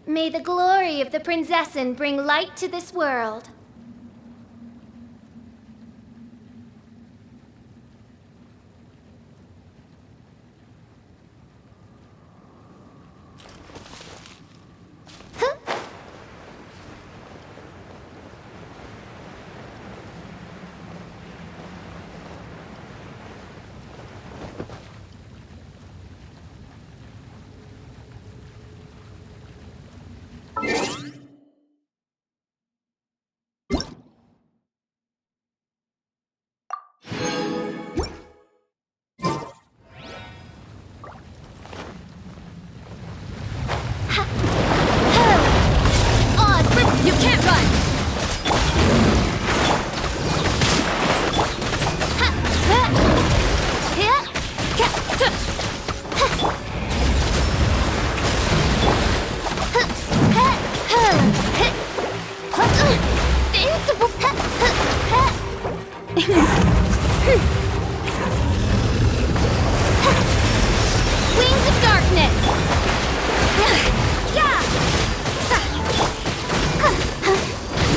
May the glory of the Prinzessin bring light to this world. You can't run! Wings of darkness!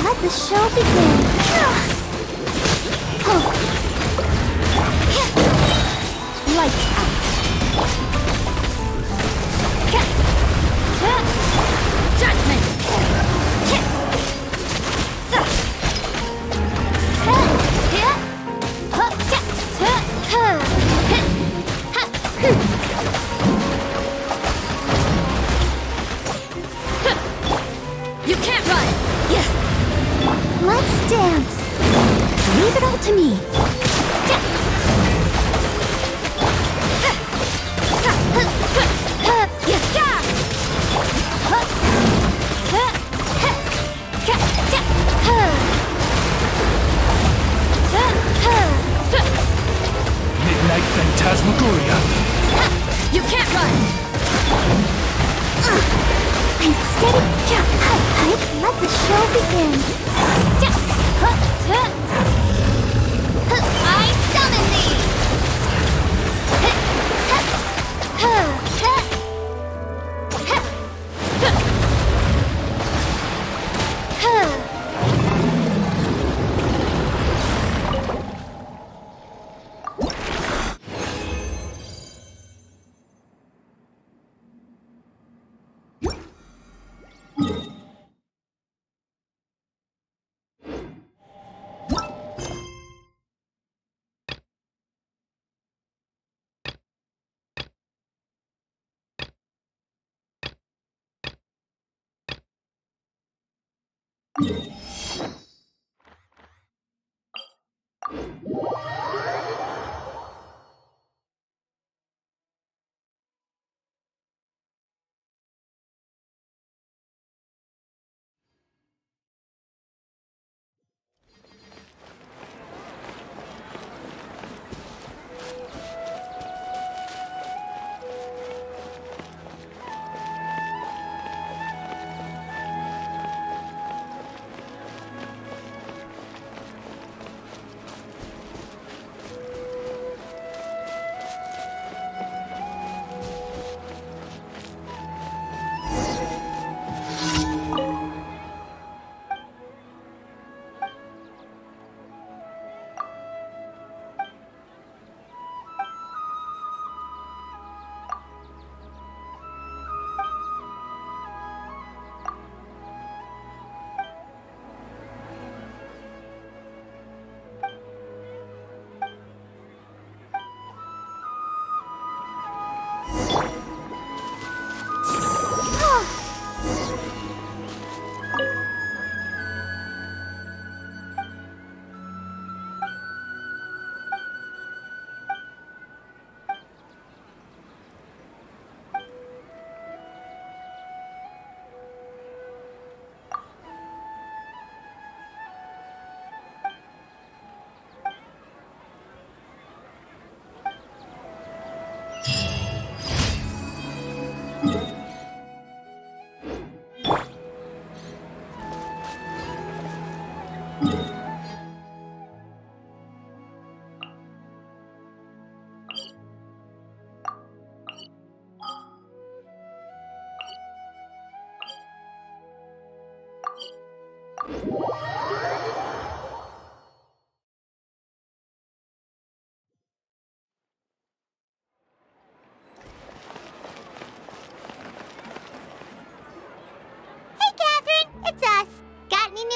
Let the show begin. Lights out. Judgment! You can't run! Let's dance. Leave it all to me. Midnight Phantasmagoria. You can't run! I'm steady. Let the show begin. I summon thee!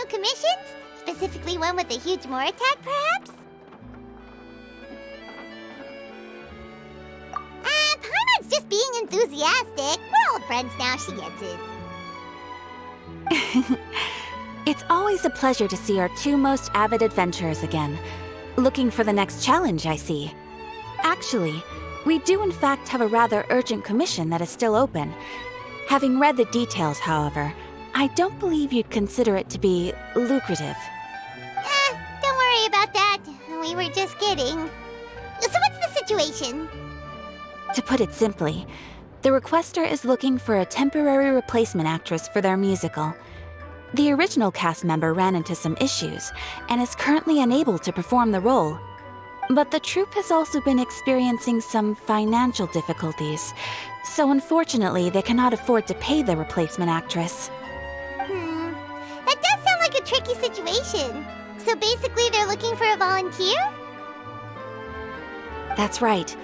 new commissions? Specifically one with a huge more attack, perhaps? Paimon's just being enthusiastic. We're old friends now, she gets it. It's always a pleasure to see our two most avid adventurers again. Looking for the next challenge, I see. Actually, we do in fact have a rather urgent commission that is still open. Having read the details, however, I don't believe you'd consider it to be lucrative. Don't worry about that. We were just kidding. So what's the situation? To put it simply, the requester is looking for a temporary replacement actress for their musical. The original cast member ran into some issues and is currently unable to perform the role. But the troupe has also been experiencing some financial difficulties, so unfortunately they cannot afford to pay the replacement actress. That does sound like a tricky situation. So basically they're looking for a volunteer? That's right.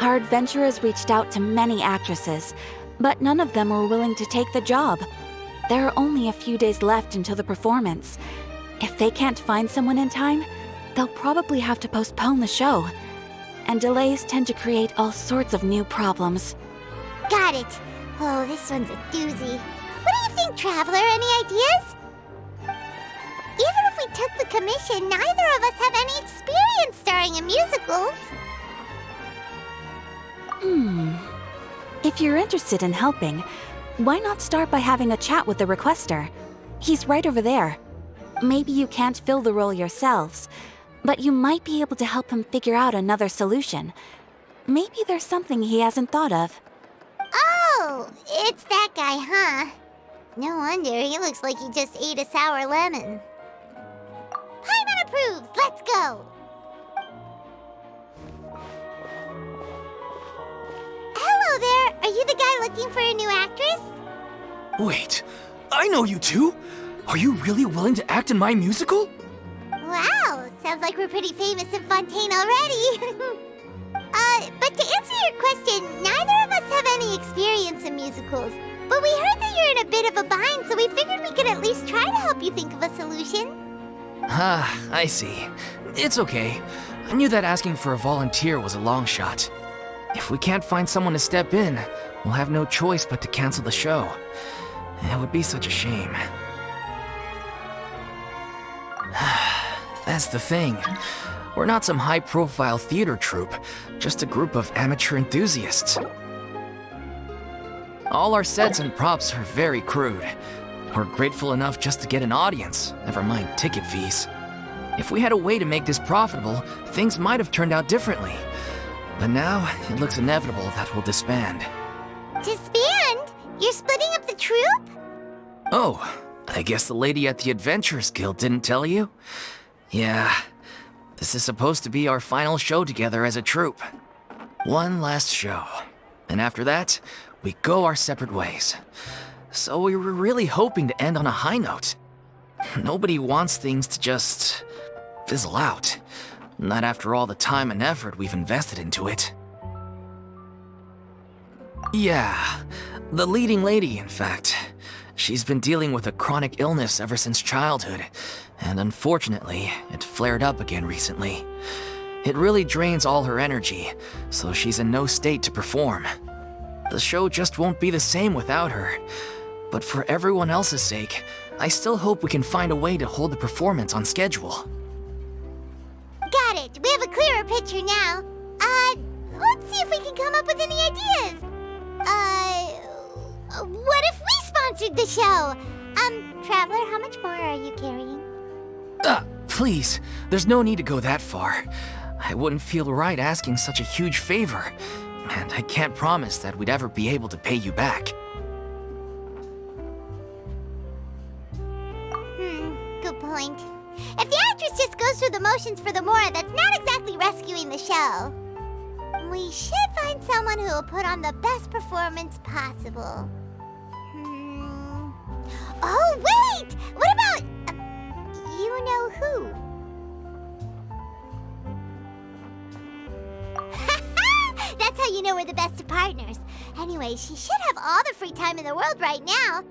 Our adventurers reached out to many actresses, but none of them were willing to take the job. There are only a few days left until the performance. If they can't find someone in time, they'll probably have to postpone the show. And delays tend to create all sorts of new problems. Got it. Oh, this one's a doozy. What do you think, Traveler? Any ideas? Even if we took the commission, neither of us have any experience starring in musicals. If you're interested in helping, why not start by having a chat with the requester? He's right over there. Maybe you can't fill the role yourselves, but you might be able to help him figure out another solution. Maybe there's something he hasn't thought of. Oh, it's that guy, huh? No wonder, he looks like he just ate a sour lemon. Paimon approves! Let's go! Hello there! Are you the guy looking for a new actress? Wait, I know you two! Are you really willing to act in my musical? Wow, sounds like we're pretty famous in Fontaine already. But to answer your question, neither of us have any experience in musicals. But we heard that you're in a bit of a bind, so we figured we could at least try to help you think of a solution. Ah, I see. It's okay. I knew that asking for a volunteer was a long shot. If we can't find someone to step in, we'll have no choice but to cancel the show. It would be such a shame. That's the thing. We're not some high-profile theater troupe, just a group of amateur enthusiasts. All our sets and props are very crude. We're grateful enough just to get an audience, never mind ticket fees. If we had a way to make this profitable, things might have turned out differently. But now, it looks inevitable that we'll disband. Disband? You're splitting up the troupe? Oh, I guess the lady at the Adventurers Guild didn't tell you? Yeah, this is supposed to be our final show together as a troupe. One last show. And after that, we go our separate ways. So we were really hoping to end on a high note. Nobody wants things to just fizzle out. Not after all the time and effort we've invested into it. Yeah, the leading lady, in fact. She's been dealing with a chronic illness ever since childhood, and unfortunately, it flared up again recently. It really drains all her energy, so she's in no state to perform. The show just won't be the same without her. But for everyone else's sake, I still hope we can find a way to hold the performance on schedule. Got it. We have a clearer picture now. Let's see if we can come up with any ideas. What if we sponsored the show? Traveler, how much more are you carrying? Please, there's no need to go that far. I wouldn't feel right asking such a huge favor, and I can't promise that we'd ever be able to pay you back. Good point. If the actress just goes through the motions for the Mora, that's not exactly rescuing the show. We should find someone who will put on the best performance possible. Oh, wait! What about... you know who? That's how you know we're the best of partners. Anyway, she should have all the free time in the world right now.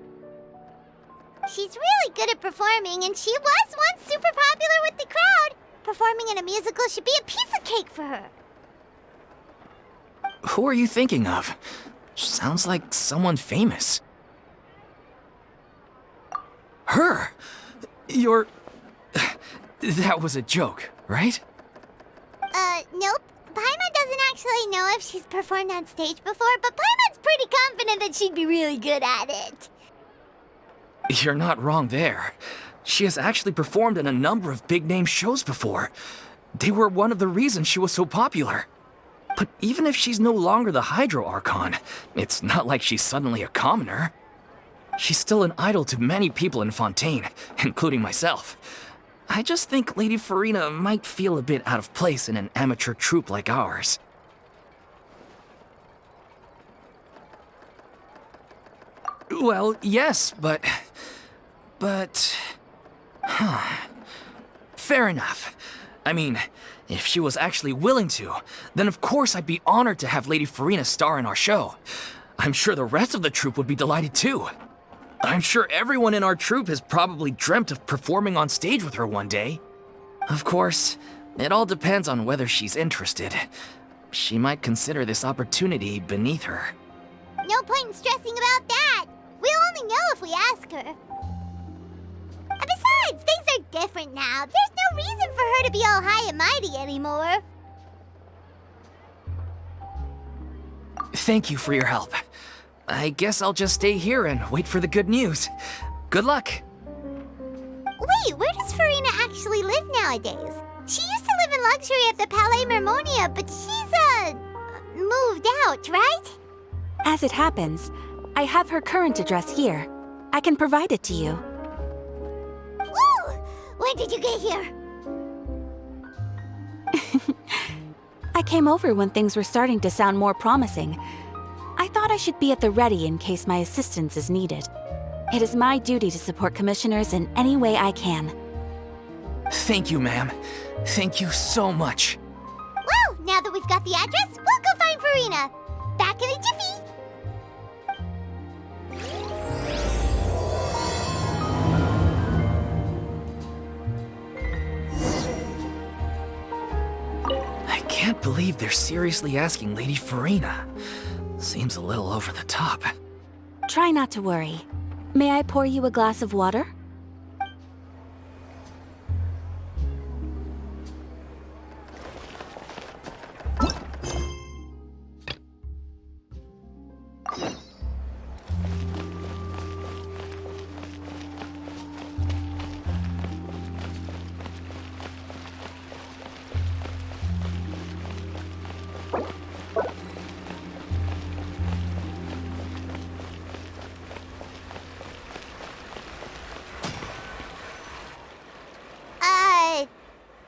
She's really good at performing, and she was once super popular with the crowd. Performing in a musical should be a piece of cake for her. Who are you thinking of? Sounds like someone famous. Her? You're... That was a joke, right? Nope. Paimon doesn't actually know if she's performed on stage before, but Paimon's pretty confident that she'd be really good at it. You're not wrong there. She has actually performed in a number of big-name shows before. They were one of the reasons she was so popular. But even if she's no longer the Hydro Archon, it's not like she's suddenly a commoner. She's still an idol to many people in Fontaine, including myself. I just think Lady Farina might feel a bit out of place in an amateur troupe like ours. Well, yes, but... Fair enough. I mean, if she was actually willing to, then of course I'd be honored to have Lady Farina star in our show. I'm sure the rest of the troupe would be delighted too. I'm sure everyone in our troupe has probably dreamt of performing on stage with her one day. Of course, it all depends on whether she's interested. She might consider this opportunity beneath her. No point in stressing about that. We'll only know if we ask her. And besides, things are different now. There's no reason for her to be all high and mighty anymore. Thank you for your help. I guess I'll just stay here and wait for the good news. Good luck. Wait, where does Farina actually live nowadays? She used to live in luxury at the Palais Mermonia, but she's, moved out, right? As it happens, I have her current address here. I can provide it to you. Woo! When did you get here? I came over when things were starting to sound more promising. I thought I should be at the ready in case my assistance is needed. It is my duty to support commissioners in any way I can. Thank you, ma'am. Thank you so much. Well, now that we've got the address, we'll go find Farina. Back in a jiffy. I can't believe they're seriously asking Lady Farina. Seems a little over the top. Try not to worry. May I pour you a glass of water?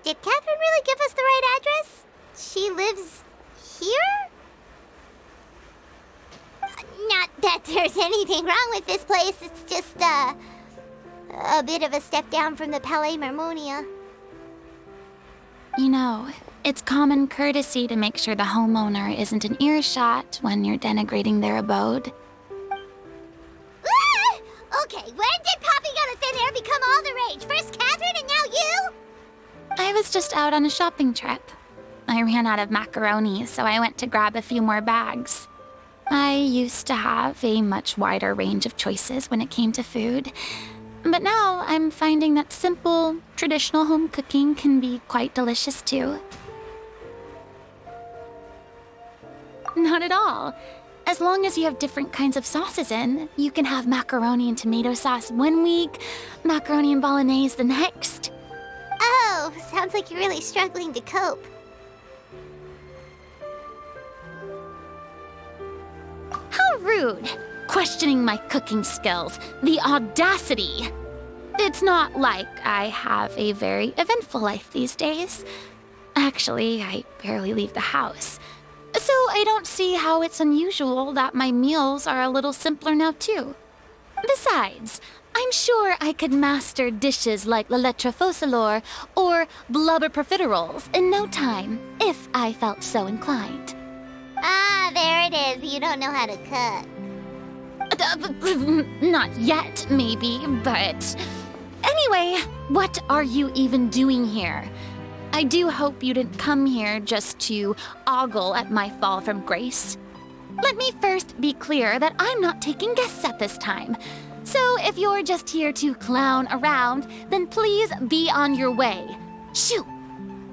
Did Catherine really give us the right address? She lives here? Not that there's anything wrong with this place, it's just, a bit of a step down from the Palais Mermonia. You know, it's common courtesy to make sure the homeowner isn't an earshot when you're denigrating their abode. Ah! Okay, when did popping out of thin air become all the rage? First Catherine and now you? I was just out on a shopping trip. I ran out of macaroni, so I went to grab a few more bags. I used to have a much wider range of choices when it came to food, but now I'm finding that simple, traditional home cooking can be quite delicious too. Not at all. As long as you have different kinds of sauces in, you can have macaroni and tomato sauce one week, macaroni and bolognese the next. Oh, sounds like you're really struggling to cope. How rude! Questioning my cooking skills. The audacity! It's not like I have a very eventful life these days. Actually, I barely leave the house. So I don't see how it's unusual that my meals are a little simpler now too. Besides, I'm sure I could master dishes like la lettre faucilor or blubber profiteroles in no time, if I felt so inclined. Ah, there it is. You don't know how to cook. Not yet, maybe, but... Anyway, what are you even doing here? I do hope you didn't come here just to ogle at my fall from grace. Let me first be clear that I'm not taking guests at this time. So if you're just here to clown around, then please be on your way. Shoo!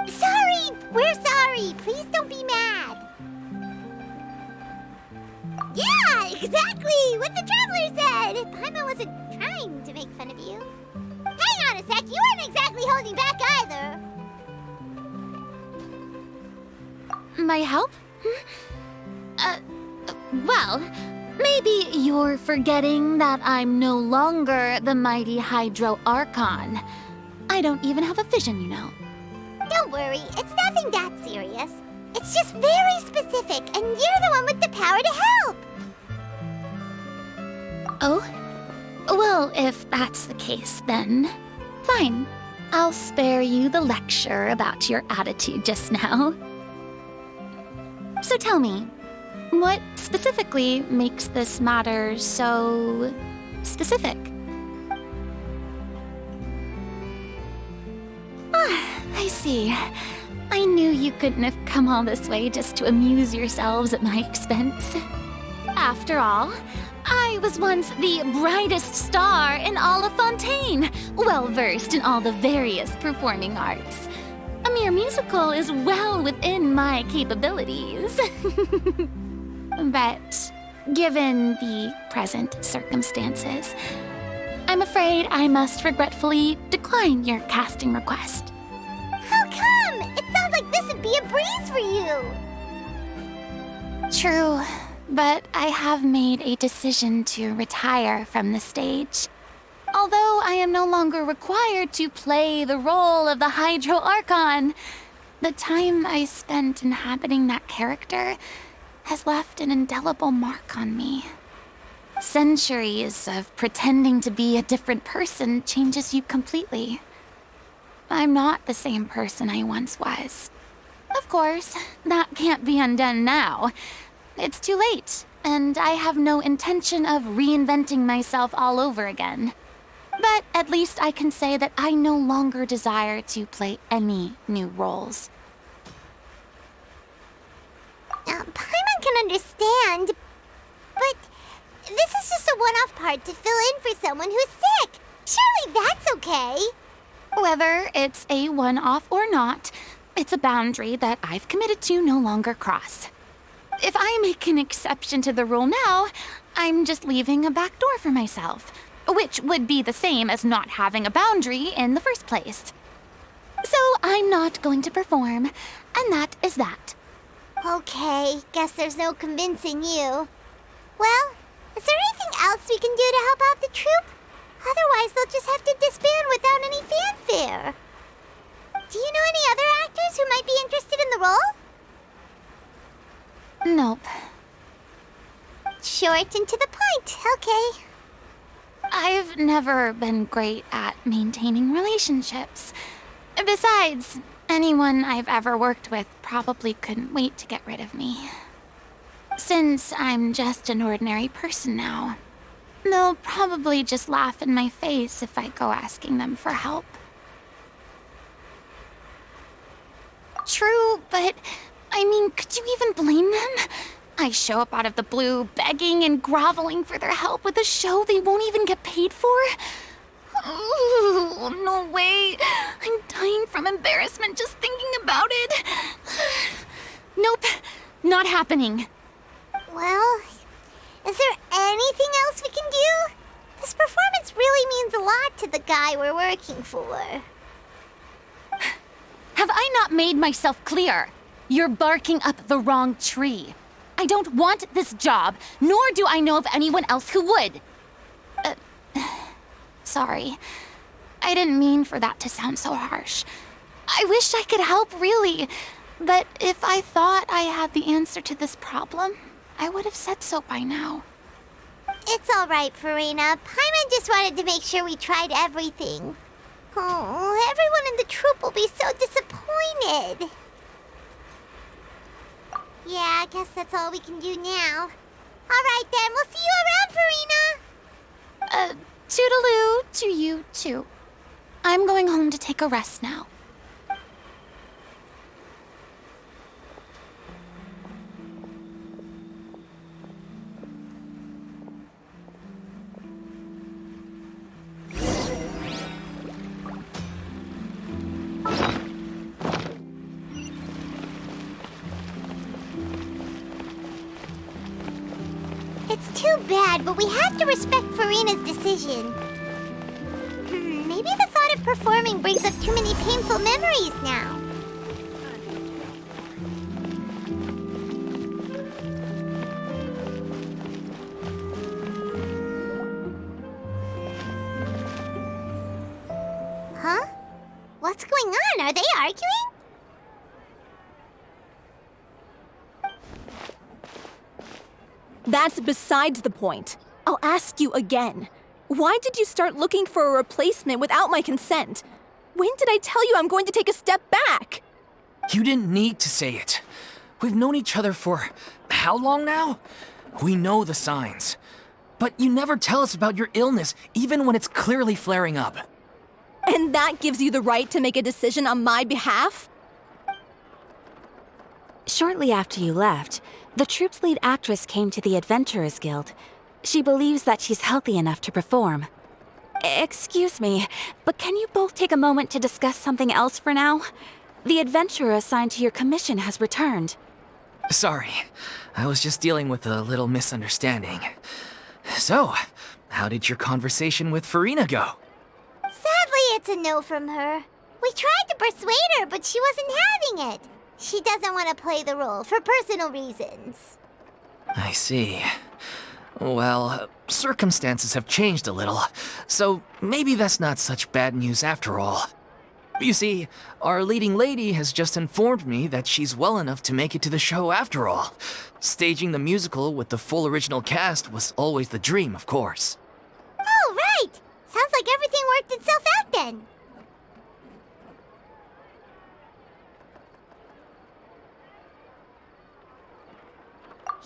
Sorry! We're sorry! Please don't be mad! Yeah, exactly! What the Traveler said! Paimon wasn't trying to make fun of you. Hang on a sec, you weren't exactly holding back either! My help? Well, maybe you're forgetting that I'm no longer the mighty Hydro Archon. I don't even have a vision, you know. Don't worry, it's nothing that serious. It's just very specific, and you're the one with the power to help! Oh? Well, if that's the case, then fine. I'll spare you the lecture about your attitude just now. So tell me, what specifically makes this matter so specific? Ah, I see. I knew you couldn't have come all this way just to amuse yourselves at my expense. After all, I was once the brightest star in all of Fontaine, well-versed in all the various performing arts. A mere musical is well within my capabilities. But given the present circumstances, I'm afraid I must regretfully decline your casting request. How come? It sounds like this would be a breeze for you! True, but I have made a decision to retire from the stage. Although I am no longer required to play the role of the Hydro Archon, the time I spent inhabiting that character has left an indelible mark on me. Centuries of pretending to be a different person changes you completely. I'm not the same person I once was. Of course, that can't be undone now. It's too late, and I have no intention of reinventing myself all over again. But at least I can say that I no longer desire to play any new roles. Paimon can understand, but this is just a one-off part to fill in for someone who's sick. Surely that's okay. Whether it's a one-off or not, it's a boundary that I've committed to no longer cross. If I make an exception to the rule now, I'm just leaving a back door for myself, which would be the same as not having a boundary in the first place. So I'm not going to perform, and that is that. Okay, guess there's no convincing you. Well, is there anything else we can do to help out the troupe? Otherwise, they'll just have to disband without any fanfare. Do you know any other actors who might be interested in the role? Nope. Short and to the point, okay. I've never been great at maintaining relationships. Besides, anyone I've ever worked with probably couldn't wait to get rid of me. Since I'm just an ordinary person now, they'll probably just laugh in my face if I go asking them for help. True, but I mean, could you even blame them? I show up out of the blue, begging and groveling for their help with a show they won't even get paid for? Oh, no way. I'm dying from embarrassment just thinking about it. Nope, not happening. Well, is there anything else we can do? This performance really means a lot to the guy we're working for. Have I not made myself clear? You're barking up the wrong tree. I don't want this job, nor do I know of anyone else who would. Sorry. I didn't mean for that to sound so harsh. I wish I could help, really. But if I thought I had the answer to this problem, I would have said so by now. It's all right, Farina. Paimon just wanted to make sure we tried everything. Oh, everyone in the troupe will be so disappointed. Yeah, I guess that's all we can do now. All right then, we'll see you around, Farina! too. I'm going home to take a rest now. It's too bad, but we have to respect Farina's decision. Maybe the thought of performing brings up too many painful memories now. Huh? What's going on? Are they arguing? That's besides the point. I'll ask you again. Why did you start looking for a replacement without my consent? When did I tell you I'm going to take a step back? You didn't need to say it. We've known each other for how long now? We know the signs. But you never tell us about your illness, even when it's clearly flaring up. And that gives you the right to make a decision on my behalf? Shortly after you left, the troupe's lead actress came to the Adventurers Guild. She believes that she's healthy enough to perform. Excuse me, but can you both take a moment to discuss something else for now? The adventurer assigned to your commission has returned. Sorry, I was just dealing with a little misunderstanding. So, how did your conversation with Farina go? Sadly, it's a no from her. We tried to persuade her, but she wasn't having it. She doesn't want to play the role for personal reasons. I see. Well, circumstances have changed a little, so maybe that's not such bad news after all. You see, our leading lady has just informed me that she's well enough to make it to the show after all. Staging the musical with the full original cast was always the dream, of course. Oh, right! Sounds like everything worked itself out then.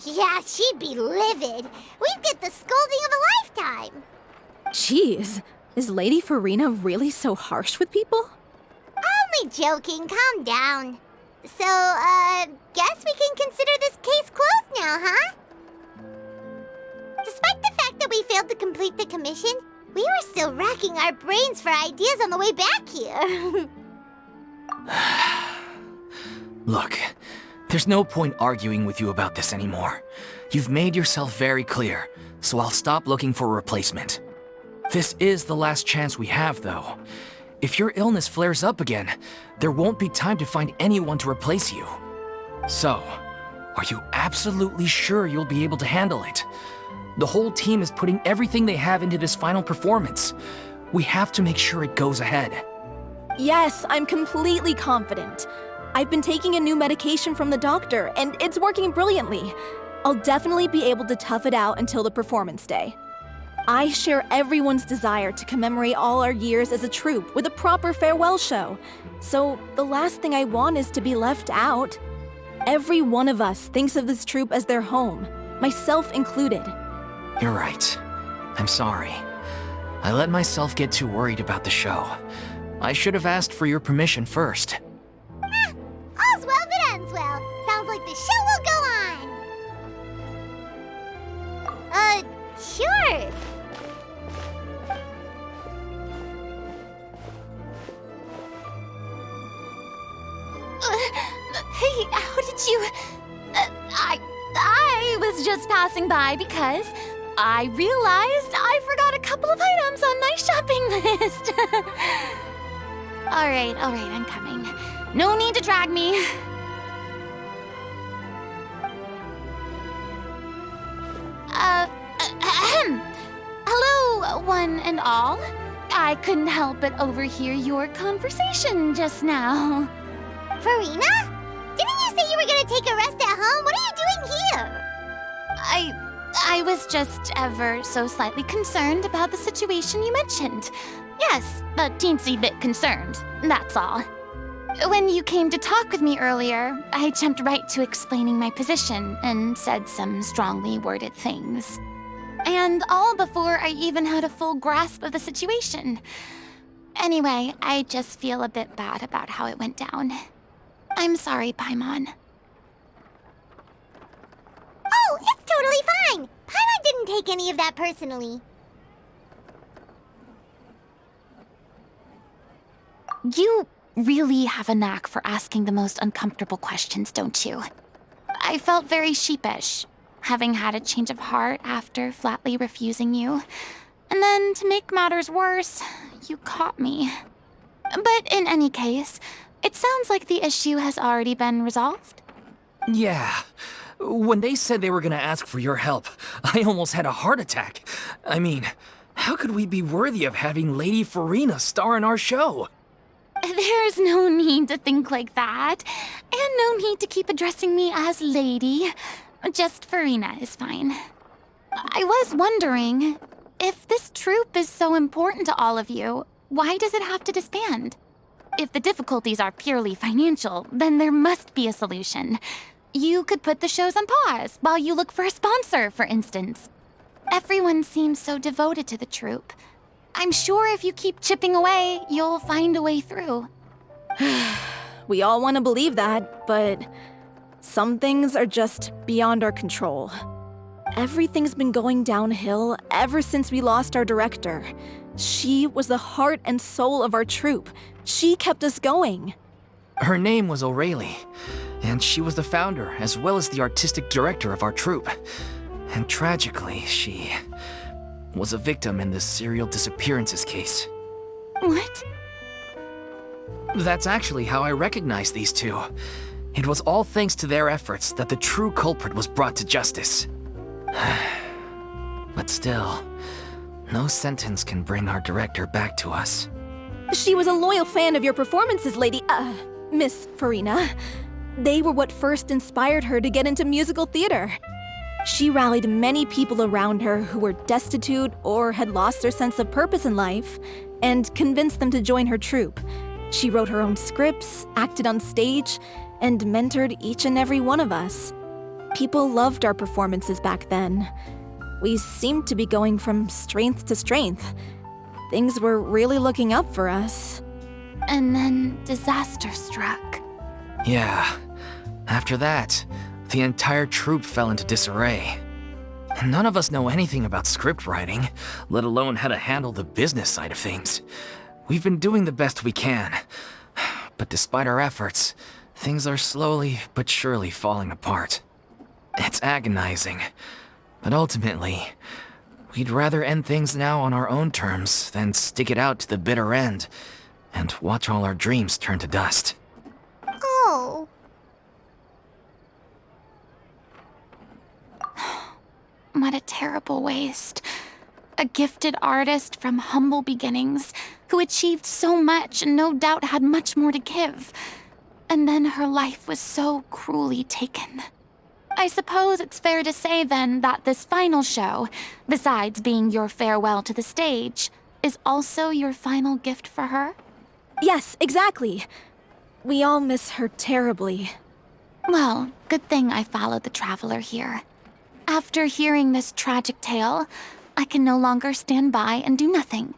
Yeah, she'd be livid. We'd get the scolding of a lifetime. Jeez, is Lady Farina really so harsh with people? Only joking, calm down. So, guess we can consider this case closed now, huh? Despite the fact that we failed to complete the commission, we were still racking our brains for ideas on the way back here. Look, there's no point arguing with you about this anymore. You've made yourself very clear, so I'll stop looking for a replacement. This is the last chance we have, though. If your illness flares up again, there won't be time to find anyone to replace you. So, are you absolutely sure you'll be able to handle it? The whole team is putting everything they have into this final performance. We have to make sure it goes ahead. Yes, I'm completely confident. I've been taking a new medication from the doctor, and it's working brilliantly. I'll definitely be able to tough it out until the performance day. I share everyone's desire to commemorate all our years as a troupe with a proper farewell show. So the last thing I want is to be left out. Every one of us thinks of this troupe as their home, myself included. You're right. I'm sorry. I let myself get too worried about the show. I should have asked for your permission first. All's well that ends well. Sounds like the show will go on. Sure. Hey, how did you... I was just passing by because I realized I forgot a couple of items on my shopping list. All right, I'm coming. No need to drag me. Hello, one and all. I couldn't help but overhear your conversation just now. Farina? Didn't you say you were gonna take a rest at home? What are you doing here? I was just ever so slightly concerned about the situation you mentioned. Yes, a teensy bit concerned, that's all. When you came to talk with me earlier, I jumped right to explaining my position and said some strongly worded things. And all before I even had a full grasp of the situation. Anyway, I just feel a bit bad about how it went down. I'm sorry, Paimon. Oh, it's totally fine. Paimon didn't take any of that personally. You really have a knack for asking the most uncomfortable questions, don't you? I felt very sheepish, having had a change of heart after flatly refusing you. And then, to make matters worse, you caught me. But in any case, it sounds like the issue has already been resolved. Yeah. When they said they were gonna ask for your help, I almost had a heart attack. I mean, how could we be worthy of having Lady Farina star in our show? There's no need to think like that, and no need to keep addressing me as Lady. Just Farina is fine. I was wondering, if this troupe is so important to all of you, why does it have to disband? If the difficulties are purely financial, then there must be a solution. You could put the shows on pause while you look for a sponsor, for instance. Everyone seems so devoted to the troupe. I'm sure if you keep chipping away, you'll find a way through. We all want to believe that, but some things are just beyond our control. Everything's been going downhill ever since we lost our director. She was the heart and soul of our troupe. She kept us going. Her name was O'Reilly, and she was the founder as well as the artistic director of our troupe. And tragically, she was a victim in this serial disappearances case. What? That's actually how I recognized these two. It was all thanks to their efforts that the true culprit was brought to justice. But still, no sentence can bring our director back to us. She was a loyal fan of your performances, Miss Farina. They were what first inspired her to get into musical theater. She rallied many people around her who were destitute or had lost their sense of purpose in life, and convinced them to join her troupe. She wrote her own scripts, acted on stage, and mentored each and every one of us. People loved our performances back then. We seemed to be going from strength to strength. Things were really looking up for us. And then disaster struck. Yeah. After that, the entire troupe fell into disarray. None of us know anything about script writing, let alone how to handle the business side of things. We've been doing the best we can. But despite our efforts, things are slowly but surely falling apart. It's agonizing. But ultimately, we'd rather end things now on our own terms than stick it out to the bitter end and watch all our dreams turn to dust. Oh. What a terrible waste. A gifted artist from humble beginnings who achieved so much and no doubt had much more to give. And then her life was so cruelly taken. I suppose it's fair to say then that this final show, besides being your farewell to the stage, is also your final gift for her? Yes, exactly. We all miss her terribly. Well, good thing I followed the traveler here. After hearing this tragic tale, I can no longer stand by and do nothing.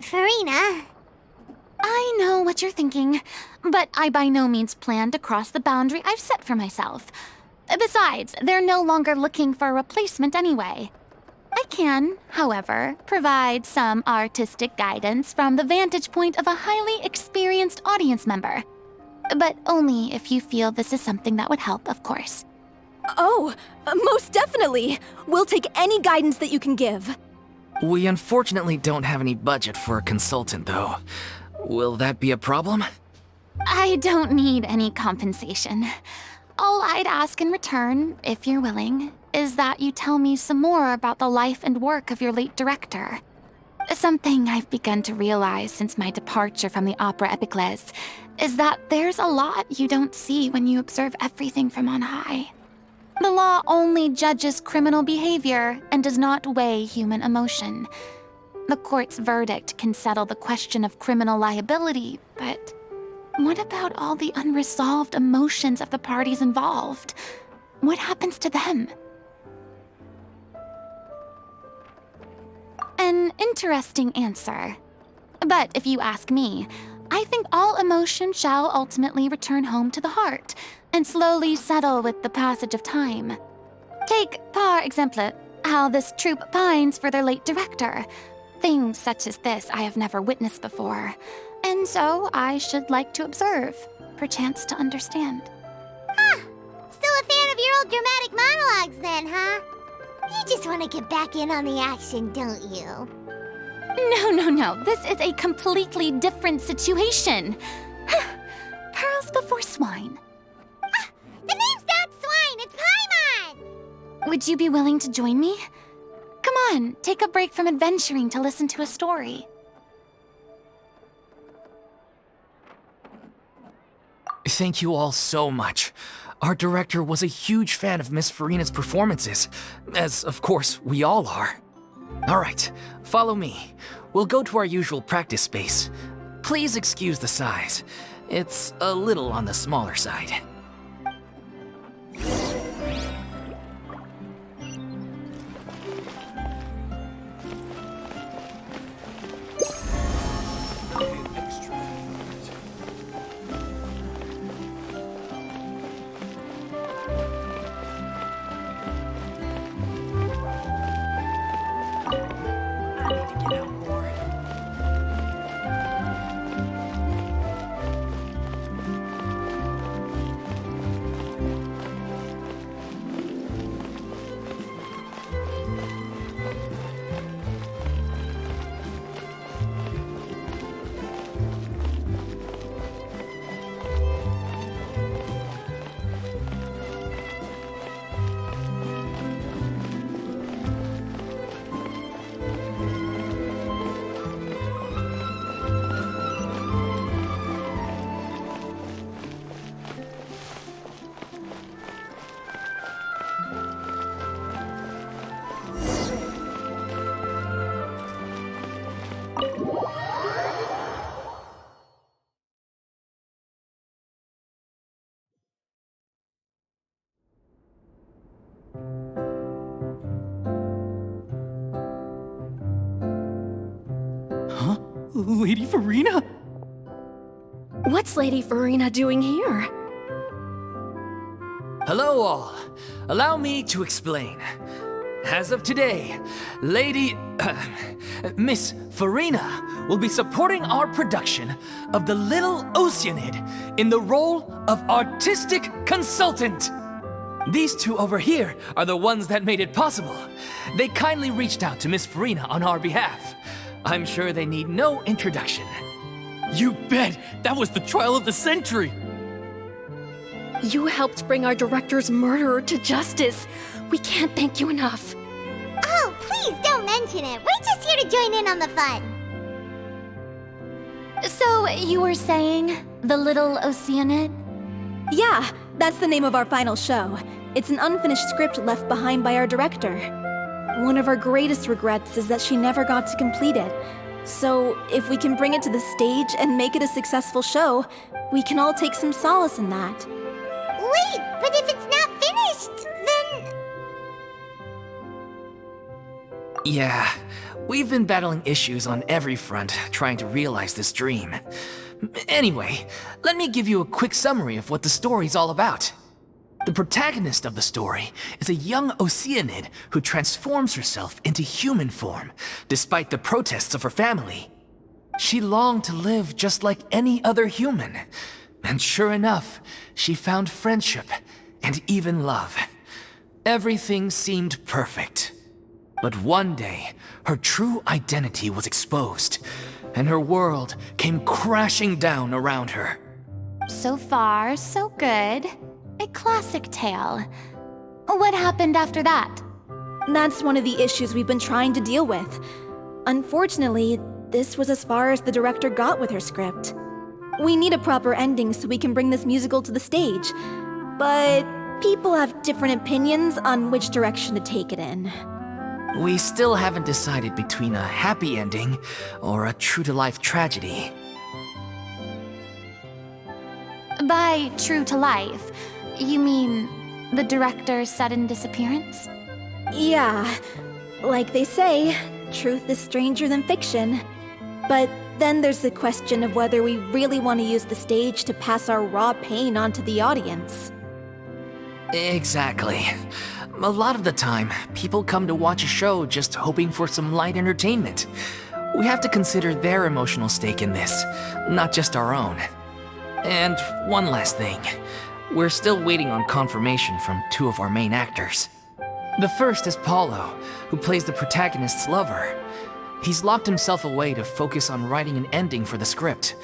Farina. I know what you're thinking, but I by no means plan to cross the boundary I've set for myself. Besides, they're no longer looking for a replacement anyway. I can, however, provide some artistic guidance from the vantage point of a highly experienced audience member. But only if you feel this is something that would help, of course. Oh, most definitely. We'll take any guidance that you can give. We unfortunately don't have any budget for a consultant, though. Will that be a problem? I don't need any compensation. All I'd ask in return, if you're willing, is that you tell me some more about the life and work of your late director. Something I've begun to realize since my departure from the Opera Epiclese is that there's a lot you don't see when you observe everything from on high. The law only judges criminal behavior and does not weigh human emotion. The court's verdict can settle the question of criminal liability, but what about all the unresolved emotions of the parties involved? What happens to them? An interesting answer. But if you ask me, I think all emotion shall ultimately return home to the heart and slowly settle with the passage of time. Take, par exemple, how this troupe pines for their late director. Things such as this I have never witnessed before, and so I should like to observe, perchance to understand. Still a fan of your old dramatic monologues then, huh? You just want to get back in on the action, don't you? No. This is a completely different situation. Pearls before swine. The name's not Swine, it's Paimon! Would you be willing to join me? Come on, take a break from adventuring to listen to a story. Thank you all so much. Our director was a huge fan of Miss Farina's performances, as of course we all are. All right, follow me. We'll go to our usual practice space. Please excuse the size. It's a little on the smaller side. Lady Farina? What's Lady Farina doing here? Hello all. Allow me to explain. As of today, Miss Farina will be supporting our production of The Little Oceanid in the role of artistic consultant. These two over here are the ones that made it possible. They kindly reached out to Miss Farina on our behalf. I'm sure they need no introduction. You bet! That was the trial of the century! You helped bring our director's murderer to justice. We can't thank you enough. Oh, please don't mention it. We're just here to join in on the fun. So, you were saying The Little Oceanid? Yeah, that's the name of our final show. It's an unfinished script left behind by our director. One of our greatest regrets is that she never got to complete it. So, if we can bring it to the stage and make it a successful show, we can all take some solace in that. Wait, but if it's not finished, then... Yeah, we've been battling issues on every front trying to realize this dream. Anyway, let me give you a quick summary of what the story's all about. The protagonist of the story is a young Oceanid who transforms herself into human form, despite the protests of her family. She longed to live just like any other human, and sure enough, she found friendship and even love. Everything seemed perfect. But one day, her true identity was exposed, and her world came crashing down around her. So far, so good. A classic tale. What happened after that? That's one of the issues we've been trying to deal with. Unfortunately, this was as far as the director got with her script. We need a proper ending so we can bring this musical to the stage. But people have different opinions on which direction to take it in. We still haven't decided between a happy ending or a true-to-life tragedy. By true to life, you mean the director's sudden disappearance? Yeah, like they say, truth is stranger than fiction. But then there's the question of whether we really want to use the stage to pass our raw pain onto the audience. Exactly. A lot of the time, people come to watch a show just hoping for some light entertainment. We have to consider their emotional stake in this, not just our own. And one last thing. We're still waiting on confirmation from two of our main actors. The first is Paulo, who plays the protagonist's lover. He's locked himself away to focus on writing an ending for the script,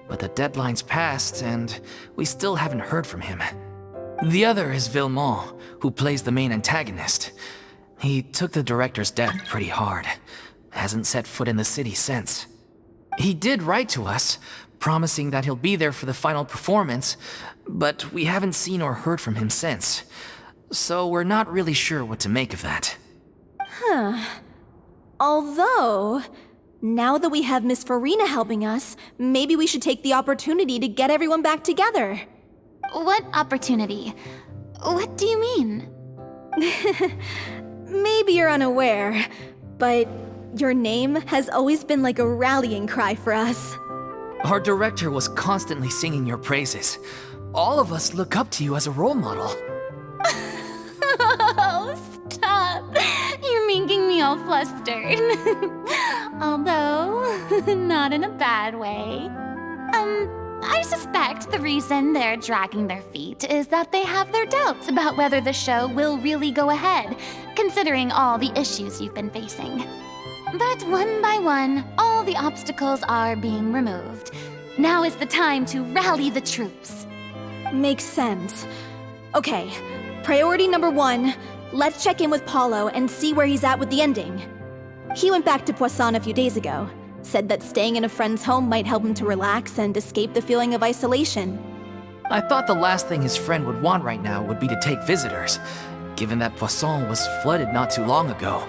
but the deadline's passed and we still haven't heard from him. The other is Villemont, who plays the main antagonist. He took the director's death pretty hard. Hasn't set foot in the city since. He did write to us, promising that he'll be there for the final performance, but we haven't seen or heard from him since. So we're not really sure what to make of that. Although, now that we have Miss Farina helping us, maybe we should take the opportunity to get everyone back together. What opportunity? What do you mean? Maybe you're unaware, but your name has always been like a rallying cry for us. Our director was constantly singing your praises. All of us look up to you as a role model. Oh, stop! You're making me all flustered. Although, not in a bad way. I suspect the reason they're dragging their feet is that they have their doubts about whether the show will really go ahead, considering all the issues you've been facing. But one by one, all the obstacles are being removed. Now is the time to rally the troops. Makes sense. Okay, priority number 1, let's check in with Paulo and see where he's at with the ending. He went back to Poisson a few days ago, said that staying in a friend's home might help him to relax and escape the feeling of isolation. I thought the last thing his friend would want right now would be to take visitors, given that Poisson was flooded not too long ago.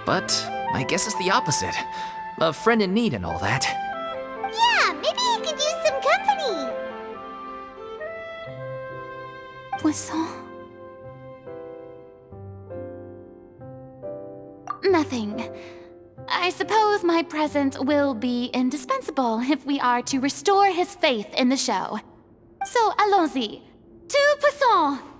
But I guess it's the opposite. A friend in need and all that. Yeah, maybe he could use some company. Poisson? Nothing. I suppose my presence will be indispensable if we are to restore his faith in the show. So allons-y. To Poisson!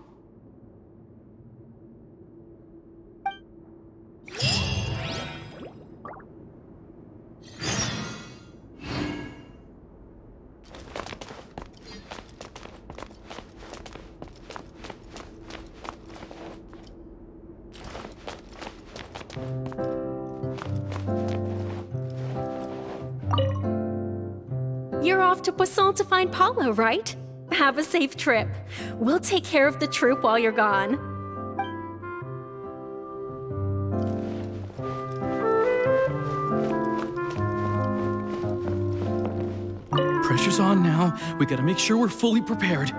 You're off to Poisson to find Paulo, right? Have a safe trip. We'll take care of the troop while you're gone. Pressure's on now. We gotta make sure we're fully prepared.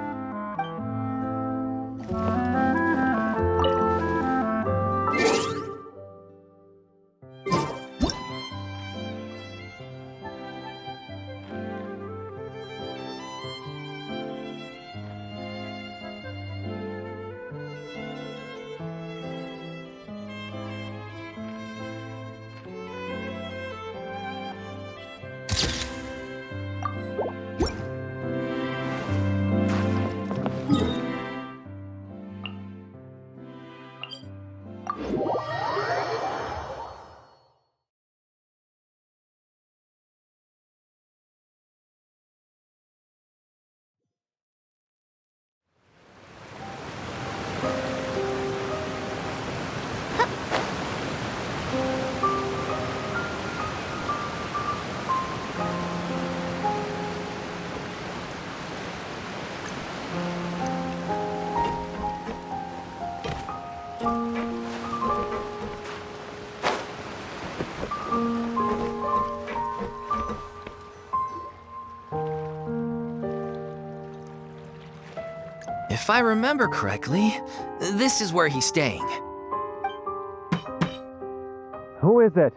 If I remember correctly, this is where he's staying. Who is it?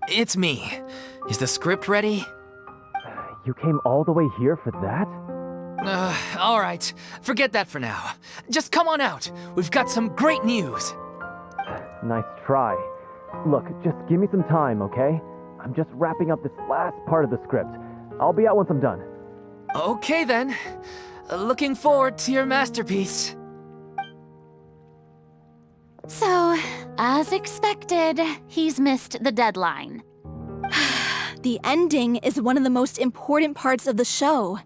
It's me. Is the script ready? You came all the way here for that? All right. Forget that for now. Just come on out. We've got some great news. Nice try. Look, just give me some time, okay? I'm just wrapping up this last part of the script. I'll be out once I'm done. Okay then. Looking forward to your masterpiece. So, as expected, he's missed the deadline. The ending is one of the most important parts of the show.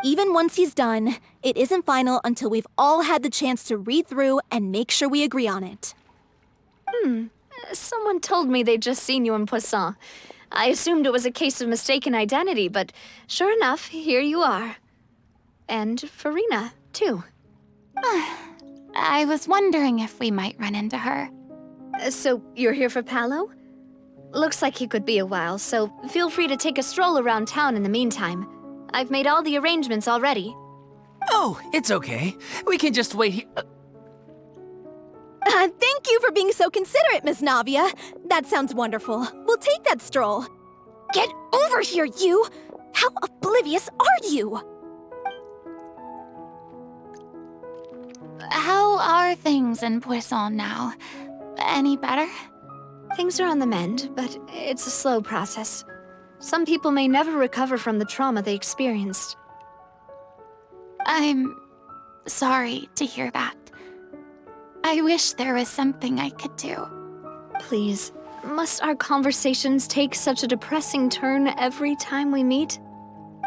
Even once he's done, it isn't final until we've all had the chance to read through and make sure we agree on it. Someone told me they'd just seen you in Poisson. I assumed it was a case of mistaken identity, but sure enough, here you are. And Farina, too. I was wondering if we might run into her. So, you're here for Paolo? Looks like he could be a while, so feel free to take a stroll around town in the meantime. I've made all the arrangements already. Oh, it's okay. We can just wait here. Thank you for being so considerate, Miss Navia. That sounds wonderful. We'll take that stroll. Get over here, you! How oblivious are you? How are things in Poisson now? Any better? Things are on the mend, but it's a slow process. Some people may never recover from the trauma they experienced. I'm sorry to hear that. I wish there was something I could do. Please, must our conversations take such a depressing turn every time we meet?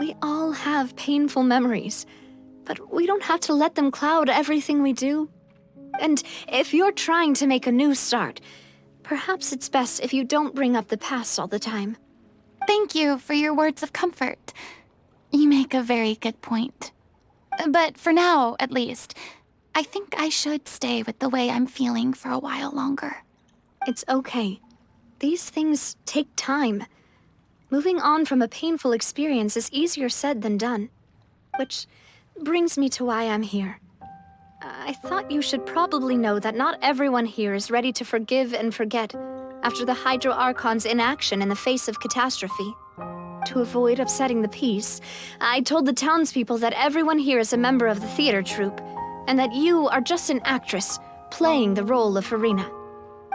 We all have painful memories, but we don't have to let them cloud everything we do. And if you're trying to make a new start, perhaps it's best if you don't bring up the past all the time. Thank you for your words of comfort. You make a very good point. But for now, at least, I think I should stay with the way I'm feeling for a while longer. It's okay. These things take time. Moving on from a painful experience is easier said than done. Which brings me to why I'm here. I thought you should probably know that not everyone here is ready to forgive and forget after the Hydro Archon's inaction in the face of catastrophe. To avoid upsetting the peace, I told the townspeople that everyone here is a member of the theater troupe, and that you are just an actress playing the role of Farina.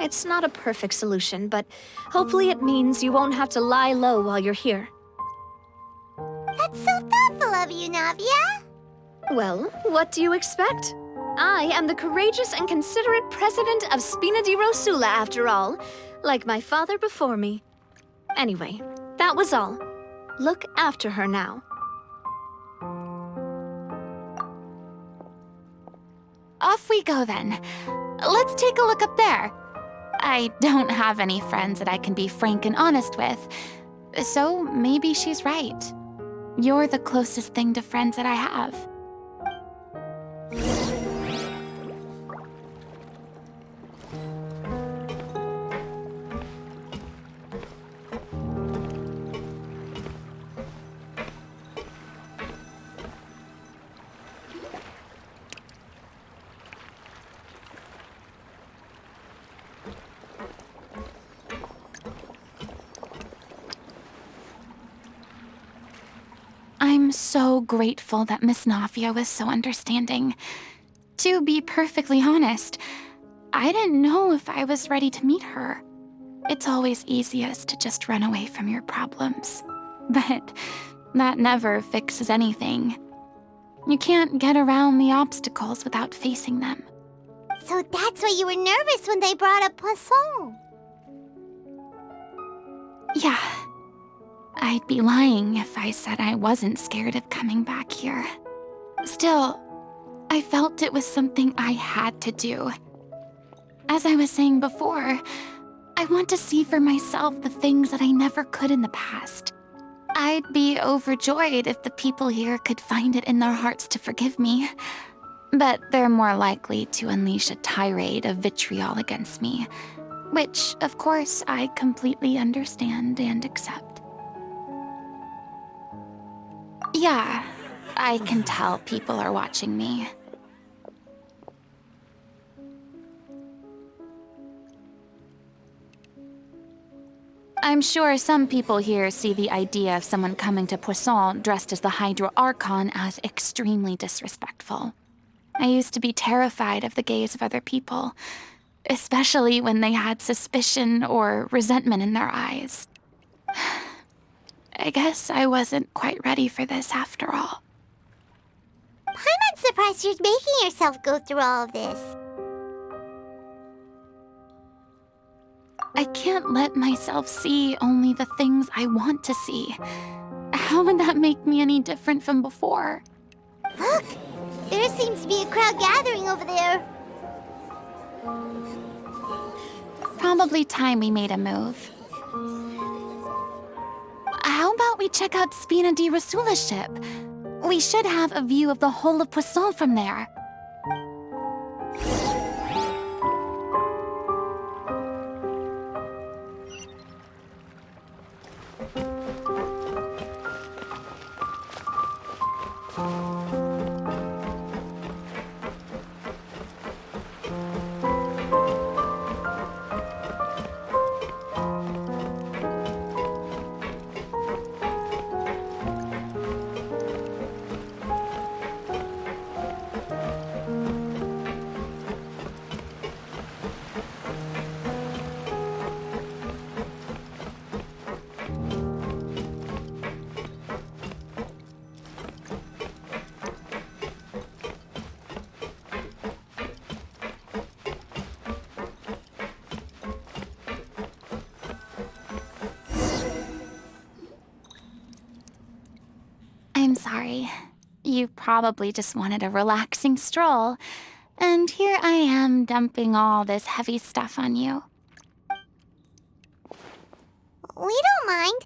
It's not a perfect solution, but hopefully it means you won't have to lie low while you're here. That's so thoughtful of you, Navia. Well, what do you expect? I am the courageous and considerate president of Spina di Rosula, after all, like my father before me. Anyway, that was all. Look after her now. Off we go then. Let's take a look up there. I don't have any friends that I can be frank and honest with, so maybe she's right. You're the closest thing to friends that I have. I'm so grateful that Miss Navia was so understanding. To be perfectly honest, I didn't know if I was ready to meet her. It's always easiest to just run away from your problems. But that never fixes anything. You can't get around the obstacles without facing them. So that's why you were nervous when they brought up Poisson. Yeah. I'd be lying if I said I wasn't scared of coming back here. Still, I felt it was something I had to do. As I was saying before, I want to see for myself the things that I never could in the past. I'd be overjoyed if the people here could find it in their hearts to forgive me. But they're more likely to unleash a tirade of vitriol against me, which, of course, I completely understand and accept. Yeah, I can tell people are watching me. I'm sure some people here see the idea of someone coming to Poisson dressed as the Hydro Archon as extremely disrespectful. I used to be terrified of the gaze of other people, especially when they had suspicion or resentment in their eyes. I guess I wasn't quite ready for this after all. I'm not surprised you're making yourself go through all of this. I can't let myself see only the things I want to see. How would that make me any different from before? Look! There seems to be a crowd gathering over there. Probably time we made a move. How about we check out Spina di Rasula's ship? We should have a view of the whole of Poisson from there. I'm sorry. You probably just wanted a relaxing stroll, and here I am dumping all this heavy stuff on you. We don't mind.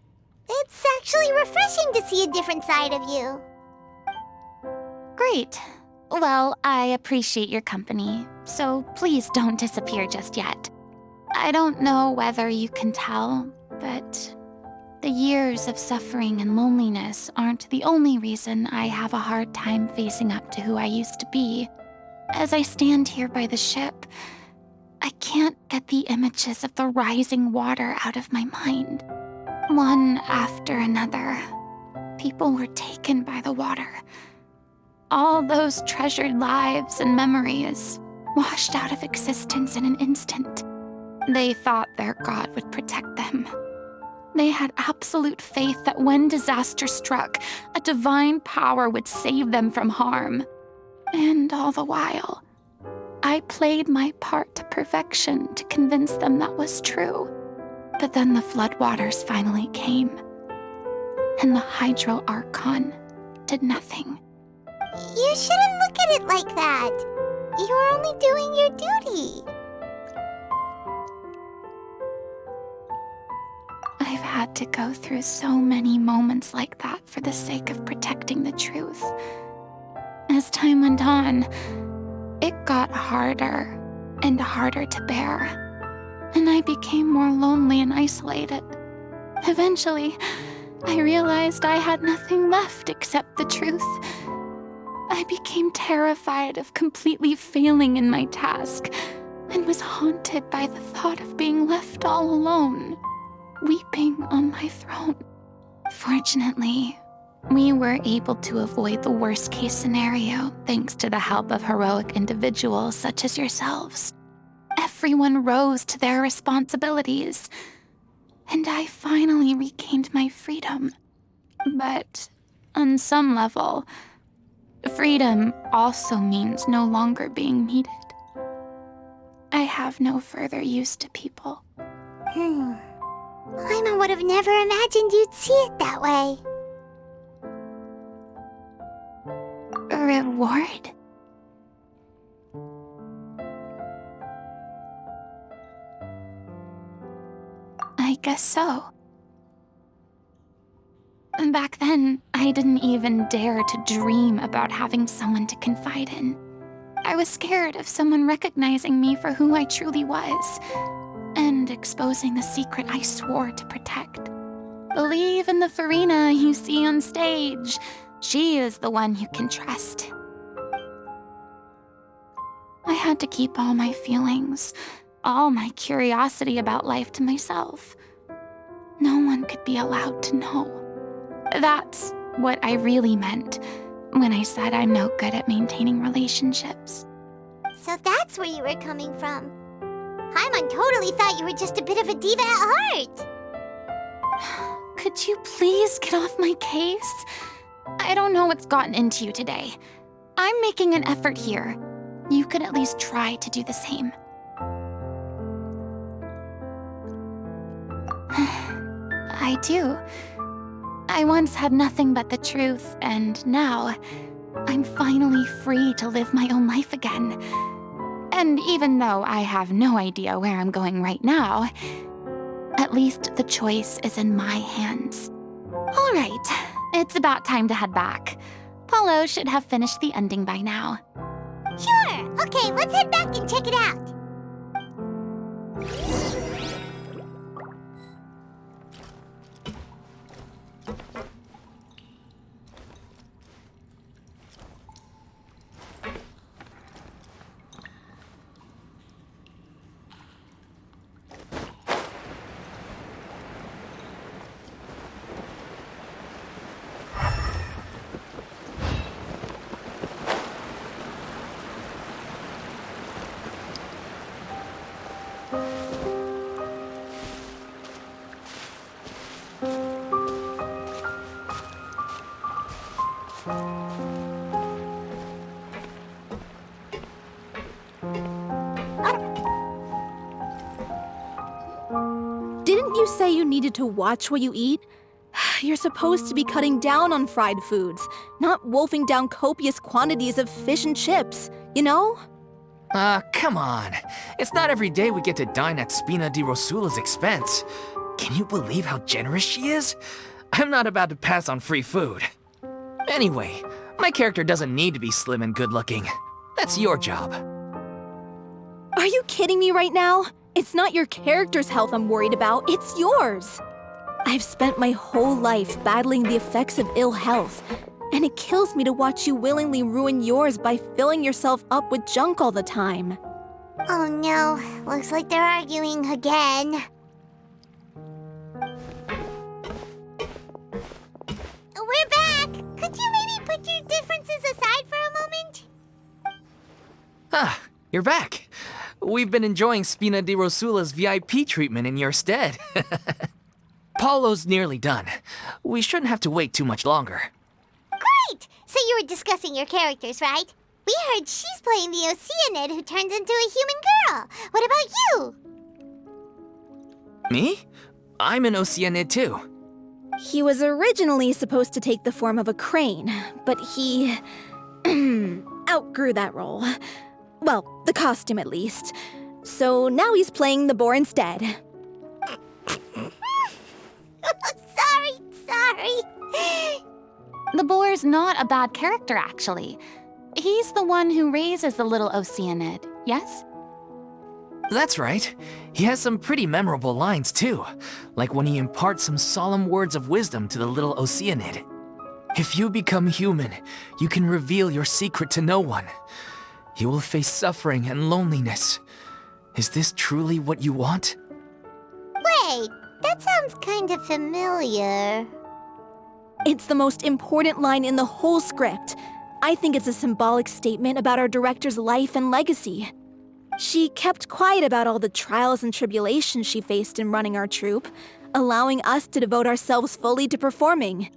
It's actually refreshing to see a different side of you. Great. Well, I appreciate your company, so please don't disappear just yet. I don't know whether you can tell, but the years of suffering and loneliness aren't the only reason I have a hard time facing up to who I used to be. As I stand here by the ship, I can't get the images of the rising water out of my mind. One after another, people were taken by the water. All those treasured lives and memories washed out of existence in an instant. They thought their God would protect them. They had absolute faith that when disaster struck, a divine power would save them from harm. And all the while, I played my part to perfection to convince them that was true. But then the floodwaters finally came, and the Hydro Archon did nothing. You shouldn't look at it like that. You are only doing your duty. I've had to go through so many moments like that for the sake of protecting the truth. As time went on, it got harder and harder to bear, and I became more lonely and isolated. Eventually, I realized I had nothing left except the truth. I became terrified of completely failing in my task, and was haunted by the thought of being left all alone, weeping on my throne. Fortunately, we were able to avoid the worst-case scenario thanks to the help of heroic individuals such as yourselves. Everyone rose to their responsibilities, and I finally regained my freedom. But on some level, freedom also means no longer being needed. I have no further use to people. Paimon would have never imagined you'd see it that way. A reward? I guess so. Back then, I didn't even dare to dream about having someone to confide in. I was scared of someone recognizing me for who I truly was, and exposing the secret I swore to protect. Believe in the Farina you see on stage. She is the one you can trust. I had to keep all my feelings, all my curiosity about life to myself. No one could be allowed to know. That's what I really meant when I said I'm no good at maintaining relationships. So that's where you were coming from. Paimon totally thought you were just a bit of a diva at heart. Could you please get off my case? I don't know what's gotten into you today. I'm making an effort here. You could at least try to do the same. I do. I once had nothing but the truth, and now I'm finally free to live my own life again. And even though I have no idea where I'm going right now, at least the choice is in my hands. All right, it's about time to head back. Paulo should have finished the ending by now. Sure. Okay, let's head back and check it out. Didn't you say you needed to watch what you eat? You're supposed to be cutting down on fried foods, not wolfing down copious quantities of fish and chips, you know? Come on. It's not every day we get to dine at Spina di Rosula's expense. Can you believe how generous she is? I'm not about to pass on free food. Anyway, my character doesn't need to be slim and good-looking. That's your job. Are you kidding me right now? It's not your character's health I'm worried about, it's yours. I've spent my whole life battling the effects of ill health, and it kills me to watch you willingly ruin yours by filling yourself up with junk all the time. Oh no, looks like they're arguing again. We're back! Could you maybe put your differences aside for a moment? Ah, you're back. We've been enjoying Spina di Rosula's VIP treatment in your stead. Paulo's nearly done. We shouldn't have to wait too much longer. Great! So you were discussing your characters, right? We heard she's playing the Oceanid who turns into a human girl. What about you? Me? I'm an Oceanid too. He was originally supposed to take the form of a crane, but he outgrew that role. Well, the costume at least. So now he's playing the boar instead. Sorry. The boar's not a bad character, actually. He's the one who raises the little Oceanid, yes? That's right. He has some pretty memorable lines too, like when he imparts some solemn words of wisdom to the little Oceanid. If you become human, you can reveal your secret to no one. You will face suffering and loneliness. Is this truly what you want? Wait, that sounds kind of familiar. It's the most important line in the whole script. I think it's a symbolic statement about our director's life and legacy. She kept quiet about all the trials and tribulations she faced in running our troupe, allowing us to devote ourselves fully to performing.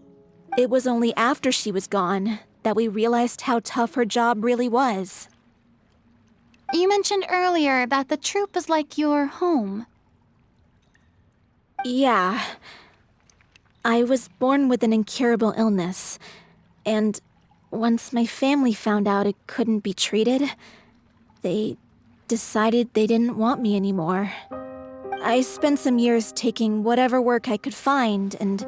It was only after she was gone that we realized how tough her job really was. You mentioned earlier that the troupe is like your home. Yeah. I was born with an incurable illness, and once my family found out it couldn't be treated, they decided they didn't want me anymore. I spent some years taking whatever work I could find and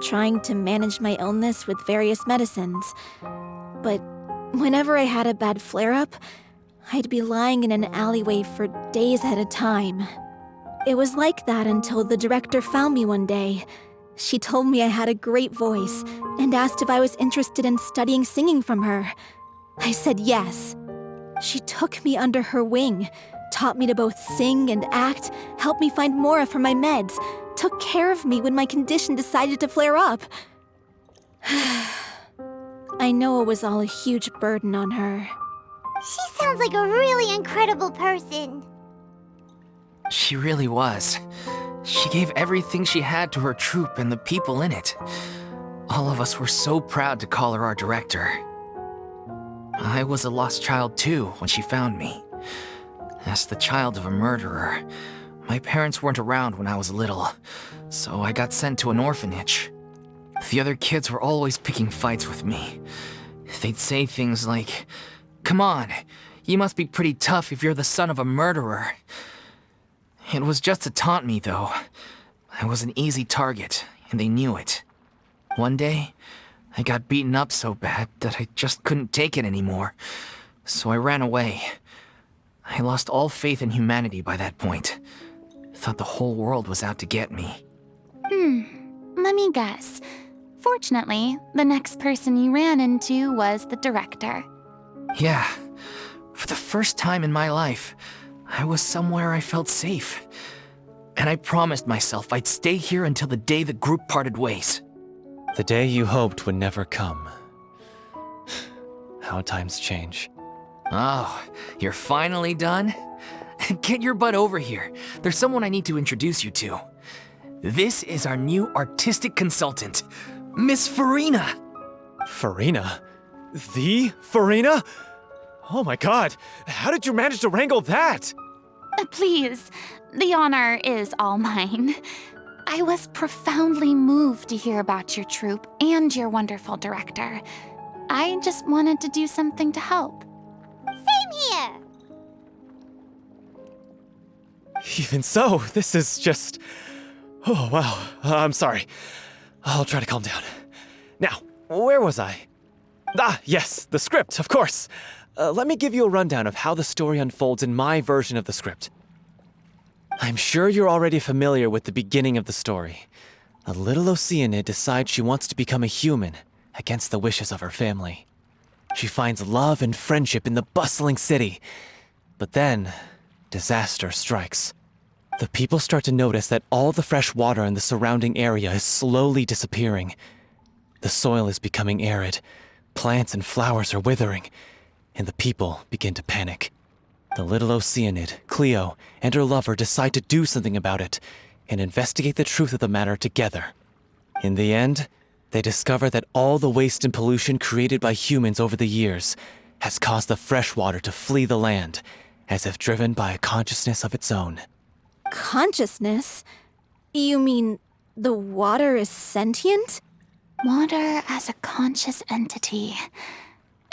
trying to manage my illness with various medicines. But whenever I had a bad flare-up, I'd be lying in an alleyway for days at a time. It was like that until the director found me one day. She told me I had a great voice and asked if I was interested in studying singing from her. I said yes. She took me under her wing, taught me to both sing and act, helped me find Mora for my meds, took care of me when my condition decided to flare up. I know it was all a huge burden on her. She sounds like a really incredible person. She really was. She gave everything she had to her troupe and the people in it. All of us were so proud to call her our director. I was a lost child too when she found me. As the child of a murderer, my parents weren't around when I was little, so I got sent to an orphanage. The other kids were always picking fights with me. They'd say things like, "Come on, you must be pretty tough if you're the son of a murderer." It was just to taunt me, though. I was an easy target, and they knew it. One day, I got beaten up so bad that I just couldn't take it anymore, so I ran away. I lost all faith in humanity by that point. Thought the whole world was out to get me. Let me guess. Fortunately, the next person you ran into was the director. Yeah, for the first time in my life, I was somewhere I felt safe. And I promised myself I'd stay here until the day the group parted ways. The day you hoped would never come. How times change. Oh, you're finally done? Get your butt over here. There's someone I need to introduce you to. This is our new artistic consultant, Miss Farina. Farina? The Farina? Oh my god, how did you manage to wrangle that? Please, the honor is all mine. I was profoundly moved to hear about your troupe and your wonderful director. I just wanted to do something to help. Same here. Even so, this is just... Oh, wow. I'm sorry. I'll try to calm down. Now, where was I? Ah, yes, the script, of course. Let me give you a rundown of how the story unfolds in my version of the script. I'm sure you're already familiar with the beginning of the story. A little Oceanid decides she wants to become a human, against the wishes of her family. She finds love and friendship in the bustling city. But then, disaster strikes. The people start to notice that all the fresh water in the surrounding area is slowly disappearing. The soil is becoming arid, plants and flowers are withering, and the people begin to panic. The little Oceanid, Cleo, and her lover decide to do something about it and investigate the truth of the matter together. In the end, they discover that all the waste and pollution created by humans over the years has caused the fresh water to flee the land, as if driven by a consciousness of its own. Consciousness? You mean the water is sentient? Water as a conscious entity.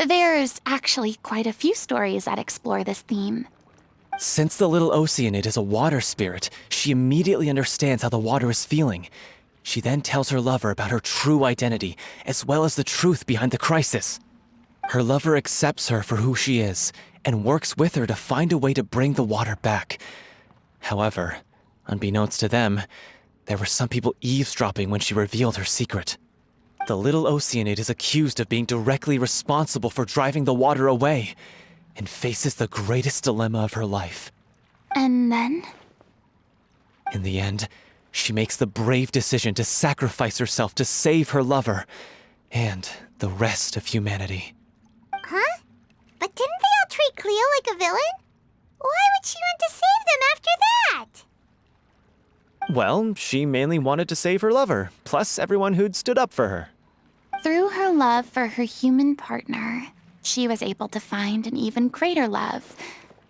There's actually quite a few stories that explore this theme. Since the little Oceanid is a water spirit, she immediately understands how the water is feeling. She then tells her lover about her true identity, as well as the truth behind the crisis. Her lover accepts her for who she is, and works with her to find a way to bring the water back. However, unbeknownst to them, there were some people eavesdropping when she revealed her secret. The little Oceanid is accused of being directly responsible for driving the water away, and faces the greatest dilemma of her life. And then? In the end, she makes the brave decision to sacrifice herself to save her lover, and the rest of humanity. Huh? But didn't they all treat Cleo like a villain? Why would she want to save them after that? Well, she mainly wanted to save her lover, plus everyone who'd stood up for her. Through her love for her human partner, she was able to find an even greater love,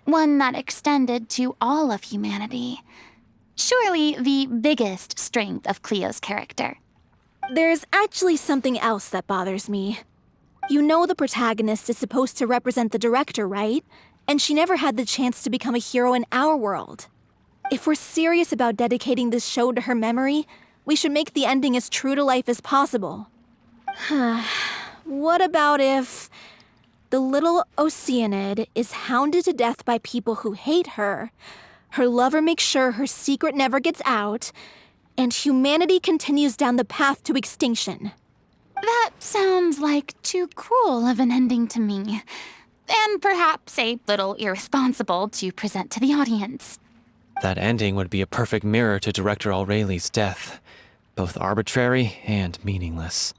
one that extended to all of humanity. Surely the biggest strength of Cleo's character. There's actually something else that bothers me. You know the protagonist is supposed to represent the director, right? And she never had the chance to become a hero in our world. If we're serious about dedicating this show to her memory, we should make the ending as true to life as possible. What about if the little Oceanid is hounded to death by people who hate her, her lover makes sure her secret never gets out, and humanity continues down the path to extinction? That sounds like too cruel of an ending to me, and perhaps a little irresponsible to present to the audience. That ending would be a perfect mirror to Director Aureli's death, both arbitrary and meaningless.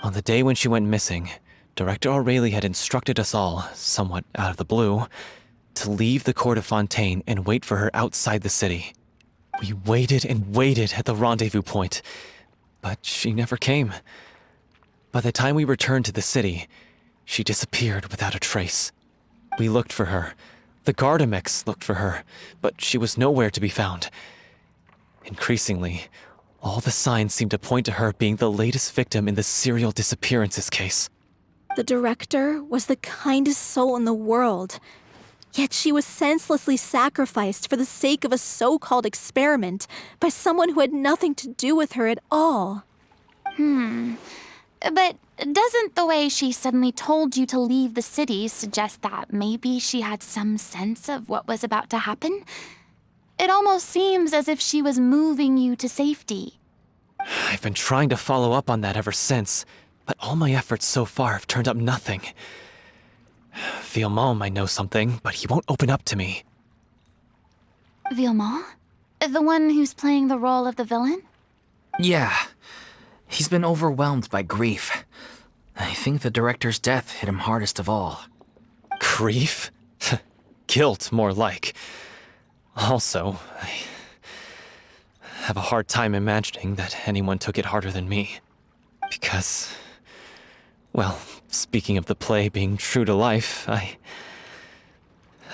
On the day when she went missing, Director Aureli had instructed us all, somewhat out of the blue, to leave the court of Fontaine and wait for her outside the city. We waited and waited at the rendezvous point, but she never came. By the time we returned to the city, she disappeared without a trace. We looked for her. The Gardamex looked for her, but she was nowhere to be found. Increasingly, all the signs seemed to point to her being the latest victim in the serial disappearances case. The director was the kindest soul in the world. Yet she was senselessly sacrificed for the sake of a so-called experiment by someone who had nothing to do with her at all. But doesn't the way she suddenly told you to leave the city suggest that maybe she had some sense of what was about to happen? It almost seems as if she was moving you to safety. I've been trying to follow up on that ever since, but all my efforts so far have turned up nothing. Villemont might know something, but he won't open up to me. Villemont? The one who's playing the role of the villain? Yeah. He's been overwhelmed by grief. I think the director's death hit him hardest of all. Grief? Guilt, more like. Also, I have a hard time imagining that anyone took it harder than me. Because, well, speaking of the play being true to life,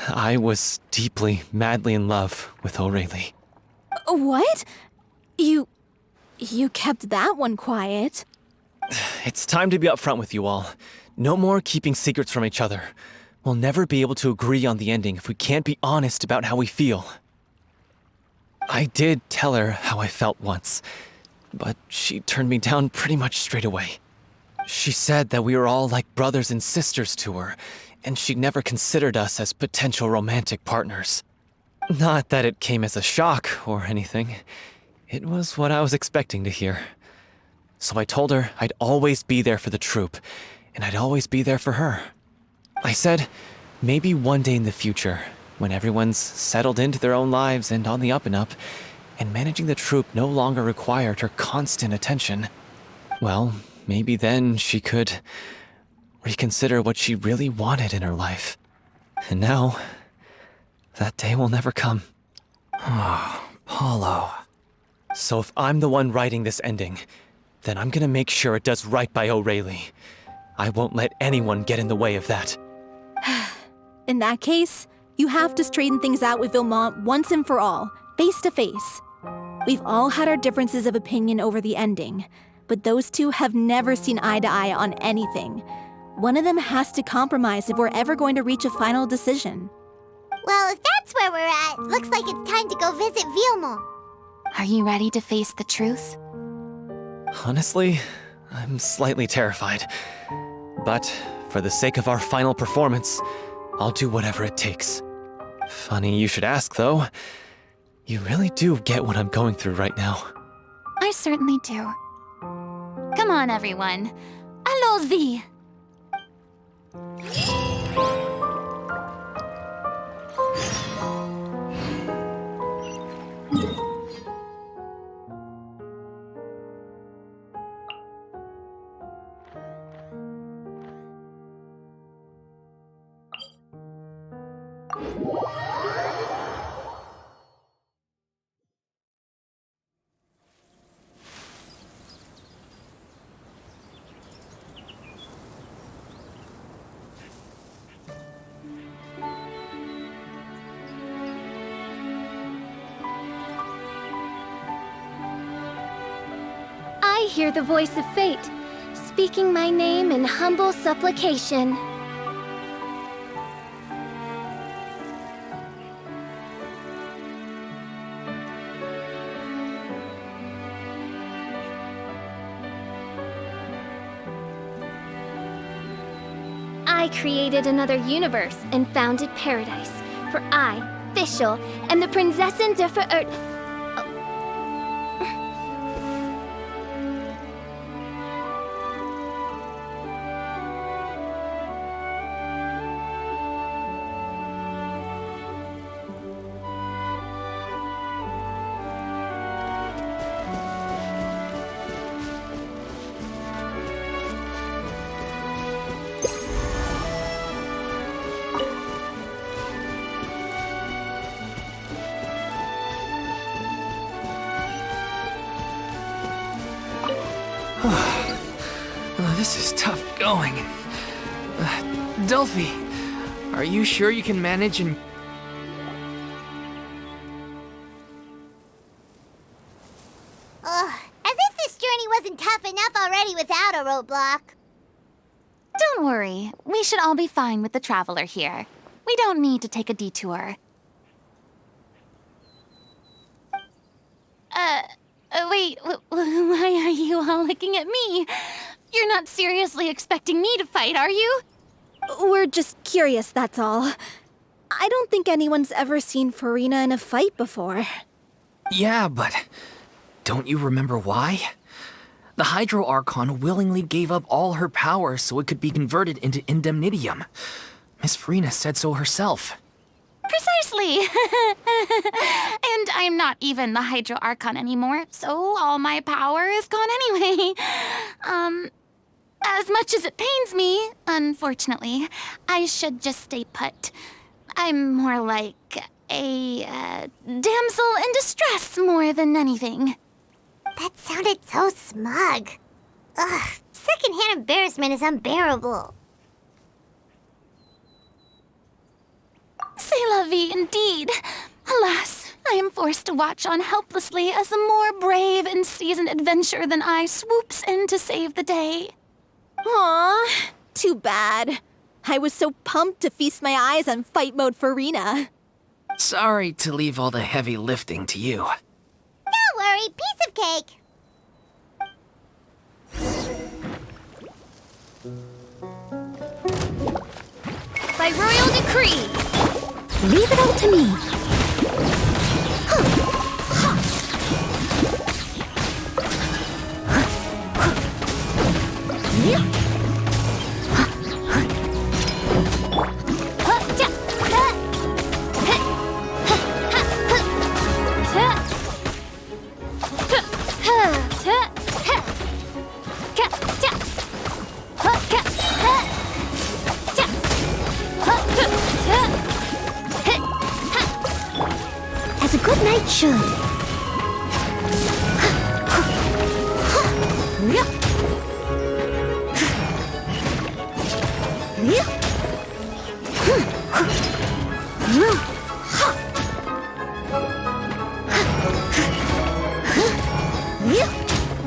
I was deeply, madly in love with Aurélie. What? You kept that one quiet. It's time to be upfront with you all. No more keeping secrets from each other. We'll never be able to agree on the ending if we can't be honest about how we feel. I did tell her how I felt once, but she turned me down pretty much straight away. She said that we were all like brothers and sisters to her, and she'd never considered us as potential romantic partners. Not that it came as a shock or anything. It was what I was expecting to hear. So I told her I'd always be there for the troupe, and I'd always be there for her. I said, maybe one day in the future, when everyone's settled into their own lives and on the up and up, and managing the troupe no longer required her constant attention, well, maybe then she could reconsider what she really wanted in her life. And now, that day will never come. Oh, Paulo. So if I'm the one writing this ending, then I'm gonna make sure it does right by Aurélie. I won't let anyone get in the way of that. In that case, you have to straighten things out with Villemont once and for all, face to face. We've all had our differences of opinion over the ending, but those two have never seen eye to eye on anything. One of them has to compromise if we're ever going to reach a final decision. Well, if that's where we're at, looks like it's time to go visit Villemont. Are you ready to face the truth? Honestly, I'm slightly terrified. But for the sake of our final performance, I'll do whatever it takes. Funny you should ask, though. You really do get what I'm going through right now. I certainly do. Come on, everyone. Allons-y! I hear the voice of fate, speaking my name in humble supplication. I created another universe and founded paradise, for I, Fischl, am the Prinzessin der Verirrt. This is tough going. Delphi, are you sure you can manage and... Ugh, as if this journey wasn't tough enough already without a roadblock. Don't worry, we should all be fine with the traveler here. We don't need to take a detour. Wait, why are you all looking at me? You're not seriously expecting me to fight, are you? We're just curious, that's all. I don't think anyone's ever seen Farina in a fight before. Yeah, but don't you remember why? The Hydro Archon willingly gave up all her power so it could be converted into indemnitium. Miss Farina said so herself. Precisely! And I'm not even the Hydro Archon anymore, so all my power is gone anyway. As much as it pains me, unfortunately, I should just stay put. I'm more like a damsel in distress more than anything. That sounded so smug. Ugh, secondhand embarrassment is unbearable. C'est la vie indeed. Alas, I am forced to watch on helplessly as a more brave and seasoned adventurer than I swoops in to save the day. Aw, too bad. I was so pumped to feast my eyes on fight mode Farina. Sorry to leave all the heavy lifting to you. Don't worry, piece of cake. By royal decree, Leave it all to me. As a good knight should.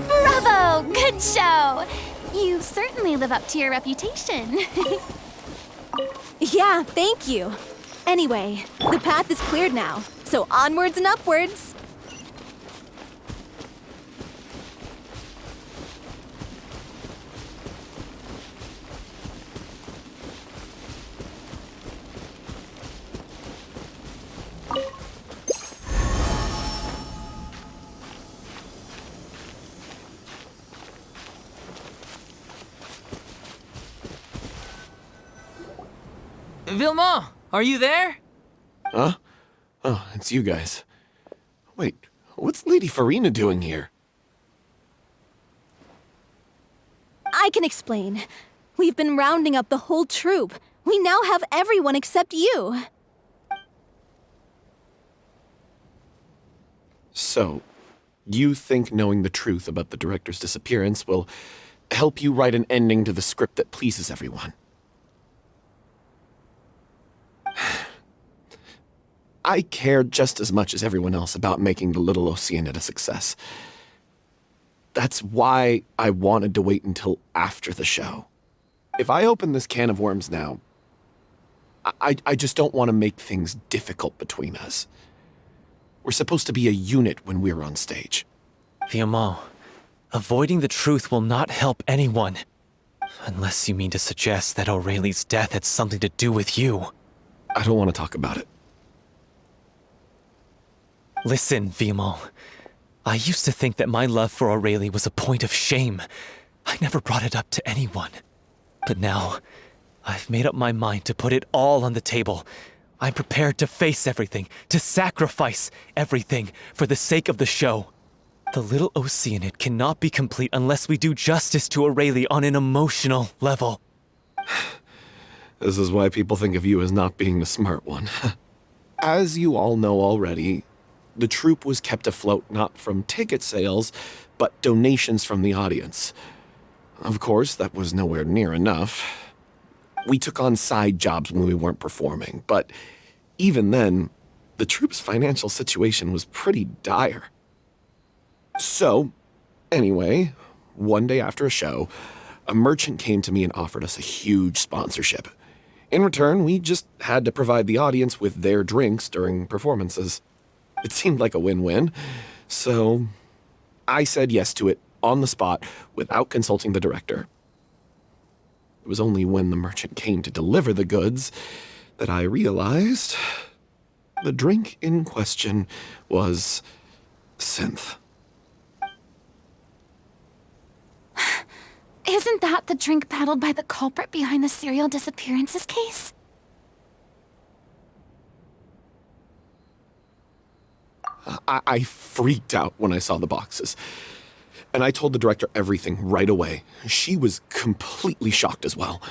Bravo! Good show! You certainly live up to your reputation. Yeah, thank you. Anyway, the path is cleared now, so onwards and upwards. Vilma, are you there? Huh? Oh, it's you guys. Wait, what's Lady Farina doing here? I can explain. We've been rounding up the whole troop. We now have everyone except you. So, you think knowing the truth about the director's disappearance will help you write an ending to the script that pleases everyone? I care just as much as everyone else about making the little Oceanid a success. That's why I wanted to wait until after the show. If I open this can of worms now, I just don't want to make things difficult between us. We're supposed to be a unit when we're on stage. Vilma, avoiding the truth will not help anyone. Unless you mean to suggest that Aurelie's death had something to do with you. I don't want to talk about it. Listen, Vilma. I used to think that my love for Aurelie was a point of shame. I never brought it up to anyone. But now, I've made up my mind to put it all on the table. I'm prepared to face everything, to sacrifice everything for the sake of the show. The little Oceanid cannot be complete unless we do justice to Aurelie on an emotional level. This is why people think of you as not being the smart one. As you all know already, the troupe was kept afloat not from ticket sales, but donations from the audience. Of course, that was nowhere near enough. We took on side jobs when we weren't performing, but even then, the troupe's financial situation was pretty dire. So, anyway, one day after a show, a merchant came to me and offered us a huge sponsorship. In return, we just had to provide the audience with their drinks during performances. It seemed like a win-win, so I said yes to it on the spot without consulting the director. It was only when the merchant came to deliver the goods that I realized the drink in question was synth. Isn't that the drink peddled by the culprit behind the serial disappearances case? I freaked out when I saw the boxes. And I told the director everything right away. She was completely shocked as well.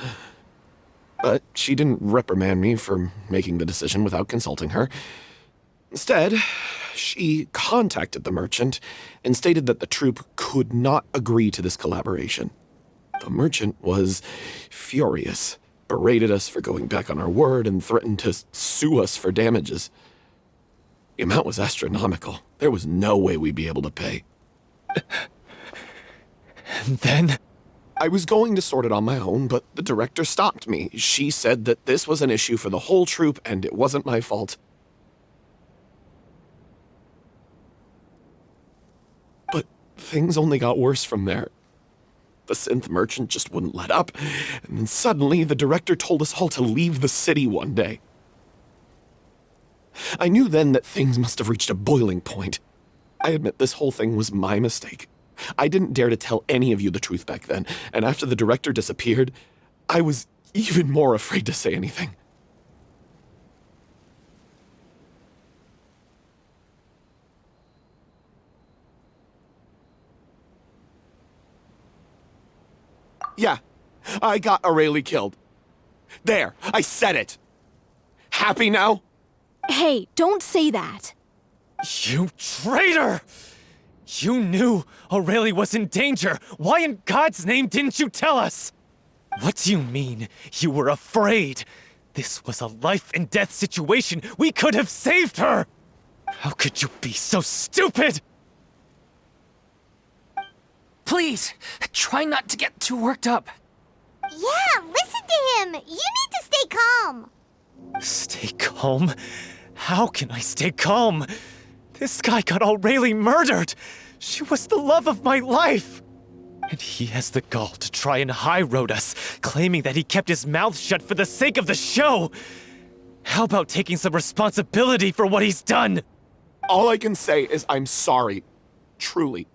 But she didn't reprimand me for making the decision without consulting her. Instead, she contacted the merchant and stated that the troupe could not agree to this collaboration. The merchant was furious, berated us for going back on our word, and threatened to sue us for damages. The amount was astronomical. There was no way we'd be able to pay. And then? I was going to sort it on my own, but the director stopped me. She said that this was an issue for the whole troupe and it wasn't my fault. But things only got worse from there. The synth merchant just wouldn't let up, and then suddenly the director told us all to leave the city one day. I knew then that things must have reached a boiling point. I admit this whole thing was my mistake. I didn't dare to tell any of you the truth back then, and after the director disappeared, I was even more afraid to say anything. Yeah, I got Aurelie killed. There, I said it. Happy now? Hey, don't say that. You traitor! You knew Aurelie was in danger. Why in God's name didn't you tell us? What do you mean, you were afraid? This was a life and death situation. We could have saved her! How could you be so stupid? Please, try not to get too worked up. Yeah, listen to him. You need to stay calm. Stay calm? How can I stay calm? This guy got Aurelie murdered. She was the love of my life. And he has the gall to try and high-road us, claiming that he kept his mouth shut for the sake of the show. How about taking some responsibility for what he's done? All I can say is I'm sorry. Truly.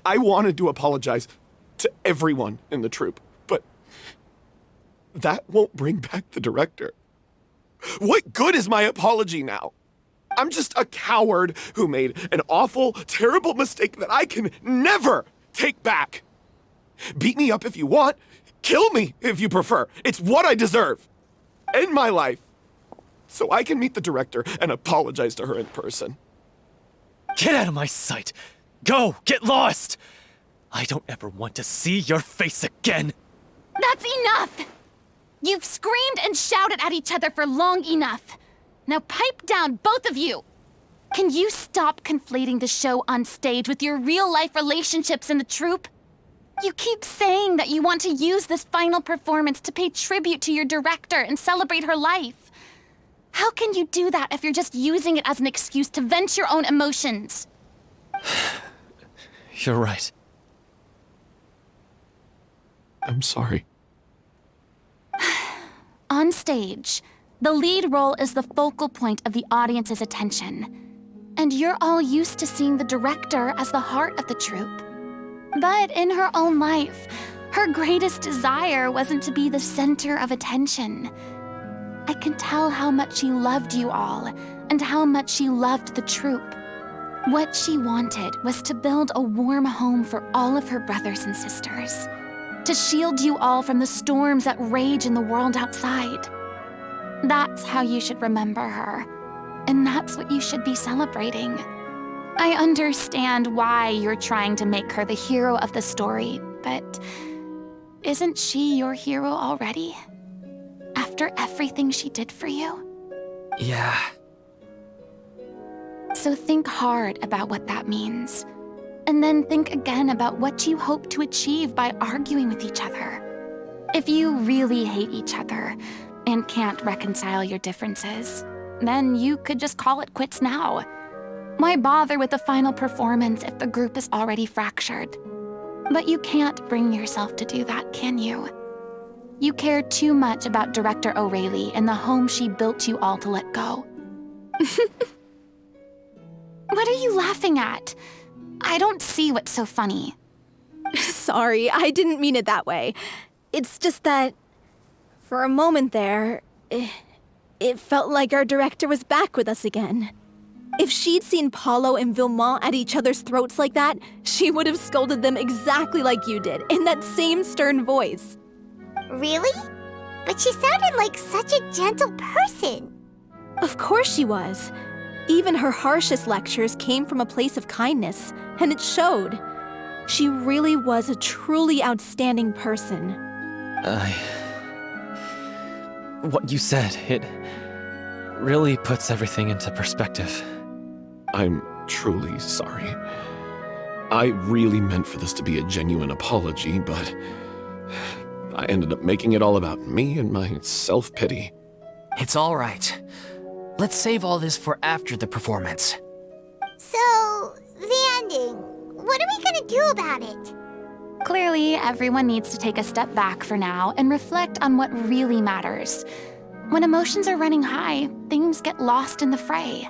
I wanted to apologize to everyone in the troupe, but that won't bring back the director. What good is my apology now? I'm just a coward who made an awful, terrible mistake that I can never take back. Beat me up if you want. Kill me if you prefer. It's what I deserve. End my life. So I can meet the director and apologize to her in person. Get out of my sight. Go, get lost. I don't ever want to see your face again. That's enough! You've screamed and shouted at each other for long enough. Now pipe down, both of you! Can you stop conflating the show on stage with your real-life relationships in the troupe? You keep saying that you want to use this final performance to pay tribute to your director and celebrate her life. How can you do that if you're just using it as an excuse to vent your own emotions? You're right. I'm sorry. On stage, the lead role is the focal point of the audience's attention. And you're all used to seeing the director as the heart of the troupe. But in her own life, her greatest desire wasn't to be the center of attention. I can tell how much she loved you all, and how much she loved the troupe. What she wanted was to build a warm home for all of her brothers and sisters. To shield you all from the storms that rage in the world outside. That's how you should remember her. And that's what you should be celebrating. I understand why you're trying to make her the hero of the story, but isn't she your hero already? After everything she did for you? Yeah. So think hard about what that means. And then think again about what you hope to achieve by arguing with each other. If you really hate each other and can't reconcile your differences, then you could just call it quits now. Why bother with the final performance if the group is already fractured? But you can't bring yourself to do that, can you? You care too much about Director O'Reilly and the home she built you all to let go. What are you laughing at? I don't see what's so funny. Sorry, I didn't mean it that way. It's just that, for a moment there, it felt like our director was back with us again. If she'd seen Paulo and Vilmont at each other's throats like that, she would have scolded them exactly like you did, in that same stern voice. Really? But she sounded like such a gentle person. Of course she was. Even her harshest lectures came from a place of kindness, and it showed. She really was a truly outstanding person. What you said, it really puts everything into perspective. I'm truly sorry. I really meant for this to be a genuine apology, but I ended up making it all about me and my self-pity. It's all right. Let's save all this for after the performance. So, the ending. What are we gonna do about it? Clearly, everyone needs to take a step back for now and reflect on what really matters. When emotions are running high, things get lost in the fray.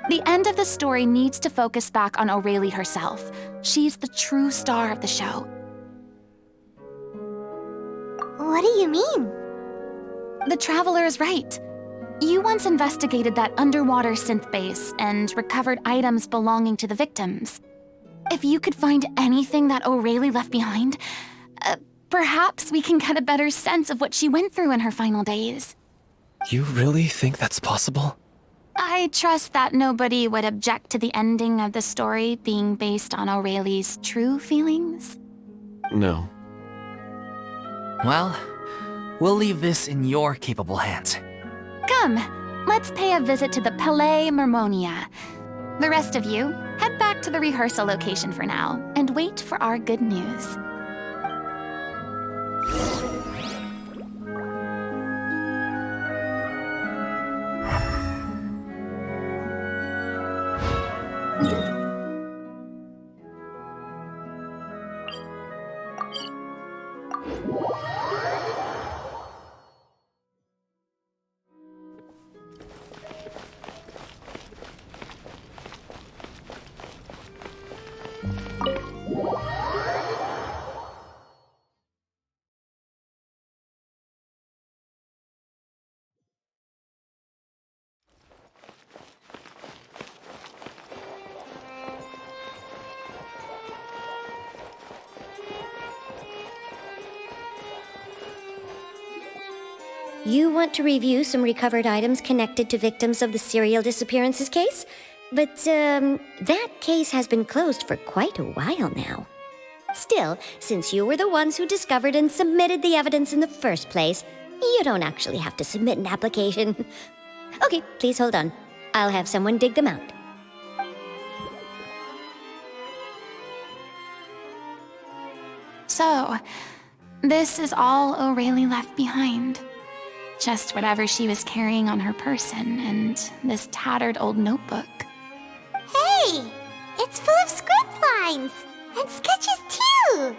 The end of the story needs to focus back on O'Reilly herself. She's the true star of the show. What do you mean? The Traveler is right. You once investigated that underwater synth base and recovered items belonging to the victims. If you could find anything that O'Reilly left behind, perhaps we can get a better sense of what she went through in her final days. You really think that's possible? I trust that nobody would object to the ending of the story being based on O'Reilly's true feelings. No. Well, we'll leave this in your capable hands. Come, let's pay a visit to the Palais Mermonia. The rest of you, head back to the rehearsal location for now and wait for our good news. You want to review some recovered items connected to victims of the serial disappearances case? But, that case has been closed for quite a while now. Still, since you were the ones who discovered and submitted the evidence in the first place, you don't actually have to submit an application. Okay, please hold on. I'll have someone dig them out. So, this is all O'Reilly left behind. Just whatever she was carrying on her person and this tattered old notebook. Hey! It's full of script lines! And sketches too!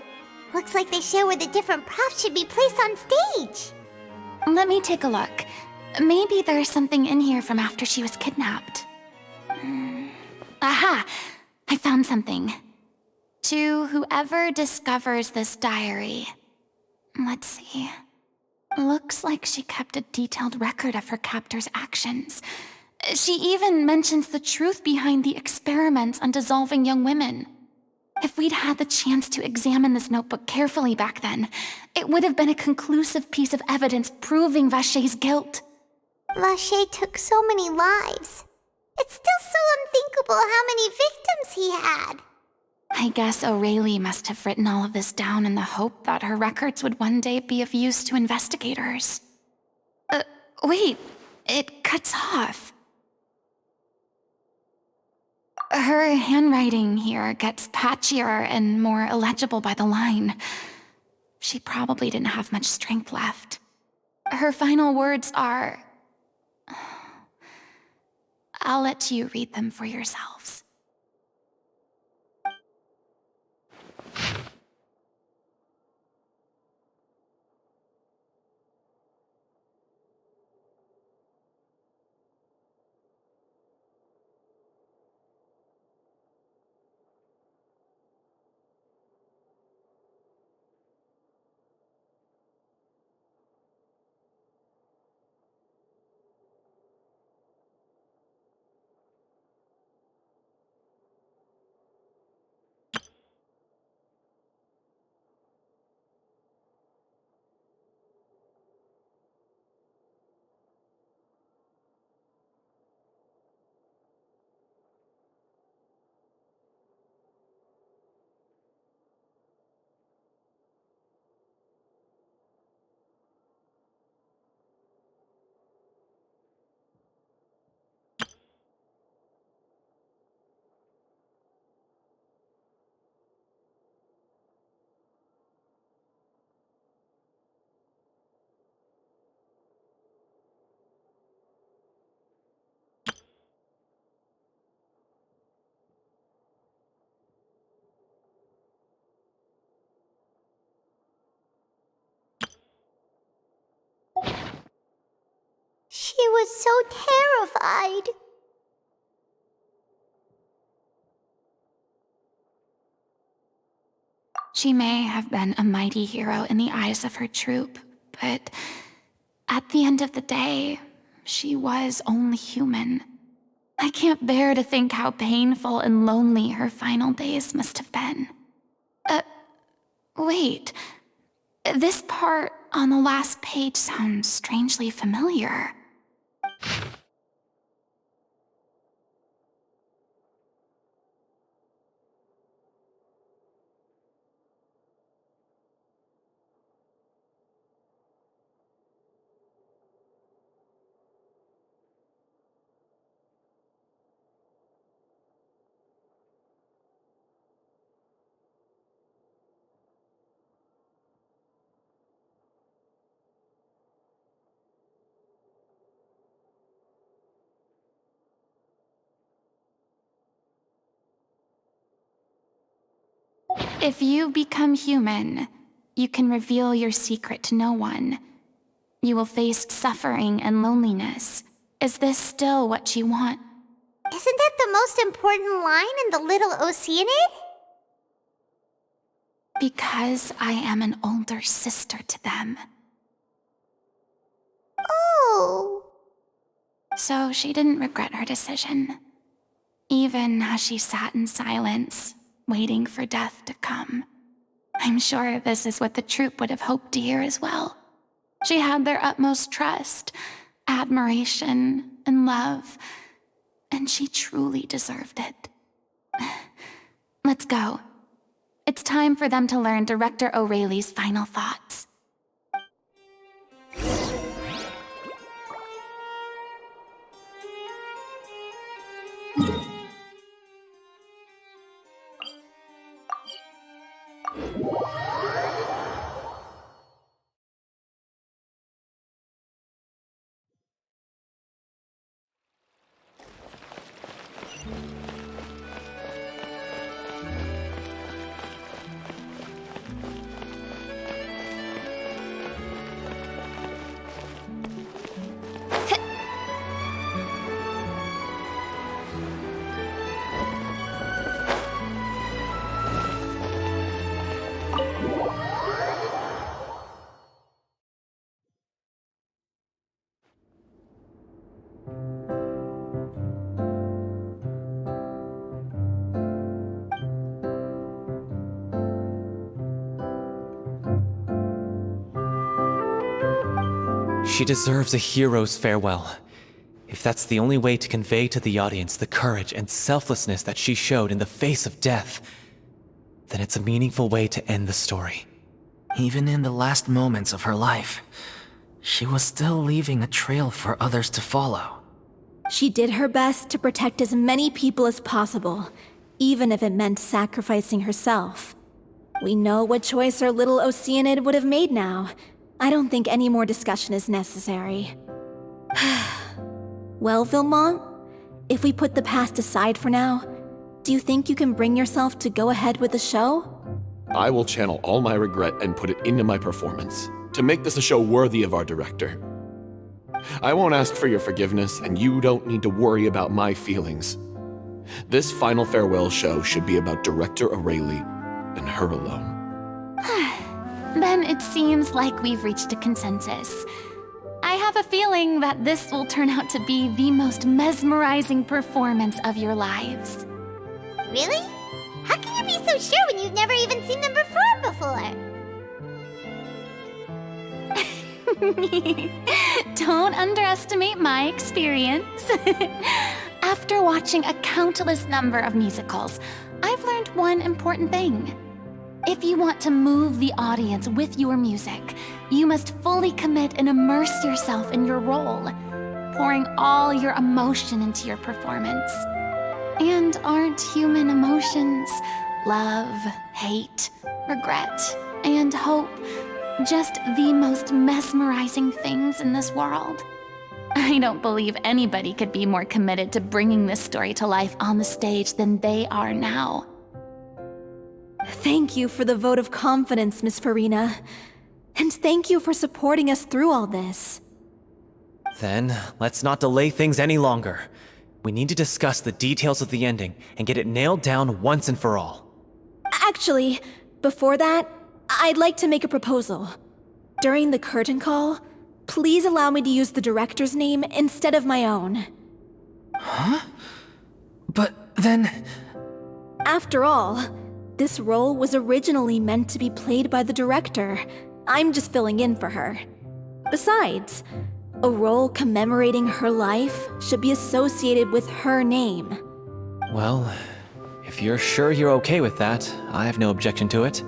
Looks like they show where the different props should be placed on stage. Let me take a look. Maybe there's something in here from after she was kidnapped. Aha! I found something. To whoever discovers this diary. Let's see. Looks like she kept a detailed record of her captor's actions. She even mentions the truth behind the experiments on dissolving young women. If we'd had the chance to examine this notebook carefully back then, it would have been a conclusive piece of evidence proving Vachey's guilt. Vachey took so many lives. It's still so unthinkable how many victims he had. I guess O'Reilly must have written all of this down in the hope that her records would one day be of use to investigators. Wait, it cuts off. Her handwriting here gets patchier and more illegible by the line. She probably didn't have much strength left. Her final words are... I'll let you read them for yourselves. She was so terrified. She may have been a mighty hero in the eyes of her troop, but at the end of the day, she was only human. I can't bear to think how painful and lonely her final days must have been. Wait. This part on the last page sounds strangely familiar. If you become human, you can reveal your secret to no one. You will face suffering and loneliness. Is this still what you want? Isn't that the most important line in the Little Oceanid? Because I am an older sister to them. Oh. So she didn't regret her decision, even as she sat in silence, waiting for death to come. I'm sure this is what the troupe would have hoped to hear as well. She had their utmost trust, admiration, and love, and she truly deserved it. Let's go. It's time for them to learn Director O'Reilly's final thoughts. She deserves a hero's farewell. If that's the only way to convey to the audience the courage and selflessness that she showed in the face of death, then it's a meaningful way to end the story. Even in the last moments of her life, she was still leaving a trail for others to follow. She did her best to protect as many people as possible, even if it meant sacrificing herself. We know what choice our little Oceanid would have made now. I don't think any more discussion is necessary. Well, Vilmont, if we put the past aside for now, do you think you can bring yourself to go ahead with the show? I will channel all my regret and put it into my performance, to make this a show worthy of our director. I won't ask for your forgiveness, and you don't need to worry about my feelings. This final farewell show should be about Director Aurelie and her alone. Then it seems like we've reached a consensus. I have a feeling that this will turn out to be the most mesmerizing performance of your lives. Really? How can you be so sure when you've never even seen them perform before? Don't underestimate my experience. After watching a countless number of musicals, I've learned one important thing. If you want to move the audience with your music, you must fully commit and immerse yourself in your role, pouring all your emotion into your performance. And aren't human emotions, love, hate, regret, and hope, just the most mesmerizing things in this world? I don't believe anybody could be more committed to bringing this story to life on the stage than they are now. Thank you for the vote of confidence, Miss Farina. And thank you for supporting us through all this. Then, let's not delay things any longer. We need to discuss the details of the ending and get it nailed down once and for all. Actually, before that, I'd like to make a proposal. During the curtain call, please allow me to use the director's name instead of my own. Huh? But then... After all, this role was originally meant to be played by the director. I'm just filling in for her. Besides, a role commemorating her life should be associated with her name. Well, if you're sure you're okay with that, I have no objection to it.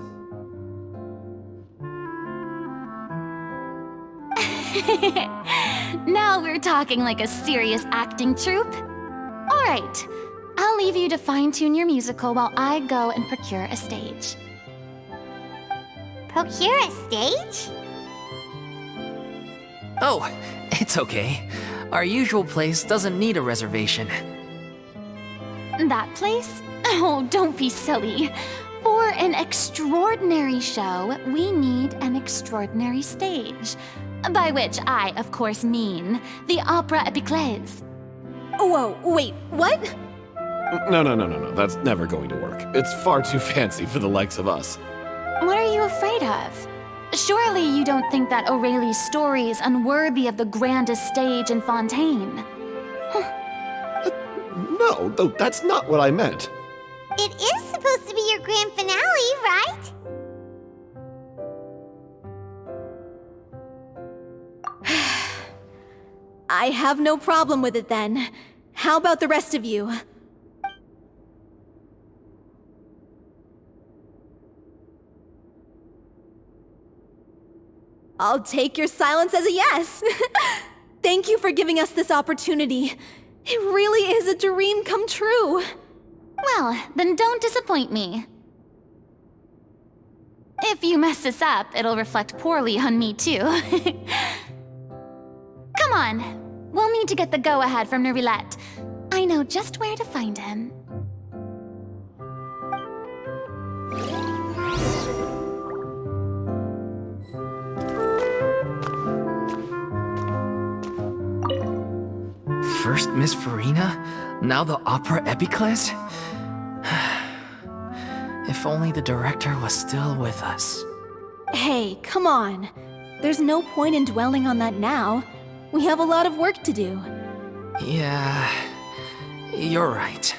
Now we're talking like a serious acting troupe. All right, I'll leave you to fine-tune your musical while I go and procure a stage. Procure a stage? Oh, it's okay. Our usual place doesn't need a reservation. That place? Oh, don't be silly. For an extraordinary show, we need an extraordinary stage. By which I, of course, mean the Opera Epiclese. Whoa, wait, what? No, that's never going to work. It's far too fancy for the likes of us. What are you afraid of? Surely you don't think that Aurelie's story is unworthy of the grandest stage in Fontaine. No, though that's not what I meant. It is supposed to be your grand finale, right? I have no problem with it then. How about the rest of you? I'll take your silence as a yes. Thank you for giving us this opportunity. It really is a dream come true. Well, then don't disappoint me. If you mess this up, it'll reflect poorly on me too. Come on. We'll need to get the go-ahead from Nerilette. I know just where to find him. First Miss Farina, now the Opera Epiclese? If only the director was still with us. Hey, come on. There's no point in dwelling on that now. We have a lot of work to do. Yeah, you're right.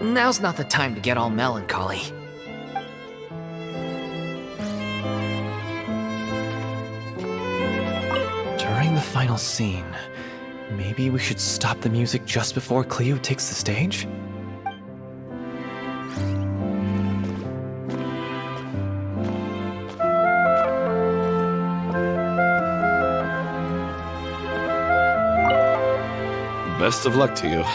Now's not the time to get all melancholy. During the final scene, maybe we should stop the music just before Cleo takes the stage? Best of luck to you.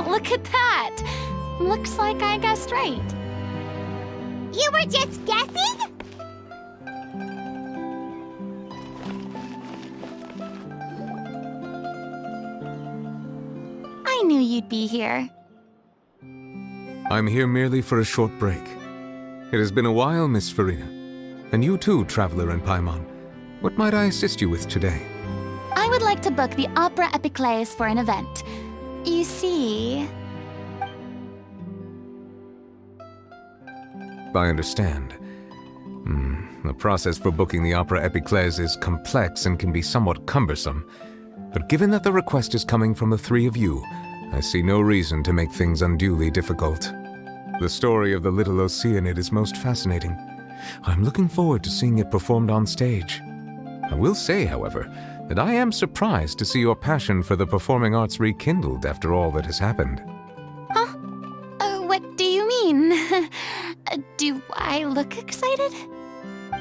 Look at that! Looks like I guessed right. You were just guessing? I knew you'd be here. I'm here merely for a short break. It has been a while, Miss Farina. And you too, Traveler in Paimon. What might I assist you with today? I would like to book the Opera Epiclese for an event. You see... I understand. The process for booking the Opera Epiclese is complex and can be somewhat cumbersome. But given that the request is coming from the three of you, I see no reason to make things unduly difficult. The story of the little Oceanid is most fascinating. I'm looking forward to seeing it performed on stage. I will say, however, that I am surprised to see your passion for the performing arts rekindled after all that has happened. Huh? What do you mean? Do I look excited?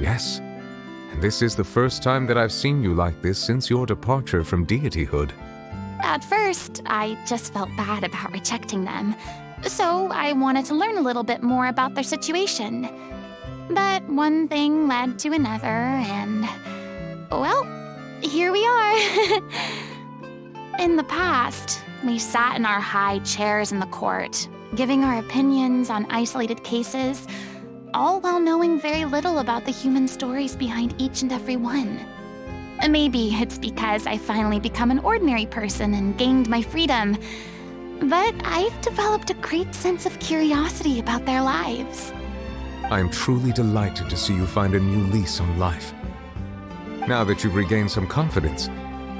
Yes. And this is the first time that I've seen you like this since your departure from deityhood. At first, I just felt bad about rejecting them. So I wanted to learn a little bit more about their situation. But one thing led to another, and... well, here we are. In the past, we sat in our high chairs in the court, giving our opinions on isolated cases, all while knowing very little about the human stories behind each and every one. Maybe it's because I finally become an ordinary person and gained my freedom, but I've developed a great sense of curiosity about their lives. I am truly delighted to see you find a new lease on life. Now that you've regained some confidence,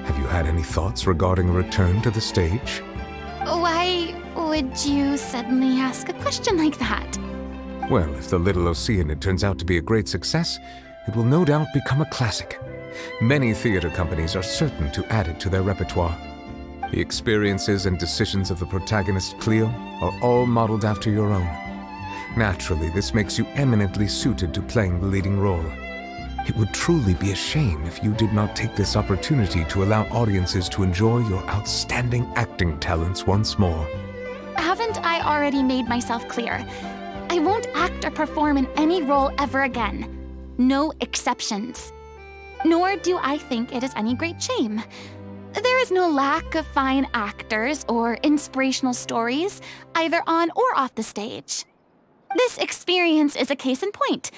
have you had any thoughts regarding a return to the stage? Why would you suddenly ask a question like that? Well, if the little Oceanid turns out to be a great success, it will no doubt become a classic. Many theater companies are certain to add it to their repertoire. The experiences and decisions of the protagonist Cleo are all modeled after your own. Naturally, this makes you eminently suited to playing the leading role. It would truly be a shame if you did not take this opportunity to allow audiences to enjoy your outstanding acting talents once more. Haven't I already made myself clear? I won't act or perform in any role ever again. No exceptions. Nor do I think it is any great shame. There is no lack of fine actors or inspirational stories, either on or off the stage. This experience is a case in point.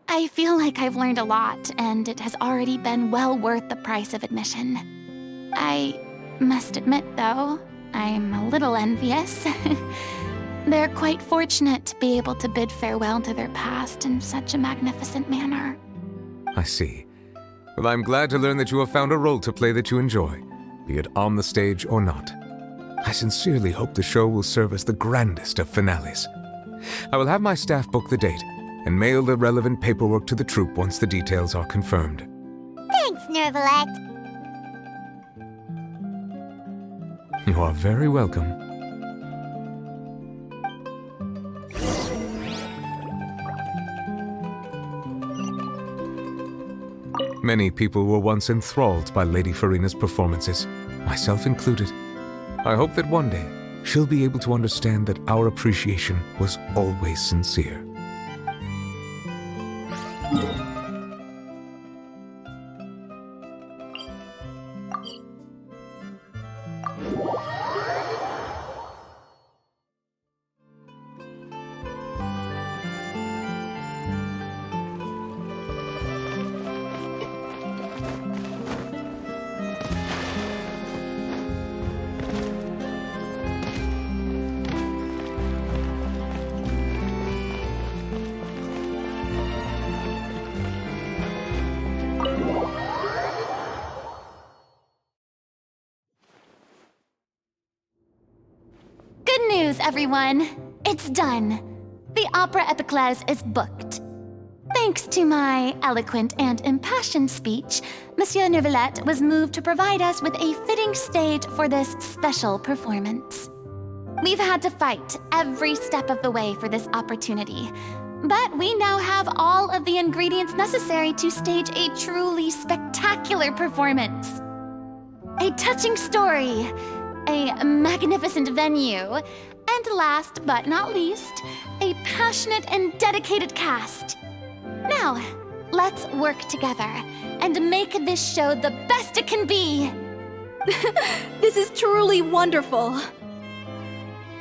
I feel like I've learned a lot, and it has already been well worth the price of admission. I must admit, though, I'm a little envious. They're quite fortunate to be able to bid farewell to their past in such a magnificent manner. I see. Well, I'm glad to learn that you have found a role to play that you enjoy, be it on the stage or not. I sincerely hope the show will serve as the grandest of finales. I will have my staff book the date and mail the relevant paperwork to the troupe once the details are confirmed. Thanks, Nervalette. You are very welcome. Many people were once enthralled by Lady Farina's performances, myself included. I hope that one day she'll be able to understand that our appreciation was always sincere. news, everyone. It's done. The Opera Epiclese is booked. Thanks to my eloquent and impassioned speech, Monsieur Neuvillette was moved to provide us with a fitting stage for this special performance. We've had to fight every step of the way for this opportunity, but we now have all of the ingredients necessary to stage a truly spectacular performance. A touching story, a magnificent venue, and last but not least, a passionate and dedicated cast. Now, let's work together and make this show the best it can be. This is truly wonderful.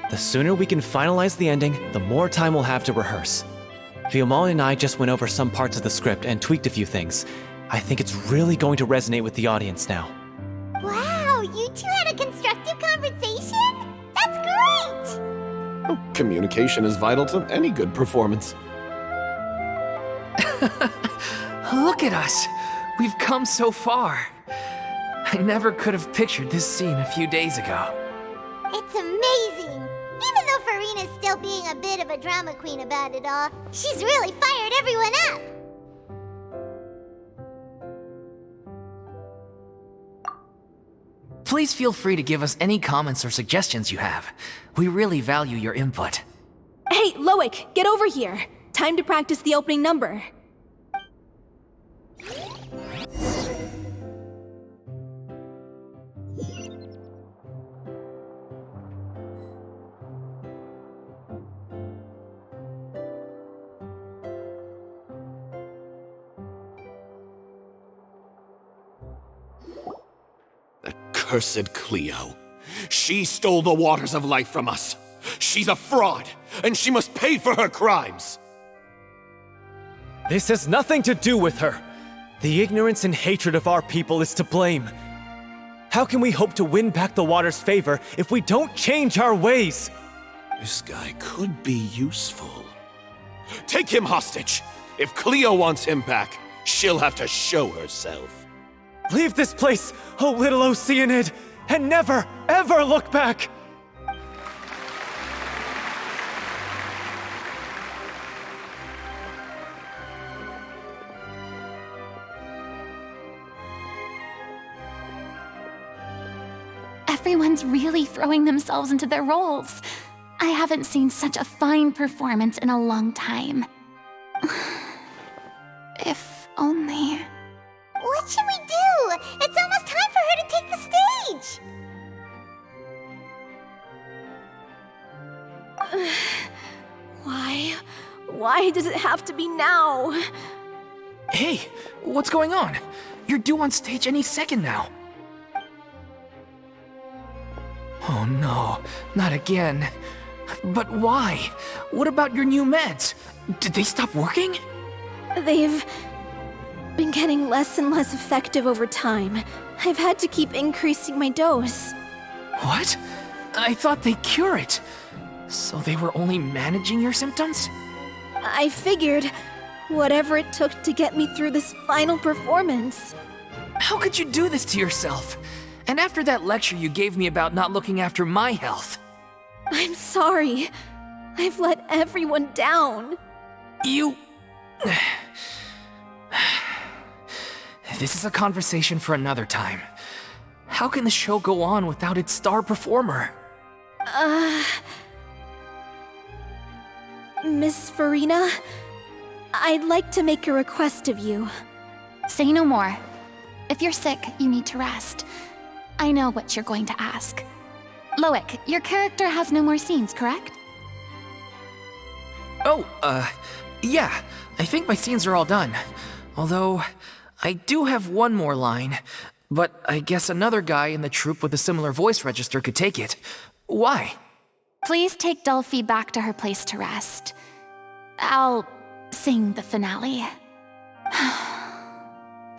The sooner we can finalize the ending, the more time we'll have to rehearse. Fiamma and I just went over some parts of the script and tweaked a few things. I think it's really going to resonate with the audience now. Wow, you two had a constructive conversation? That's great! Communication is vital to any good performance. Look at us! We've come so far. I never could have pictured this scene a few days ago. It's amazing! Even though Farina's still being a bit of a drama queen about it all, she's really fired everyone up! Please feel free to give us any comments or suggestions you have. We really value your input. Hey, Loic, get over here. Time to practice the opening number. Cursed Cleo. She stole the waters of life from us. She's a fraud, and she must pay for her crimes. This has nothing to do with her. The ignorance and hatred of our people is to blame. How can we hope to win back the water's favor if we don't change our ways? This guy could be useful. Take him hostage. If Cleo wants him back, she'll have to show herself. Leave this place, oh little Oceanid, and never, ever look back! Everyone's really throwing themselves into their roles. I haven't seen such a fine performance in a long time. If only... What should we do? It's almost time for her to take the stage! Why does it have to be now? Hey, what's going on? You're due on stage any second now. Oh no, not again. But why? What about your new meds? Did they stop working? They've been getting less and less effective over time. I've had to keep increasing my dose. What? I thought they cure it. So they were only managing your symptoms? I figured whatever it took to get me through this final performance. How could you do this to yourself? And after that lecture you gave me about not looking after my health. I'm sorry. I've let everyone down. You... This is a conversation for another time. How can the show go on without its star performer? Miss Farina, I'd like to make a request of you. Say no more. If you're sick, you need to rest. I know what you're going to ask. Loic, your character has no more scenes, correct? Oh, yeah. I think my scenes are all done. Although, I do have one more line. But I guess another guy in the troupe with a similar voice register could take it. Why? Please take Delphi back to her place to rest. I'll sing the finale.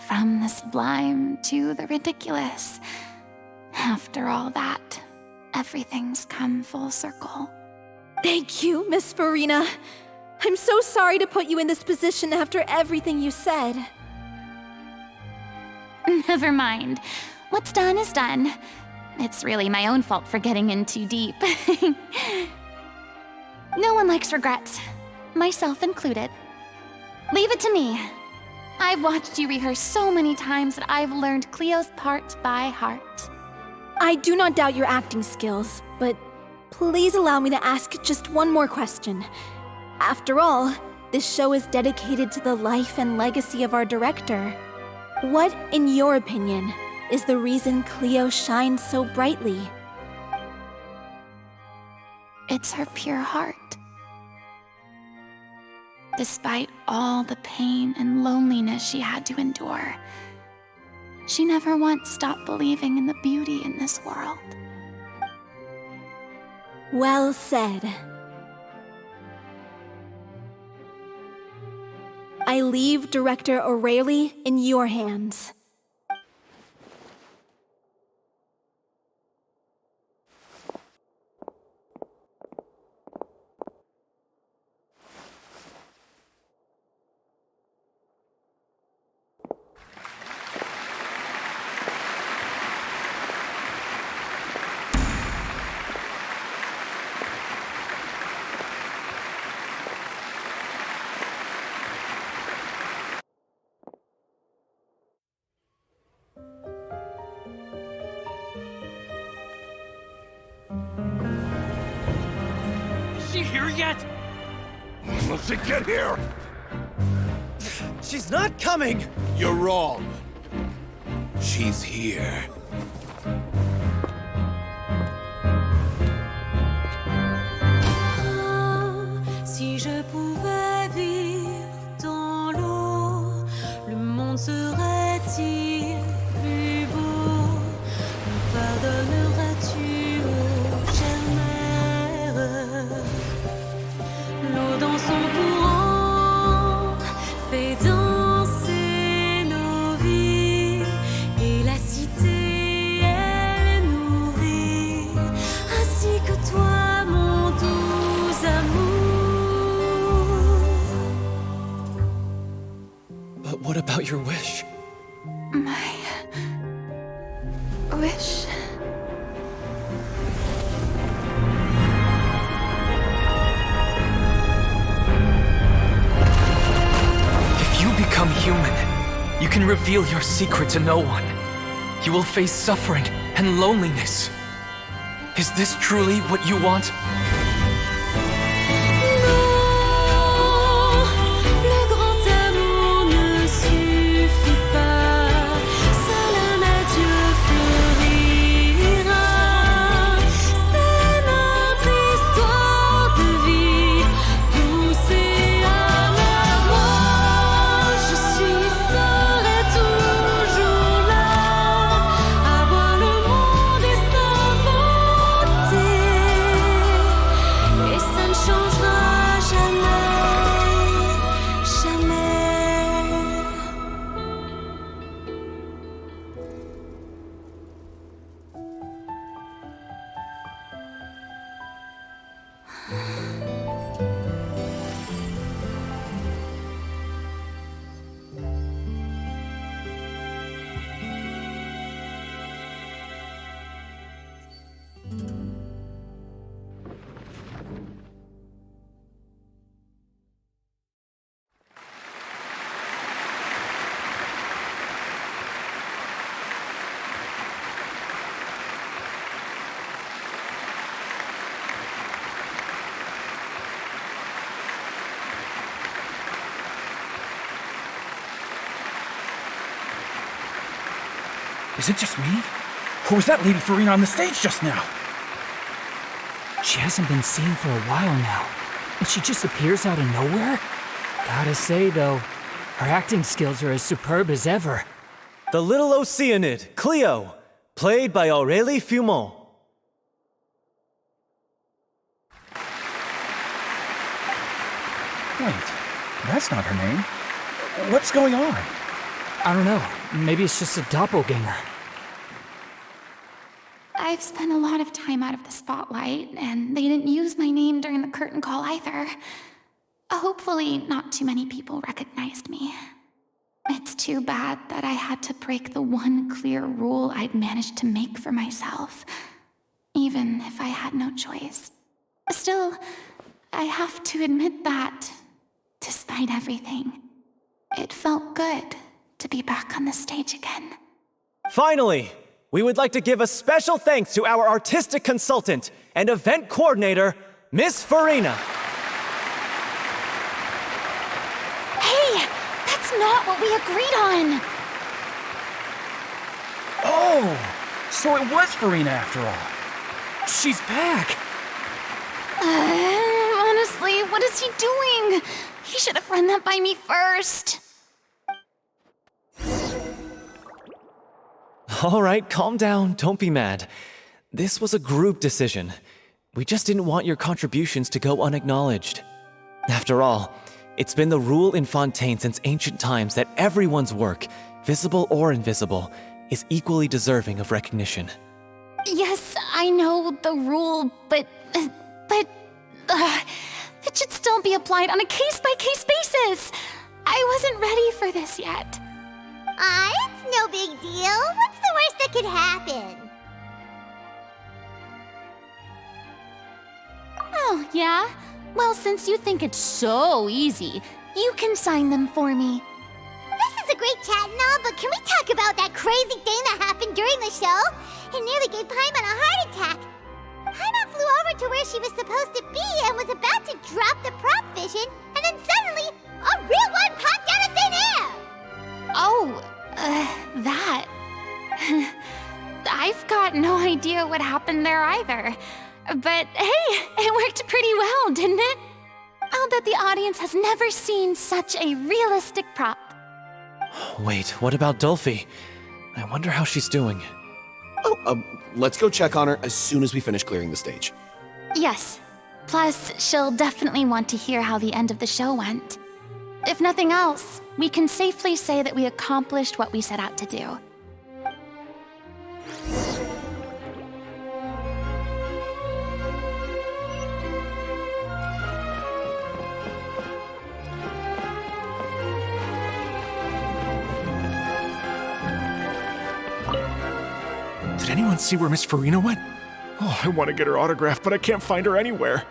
From the sublime to the ridiculous. After all that, everything's come full circle. Thank you, Miss Farina. I'm so sorry to put you in this position after everything you said. Never mind. What's done is done. It's really my own fault for getting in too deep. No one likes regrets, myself included. Leave it to me. I've watched you rehearse so many times that I've learned Cleo's part by heart. I do not doubt your acting skills, but please allow me to ask just one more question. After all, this show is dedicated to the life and legacy of our director. What, in your opinion, is the reason Cleo shines so brightly? It's her pure heart. Despite all the pain and loneliness she had to endure, she never once stopped believing in the beauty in this world. Well said. I leave Director O'Reilly in your hands. Is she here yet? Will she get here? She's not coming! You're wrong. She's here. Si je pouvais vivre dans l'eau, le monde serait-il plus beau? Me pardonneras-tu, ô chère mère? L'eau dans son courant fait danser nos vies, et la cité elle nourrit, ainsi que toi, mon doux amour. But what about your wish? My wish. If you become human, you can reveal your secret to no one. You will face suffering and loneliness. Is this truly what you want? Le grand amour ne suffit pas, seul un adieu fleurira. C'est notre histoire de vie, douce et amère. Moi, je serai toujours là, à voir le monde et s'inventer, et ça ne changera jamais, jamais. Is it just me? Or was that Lady Farina on the stage just now? She hasn't been seen for a while now, and she just appears out of nowhere? Gotta say, though, her acting skills are as superb as ever. The little Oceanid, Cleo, played by Aurélie Fumont. Wait, that's not her name. What's going on? I don't know, maybe it's just a doppelganger. I've spent a lot of time out of the spotlight, and they didn't use my name during the curtain call either. Hopefully, not too many people recognized me. It's too bad that I had to break the one clear rule I'd managed to make for myself, even if I had no choice. Still, I have to admit that, despite everything, it felt good to be back on the stage again. Finally, we would like to give a special thanks to our artistic consultant and event coordinator, Miss Farina. Hey, that's not what we agreed on! Oh, so it was Farina after all. She's back. Honestly, what is he doing? He should have run that by me first. All right, calm down, don't be mad. This was a group decision. We just didn't want your contributions to go unacknowledged. After all, it's been the rule in Fontaine since ancient times that everyone's work, visible or invisible, is equally deserving of recognition. Yes, I know the rule, but it should still be applied on a case-by-case basis. I wasn't ready for this yet. It's no big deal. What's the worst that could happen? Oh, yeah? Well, since you think it's so easy, you can sign them for me. This is a great chat and all, but can we talk about that crazy thing that happened during the show? It nearly gave Paimon a heart attack. Paimon flew over to where she was supposed to be and was about to drop the prop vision, and then suddenly, a real one popped out of thin air! Oh, that. I've got no idea what happened there either. But hey, it worked pretty well, didn't it? I'll bet the audience has never seen such a realistic prop. Wait, what about Dolphy? I wonder how she's doing. Let's go check on her as soon as we finish clearing the stage. Yes. Plus, she'll definitely want to hear how the end of the show went. If nothing else, we can safely say that we accomplished what we set out to do. Did anyone see where Miss Farina went? Oh, I want to get her autograph, but I can't find her anywhere.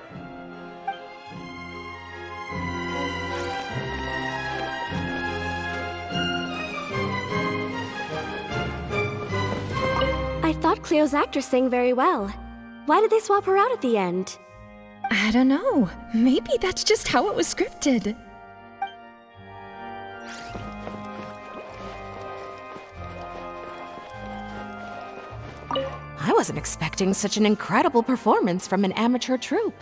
I thought Cleo's actress sang very well. Why did they swap her out at the end? I don't know. Maybe that's just how it was scripted. I wasn't expecting such an incredible performance from an amateur troupe.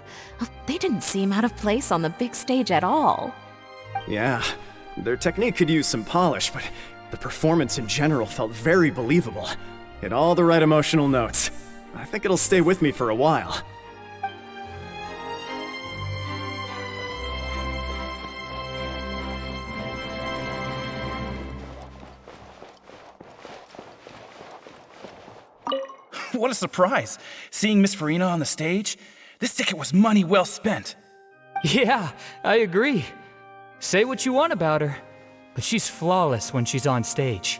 They didn't seem out of place on the big stage at all. Yeah, their technique could use some polish, but the performance in general felt very believable. Hit all the right emotional notes. I think it'll stay with me for a while. What a surprise! Seeing Miss Farina on the stage? This ticket was money well spent. Yeah, I agree. Say what you want about her, but she's flawless when she's on stage.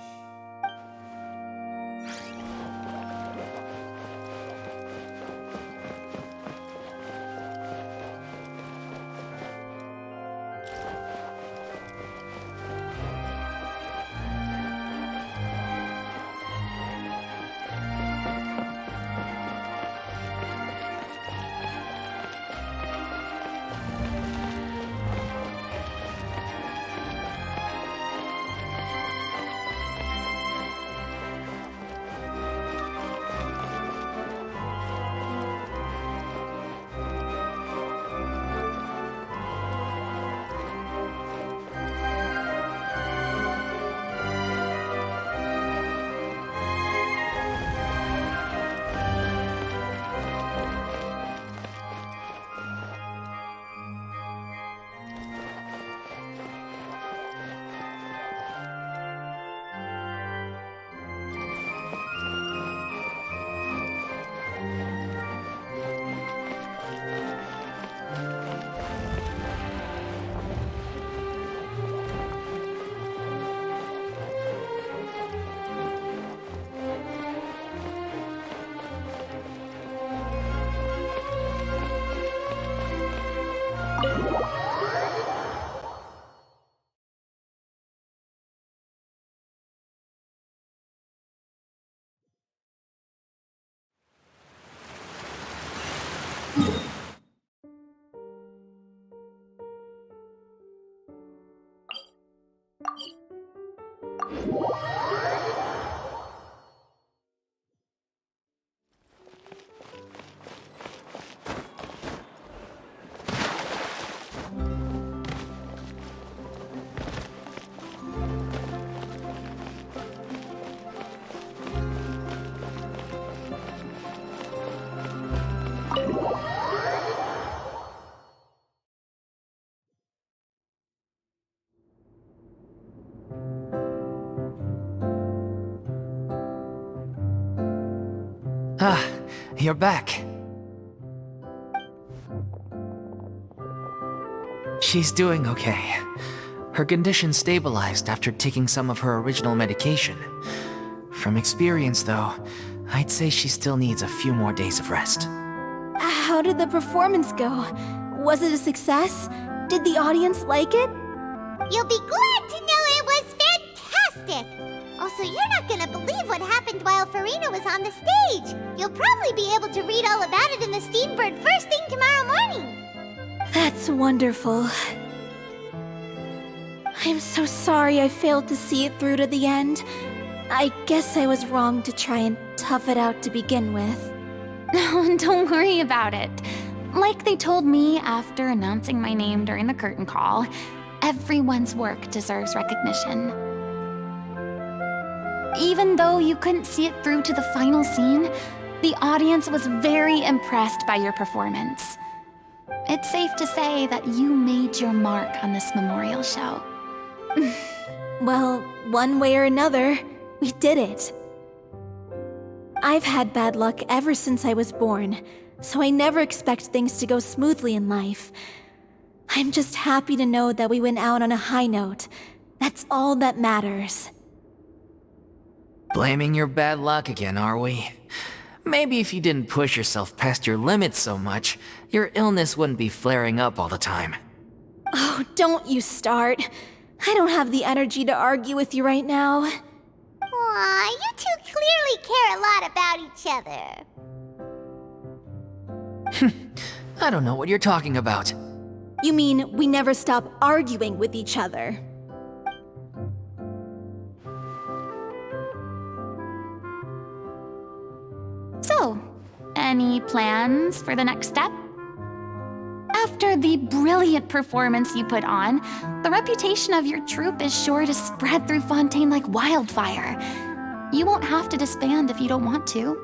Ah, you're back. She's doing okay. Her condition stabilized after taking some of her original medication. From experience, though, I'd say she still needs a few more days of rest. How did the performance go? Was it a success? Did the audience like it? You'll be glad to know it was fantastic! Also, you're not gonna believe what happened while Farina was on the stage. You'll probably be able to read all about it in the Steambird first thing tomorrow morning. That's wonderful. I'm so sorry I failed to see it through to the end. I guess I was wrong to try and tough it out to begin with. No, don't worry about it. Like they told me after announcing my name during the curtain call, everyone's work deserves recognition. Even though you couldn't see it through to the final scene, the audience was very impressed by your performance. It's safe to say that you made your mark on this memorial show. Well, one way or another, we did it. I've had bad luck ever since I was born, so I never expect things to go smoothly in life. I'm just happy to know that we went out on a high note. That's all that matters. Blaming your bad luck again, are we? Maybe if you didn't push yourself past your limits so much, your illness wouldn't be flaring up all the time. Oh, don't you start. I don't have the energy to argue with you right now. Aw, you two clearly care a lot about each other. I don't know what you're talking about. You mean we never stop arguing with each other? So, any plans for the next step? After the brilliant performance you put on, the reputation of your troupe is sure to spread through Fontaine like wildfire. You won't have to disband if you don't want to.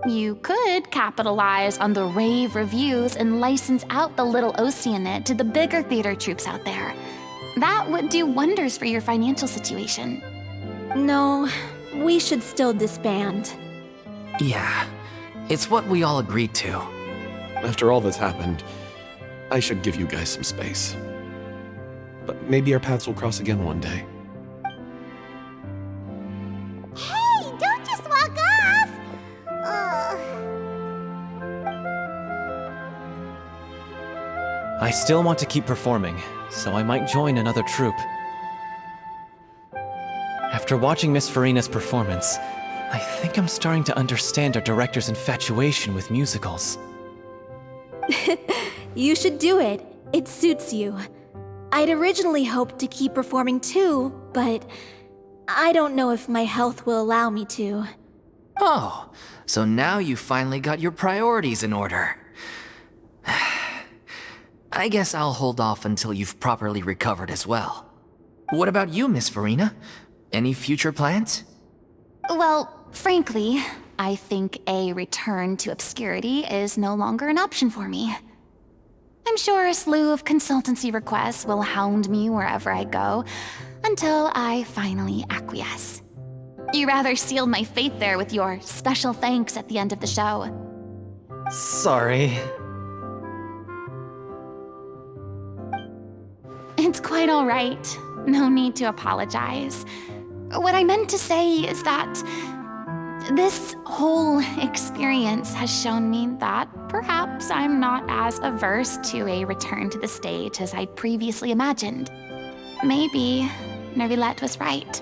You could capitalize on the rave reviews and license out the Little Oceanid to the bigger theater troupes out there. That would do wonders for your financial situation. No, we should still disband. Yeah, it's what we all agreed to. After all that's happened, I should give you guys some space. But maybe our paths will cross again one day. Hey, don't just walk off! I still want to keep performing, so I might join another troupe. After watching Miss Farina's performance, I think I'm starting to understand our director's infatuation with musicals. You should do it. It suits you. I'd originally hoped to keep performing too, but I don't know if my health will allow me to. Oh, so now you finally got your priorities in order. I guess I'll hold off until you've properly recovered as well. What about you, Miss Farina? Any future plans? Well, frankly, I think a return to obscurity is no longer an option for me. I'm sure a slew of consultancy requests will hound me wherever I go, until I finally acquiesce. You rather sealed my fate there with your special thanks at the end of the show. Sorry. It's quite all right. No need to apologize. What I meant to say is that This whole experience has shown me that perhaps I'm not as averse to a return to the stage as I'd previously imagined. Maybe Nervilette was right.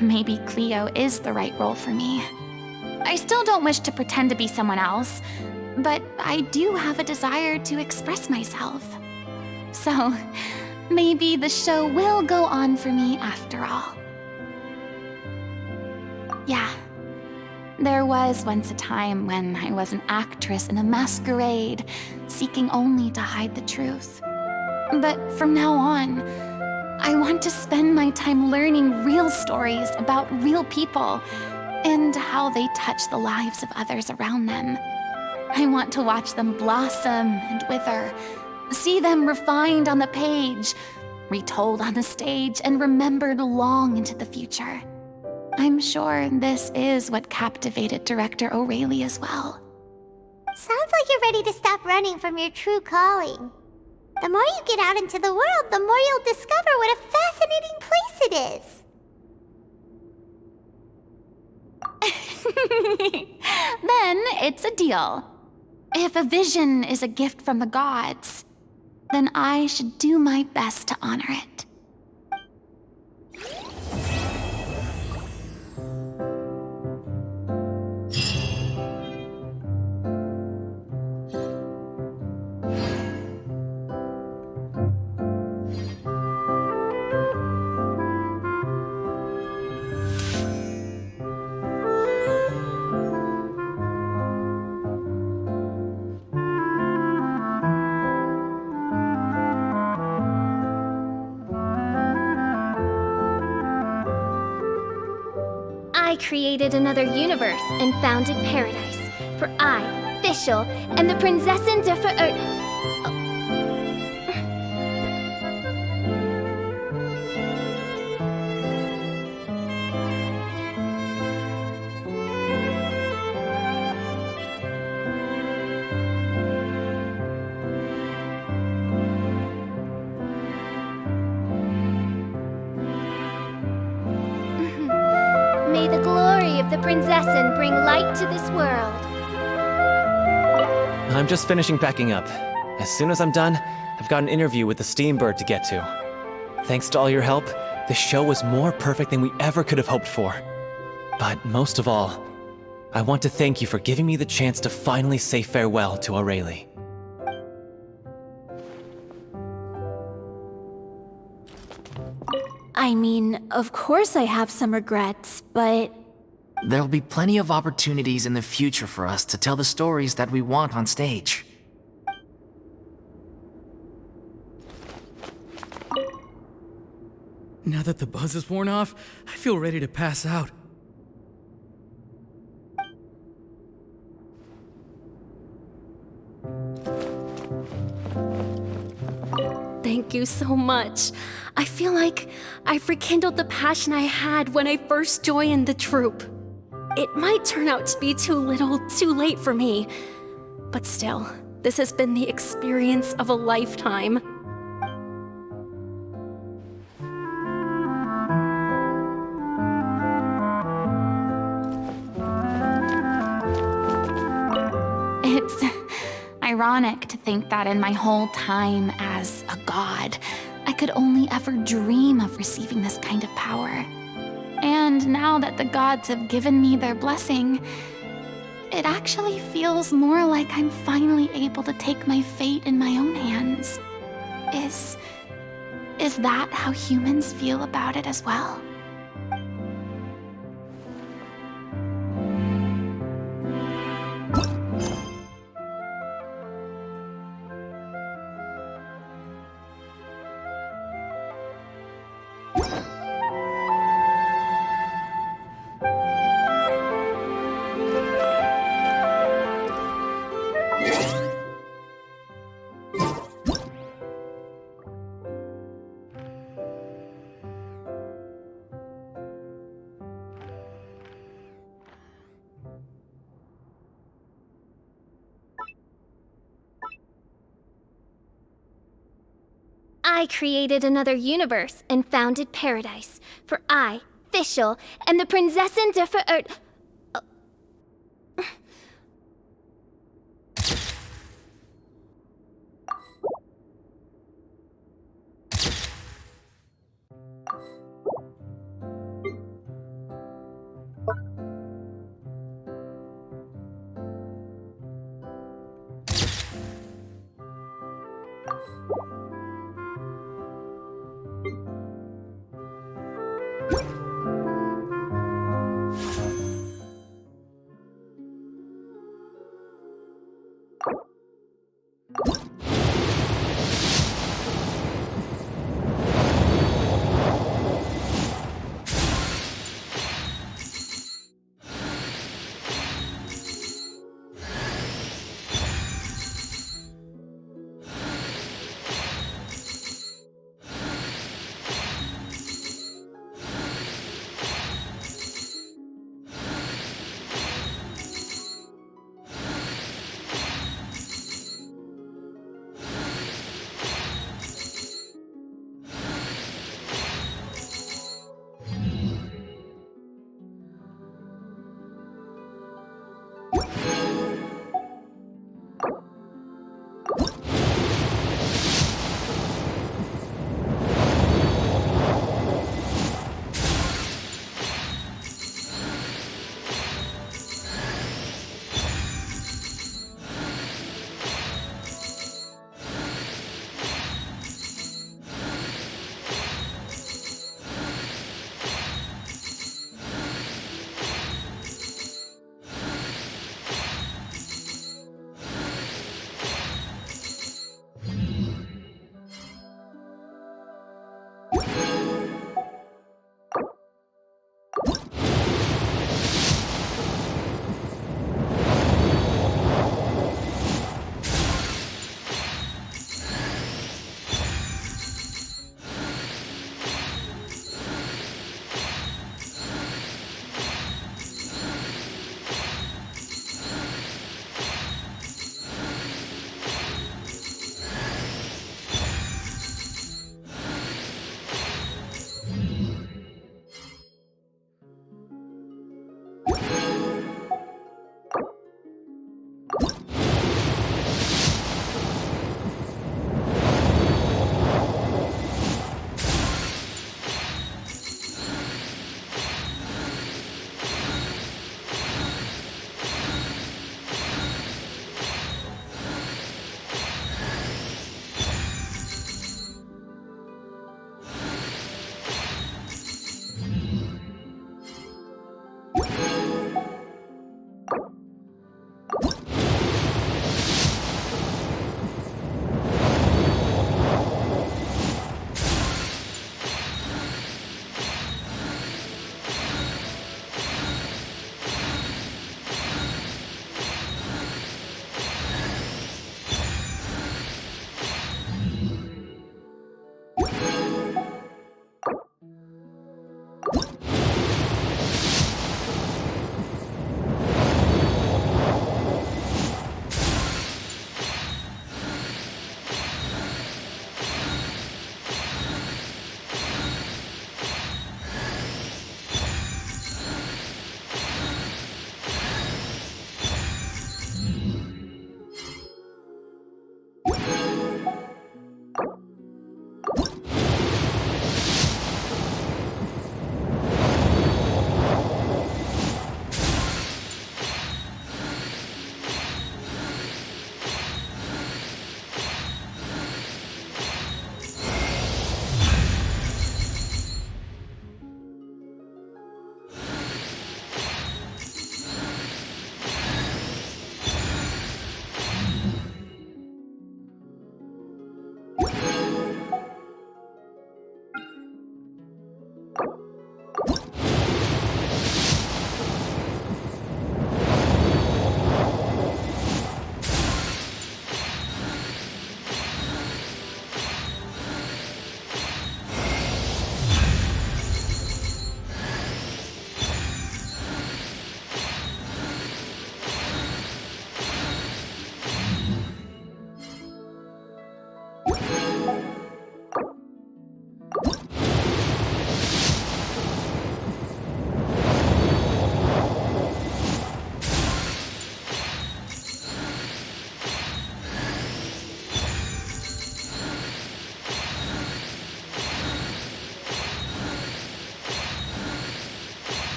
Maybe Cleo is the right role for me. I still don't wish to pretend to be someone else, but I do have a desire to express myself. So, maybe the show will go on for me after all. Yeah. There was once a time when I was an actress in a masquerade, seeking only to hide the truth. But from now on, I want to spend my time learning real stories about real people and how they touch the lives of others around them. I want to watch them blossom and wither, see them refined on the page, retold on the stage, and remembered long into the future. I'm sure this is what captivated director O'Reilly as well. Sounds like you're ready to stop running from your true calling. The more you get out into the world, the more you'll discover what a fascinating place it is. Then it's a deal. If a vision is a gift from the gods, then I should do my best to honor it. I created another universe and founded paradise. For I, Fischl, and the Prinzessin der May the glory of the Prinzessin bring light to this world. I'm just finishing packing up. As soon as I'm done, I've got an interview with the Steambird to get to. Thanks to all your help, the show was more perfect than we ever could have hoped for. But most of all, I want to thank you for giving me the chance to finally say farewell to O'Reilly. I mean, of course I have some regrets, but... There'll be plenty of opportunities in the future for us to tell the stories that we want on stage. Now that the buzz is worn off, I feel ready to pass out. Thank you so much. I feel like I've rekindled the passion I had when I first joined the troupe. It might turn out to be too little, too late for me. But still, this has been the experience of a lifetime. It's ironic to think that in my whole time as a god, I could only ever dream of receiving this kind of power. And now that the gods have given me their blessing, it actually feels more like I'm finally able to take my fate in my own hands. Is that how humans feel about it as well? I created another universe and founded paradise. For I, Fischl, and the Prinzessin der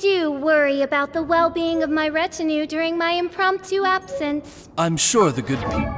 do worry about the well-being of my retinue during my impromptu absence. I'm sure the good people.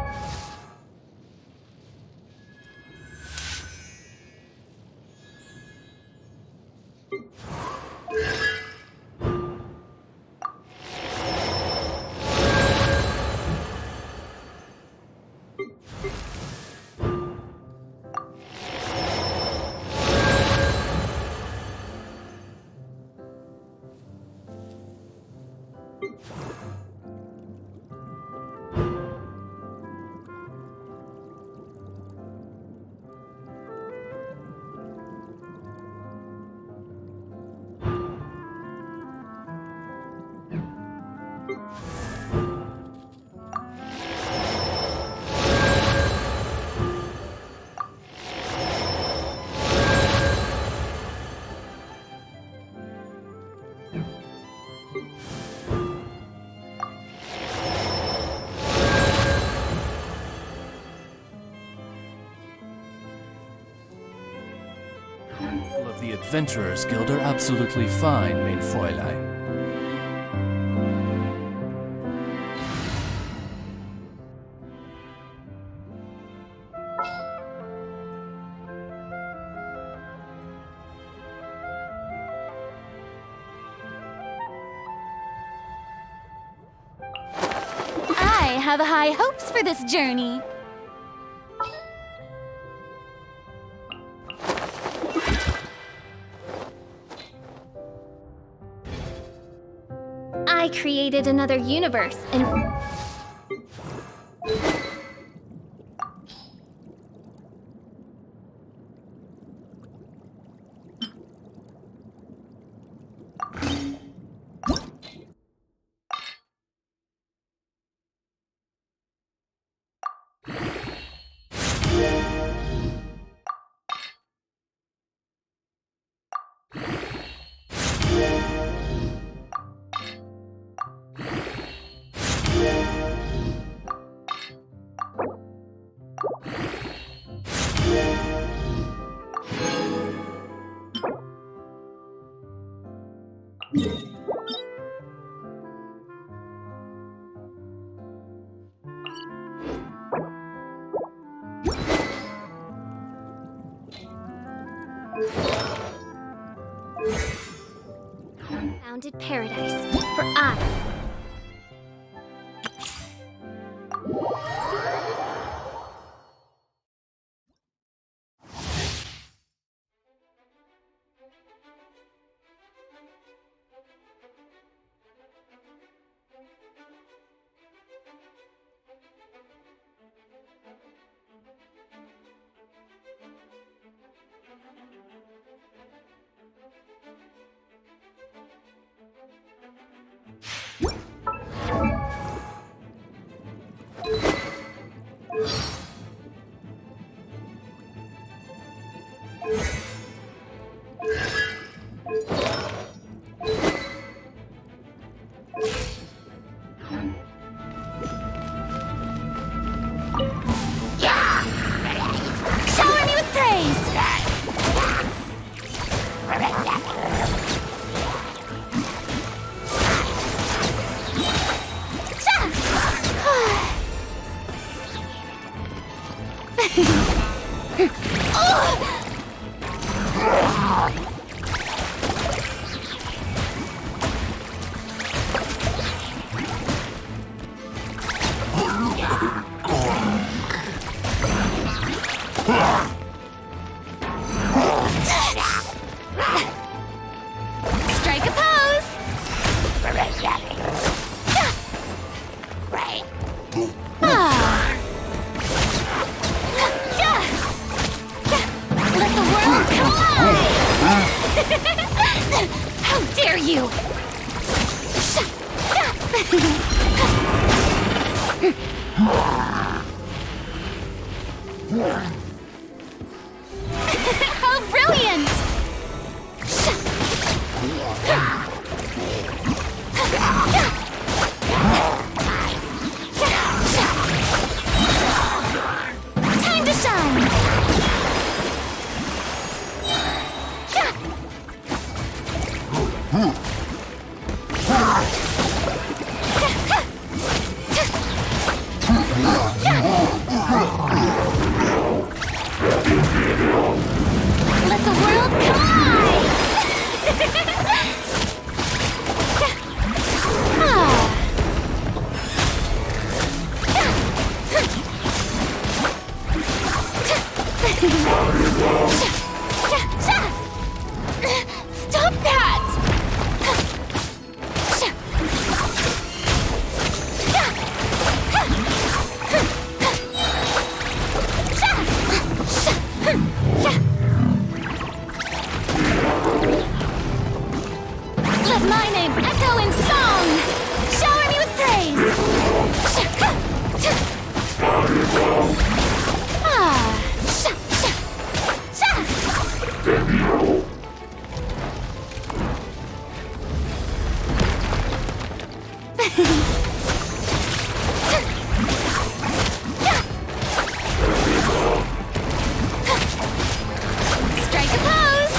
People of the Adventurers Guild are absolutely fine, mein Fräulein. I have high hopes for this journey. I created another universe and... Founded paradise, for I... Shower me with praise! Strike a pose! Let the world collide! How dare you! How brilliant! Time to shine! world collide! Stop that! Let my name echo in song! Shower me with praise! Strike a pose!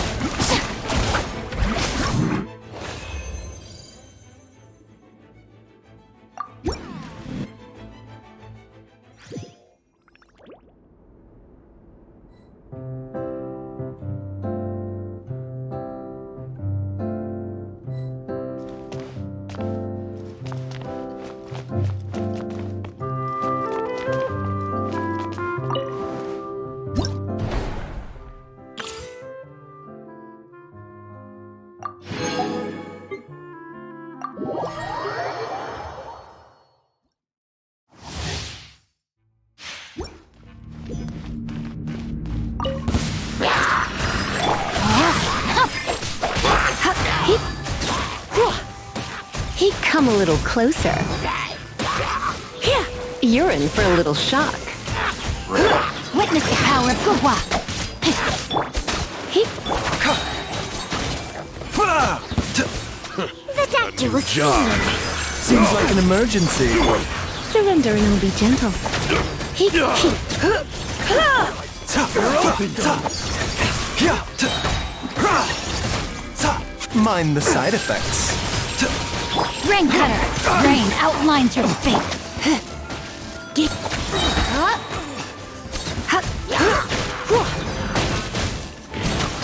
Hey, come a little closer. You're in for a little shock. Witness the power of Gugwa! The doctor was Seems like an emergency. Surrender and I'll be gentle. Mind the side effects. Rain Cutter! Rain outlines your fate!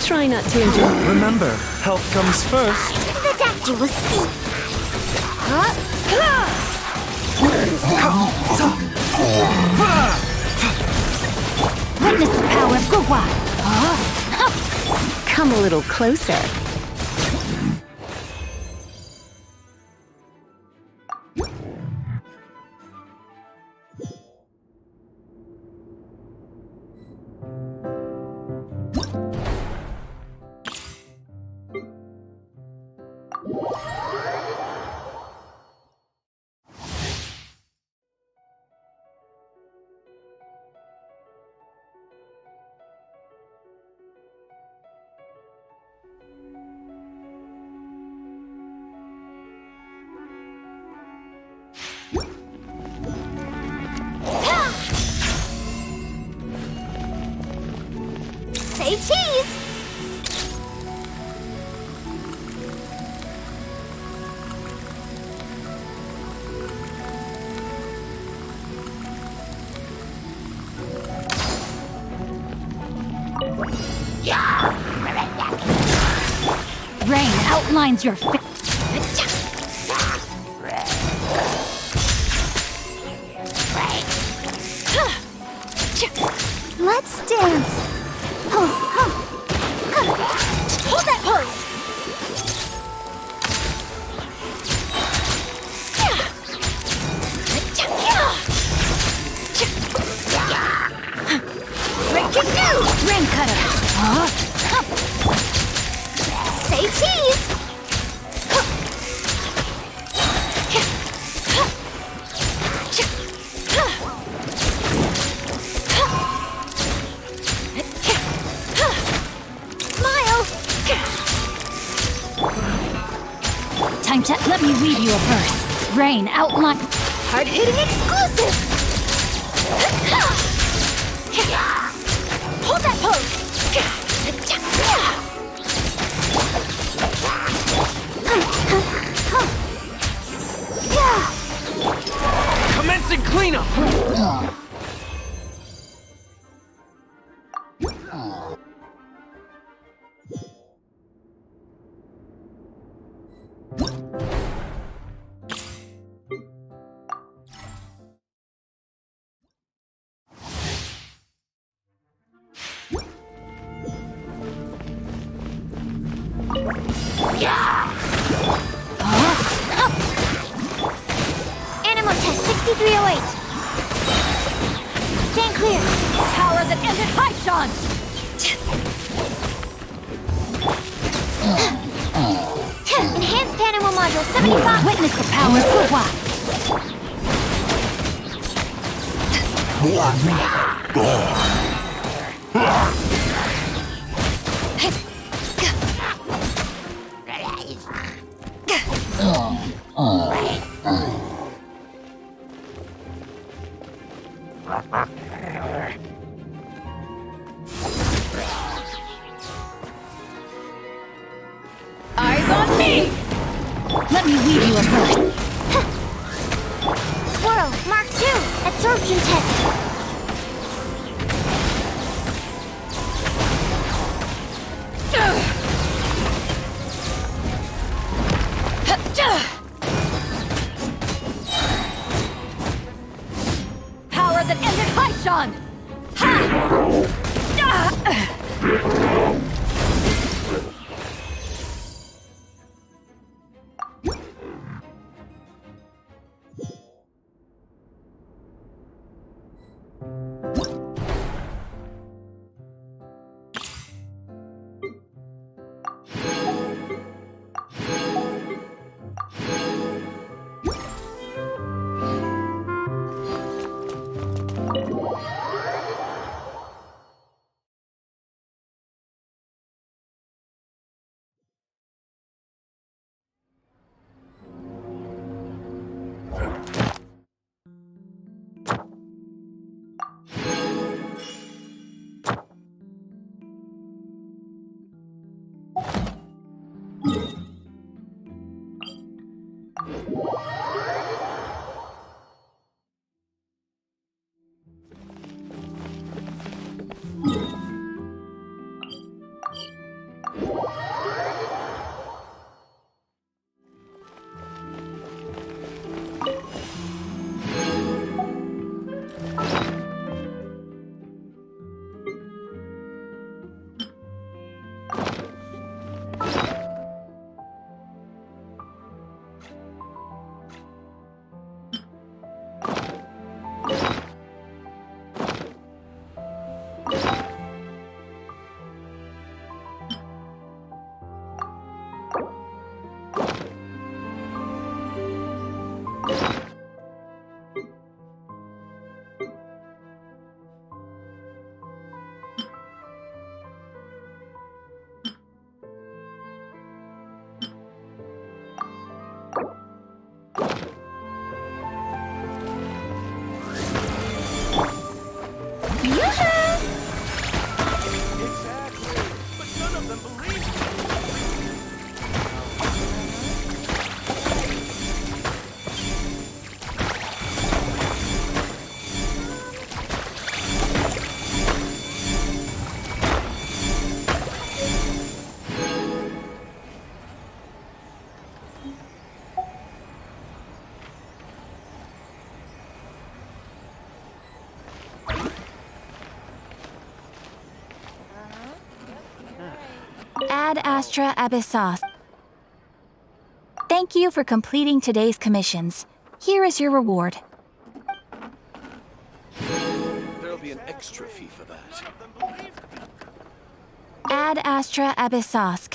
Try not to enjoy. Remember, health comes first. The doctor was Witness the power of Gugwa! Come a little closer. Say cheese! Rain outlines your fate! Let's dance! Hold that pose! Break it down! Rain Cutter! Say cheese! Smile! Time to let me weave you a verse. Rain outline. Hard-hitting exclusive! Hold that pose! Commencing cleanup! Animal test 6308. Stand clear. Power that ended high, Sean! Enhanced animal module 75. Witness the power of Hua. Eyes on me! Let me weave you a verse. Swirl, Mark 2. Absorption test. Power that ended high, Sean! Ad Astra Abyssos. Thank you for completing today's commissions. Here is your reward. There'll be an extra fee for that. Ad Astra Abyssos.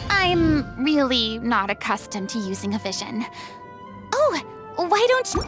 I'm really not accustomed to using a vision. Oh, why don't you...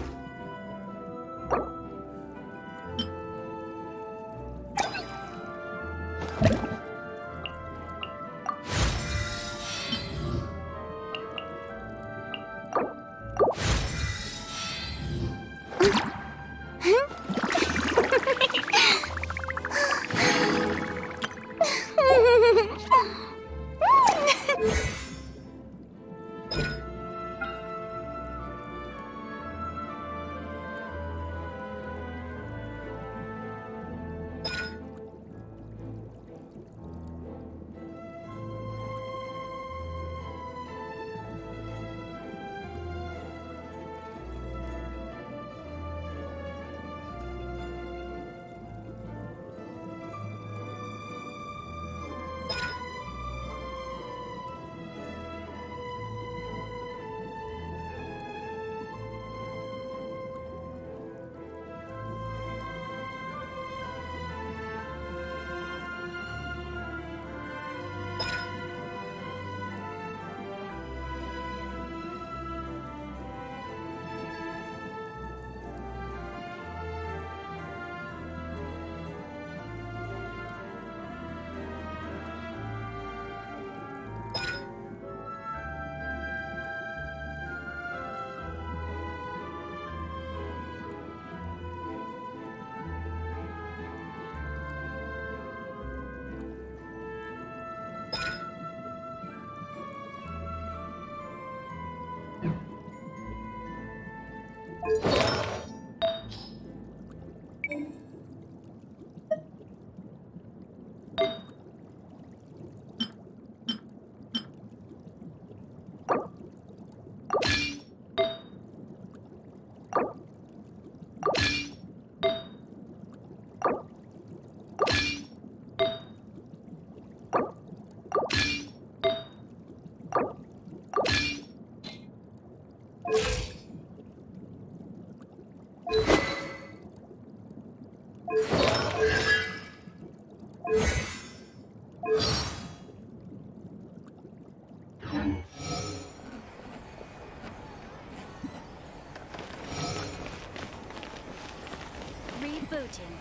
Rebooting.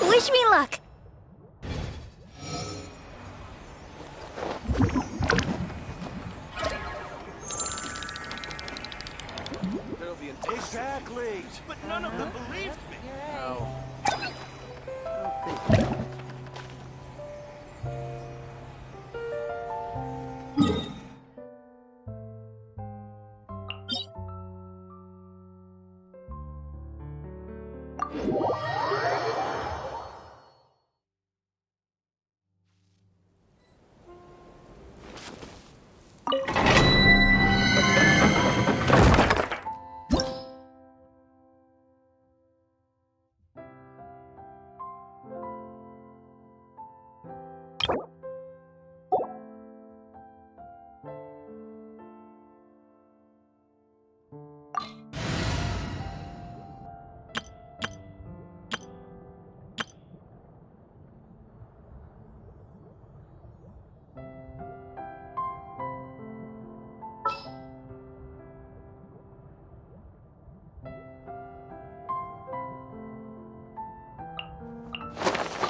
Wish me luck! There'll be exactly, but none of them believed me. Oh.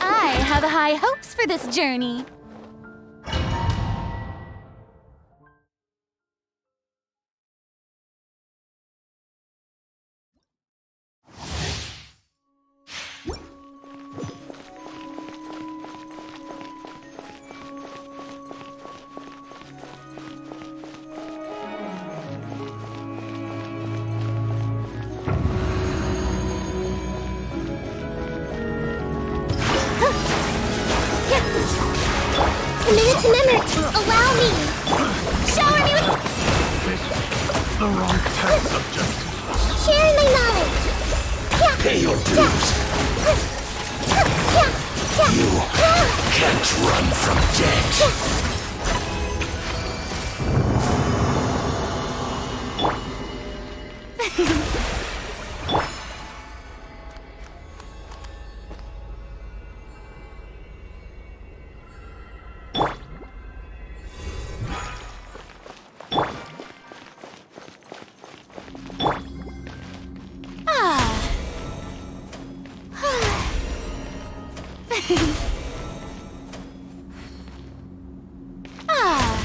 I have high hopes for this journey. Allow me! Shower me with... The wrong test subject. Share my knowledge! Pay your dues. Ah.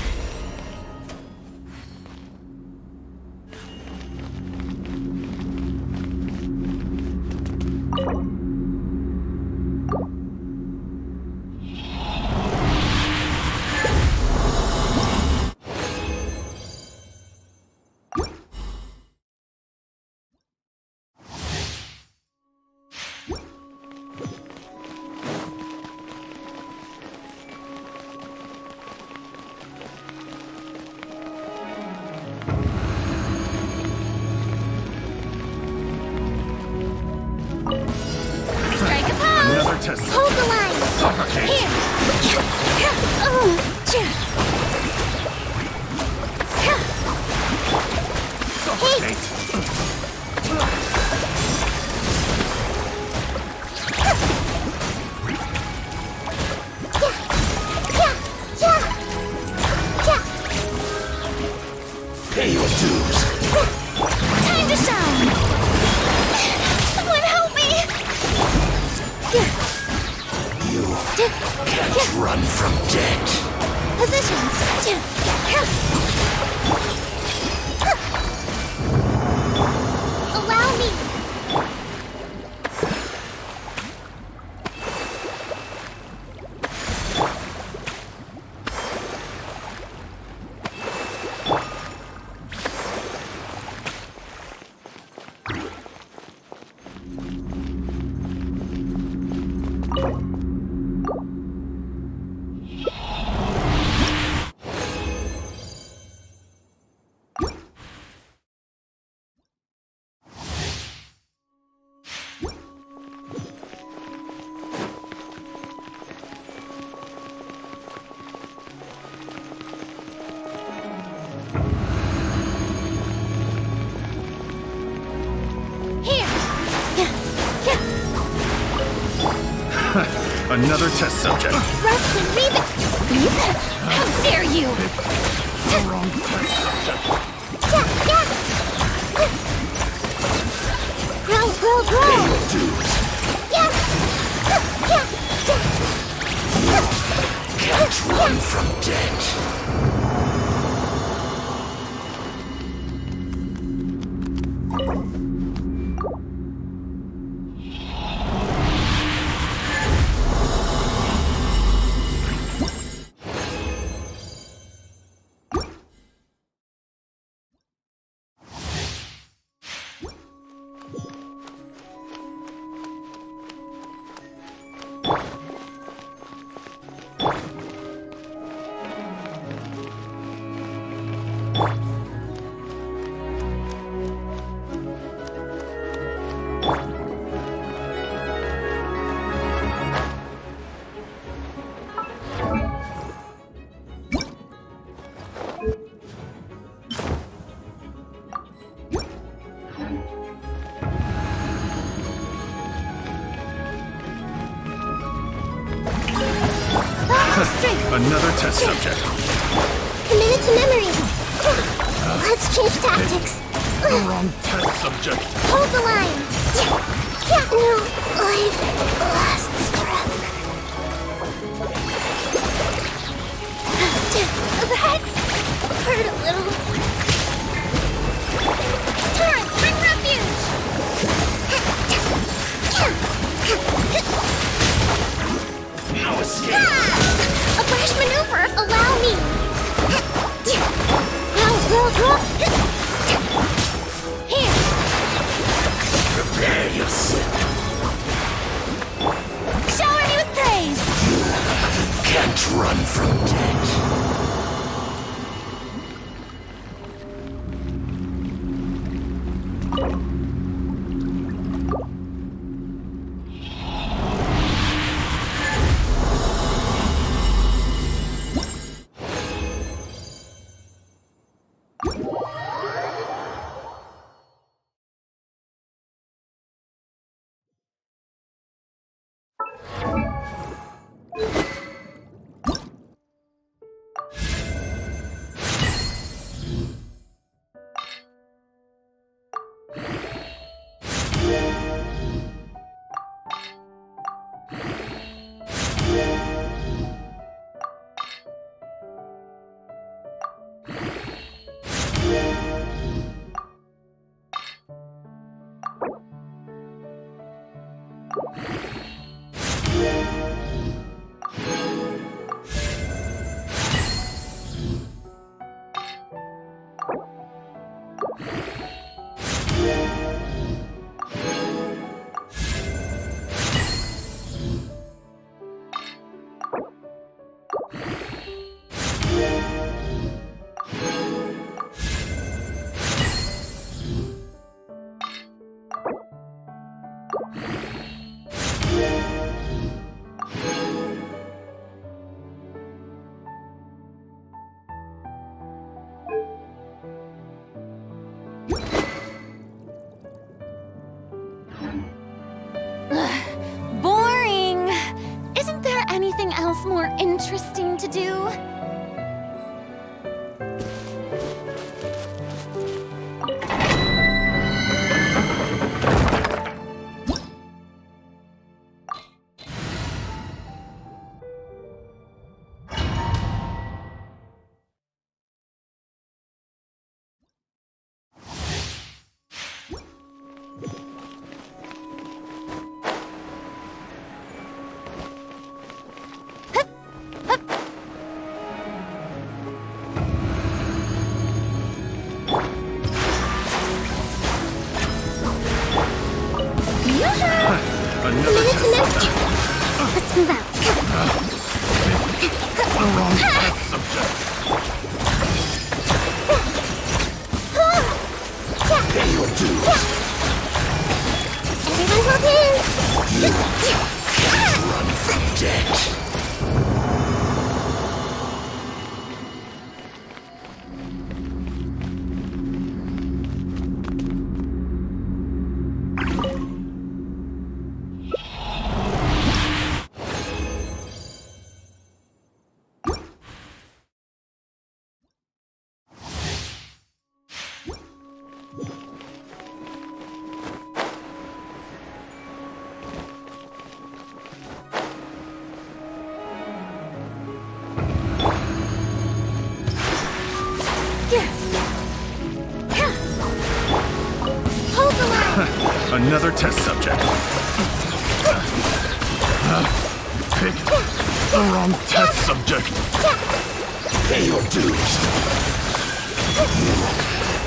Strike a pose! Another test. Hold the line! Suffocate! Here! Suffocate! Pay your dues. Time to shine! Someone help me! You can't run from death. Positions! Allow me! Another test subject. Rest and leave it! How dare you! The wrong test subject. Grow! Pay your dues. Can't run from death. Another test subject. Committed to memory. Let's change tactics. The wrong test subject. Hold the line. No life lasts forever. That hurt a little. Turret, bring refuge. No escape. A brash maneuver, allow me! Here! Prepare yourself. Shower me with praise! Can't run from death. interesting to do. Let's move out. The wrong test subject. Pay your dues. Everyone hold hands. Can't run from debt. Another test subject. Pick the wrong test subject. Pay your dues.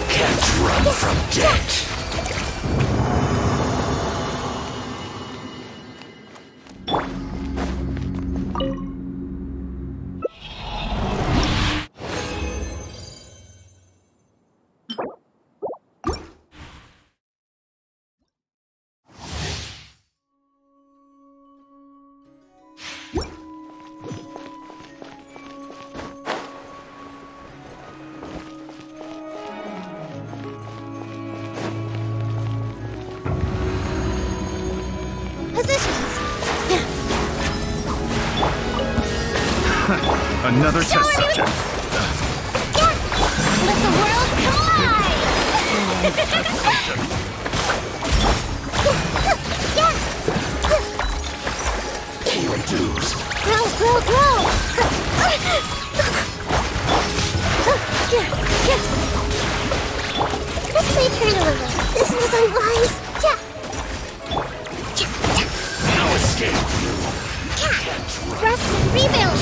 Can't run from debt. Another test subject. Let the world collide! Pay your dues. Grow, grow, grow! Let's make her a little. This was unwise. No escape. Rest and rebuild!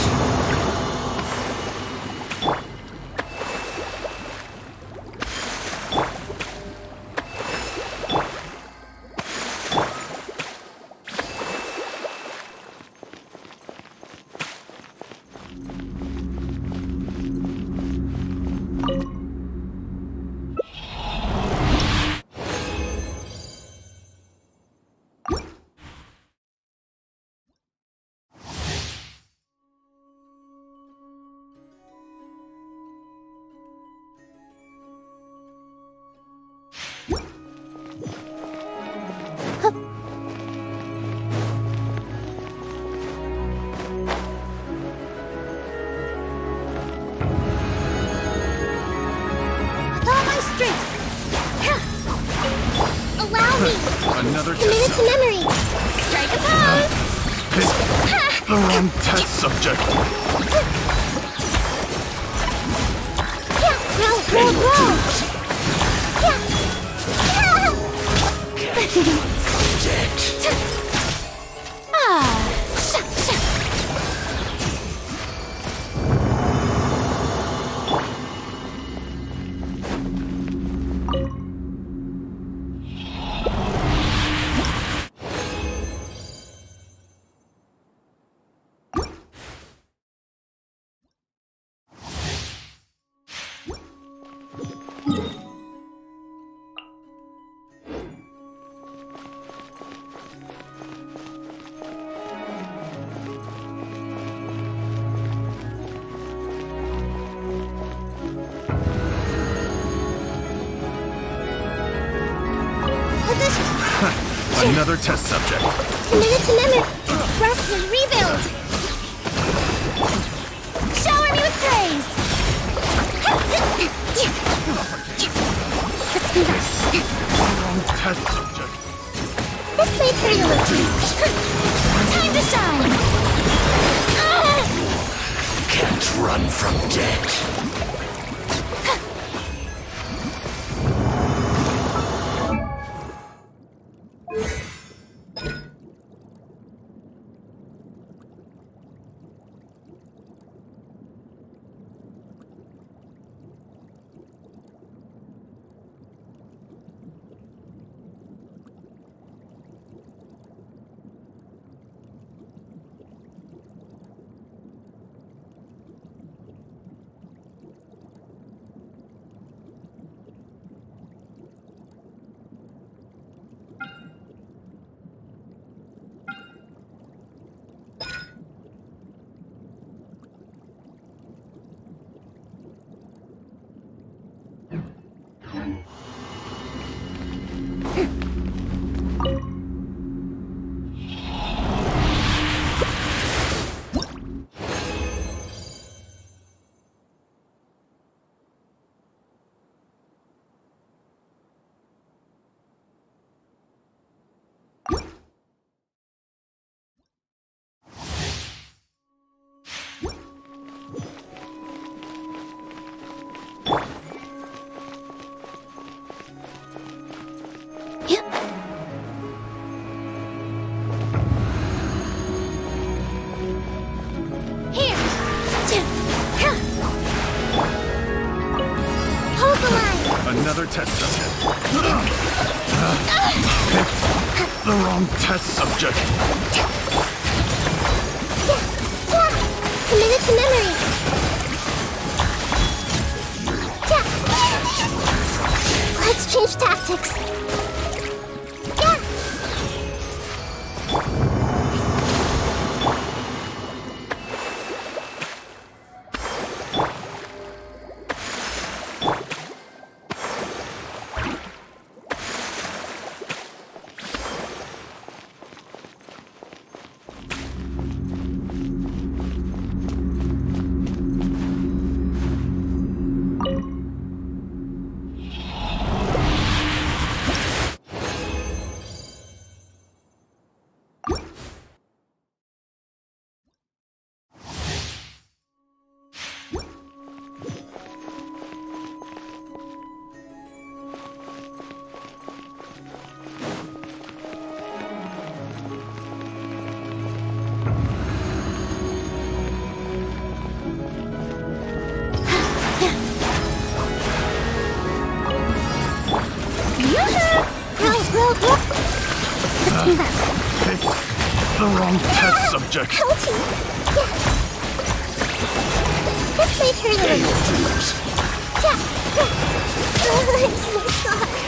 Another Commit it to memory. Strike a pose. Pick the wrong test subject. Grow, grow, grow. Another test subject. Commit it to memory. Rest and rebuild. Another test subject. Pick the wrong test subject. Committed to memory. Let's change tactics. Pick the wrong test subject. This may turn a little. It's my scars.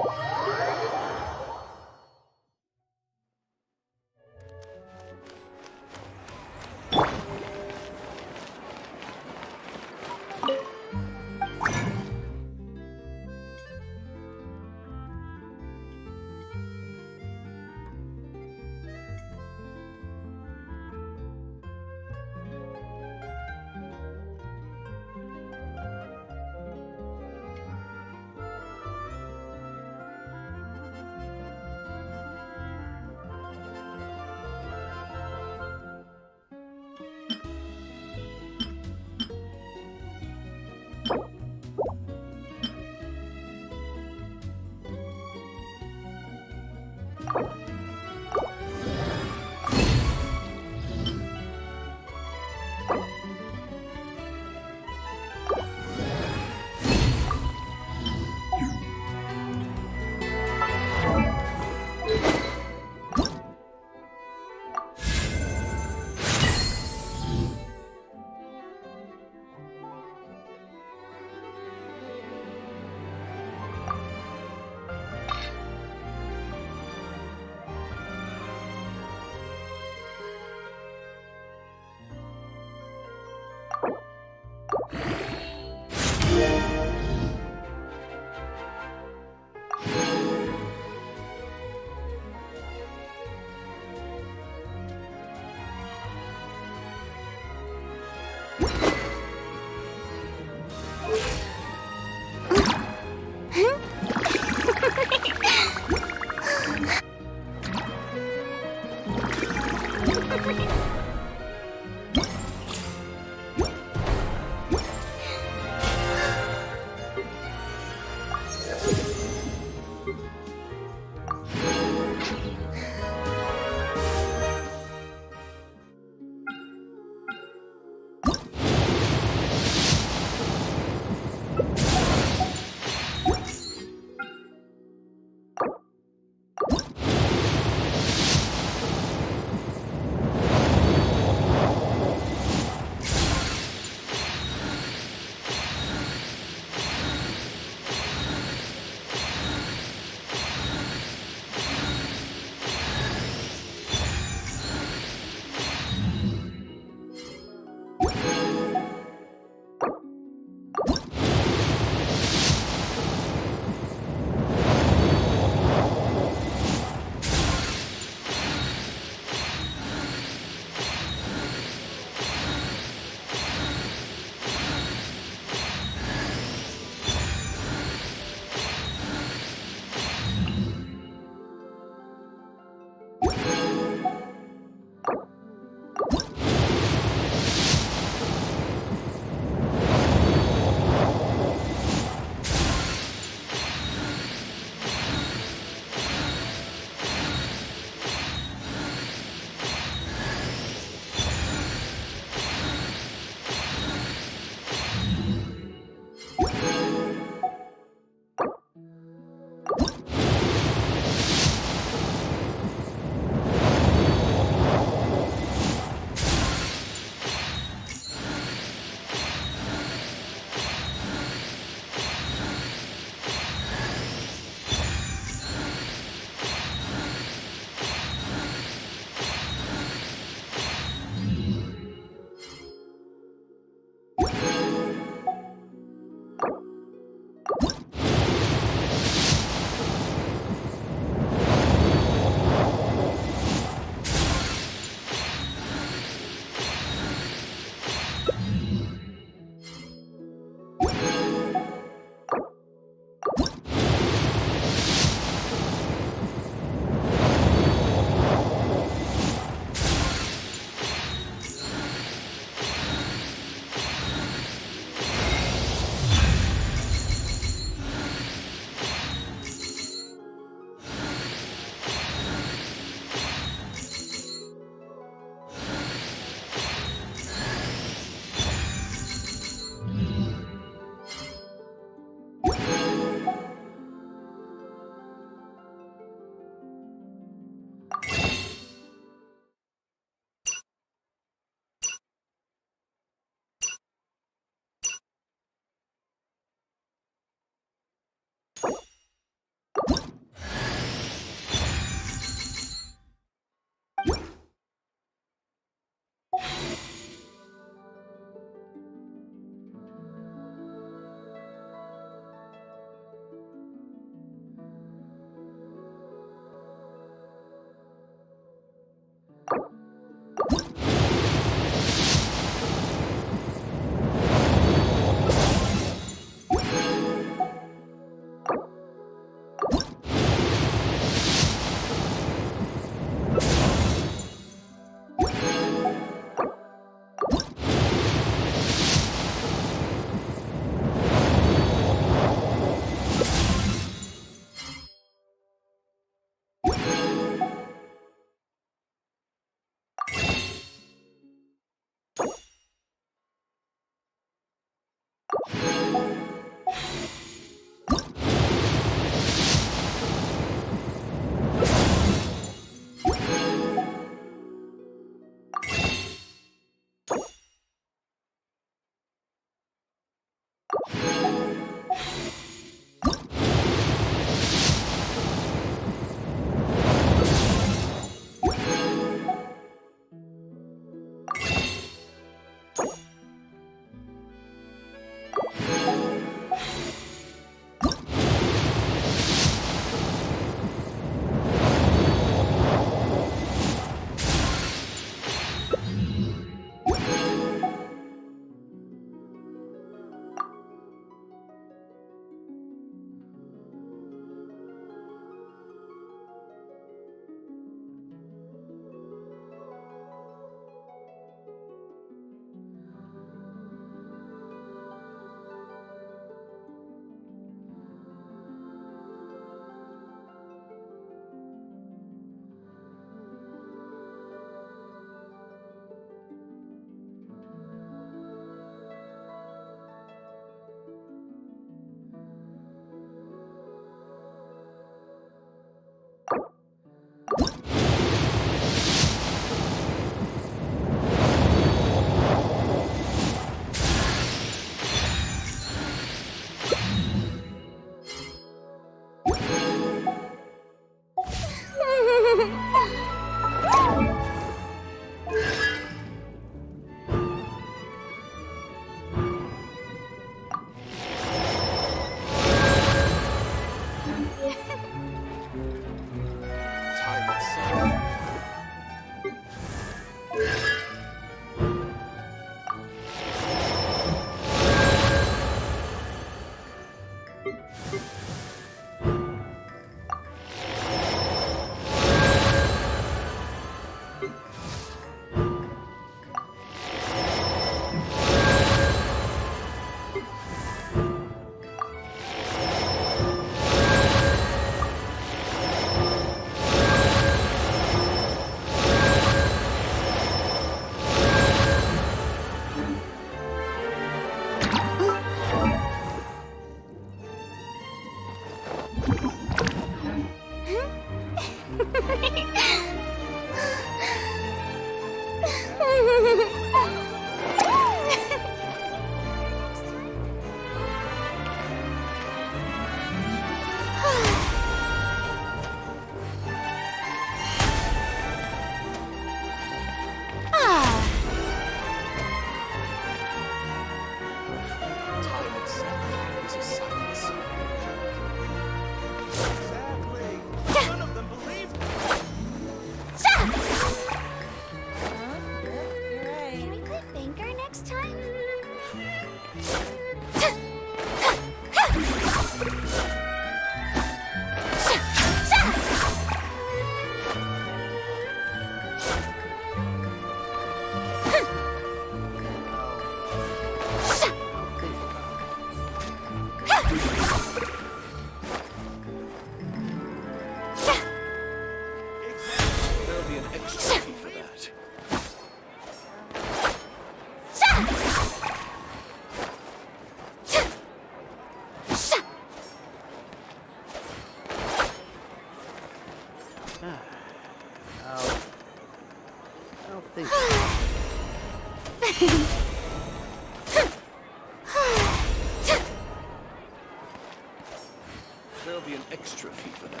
There'll be an extra fee for that.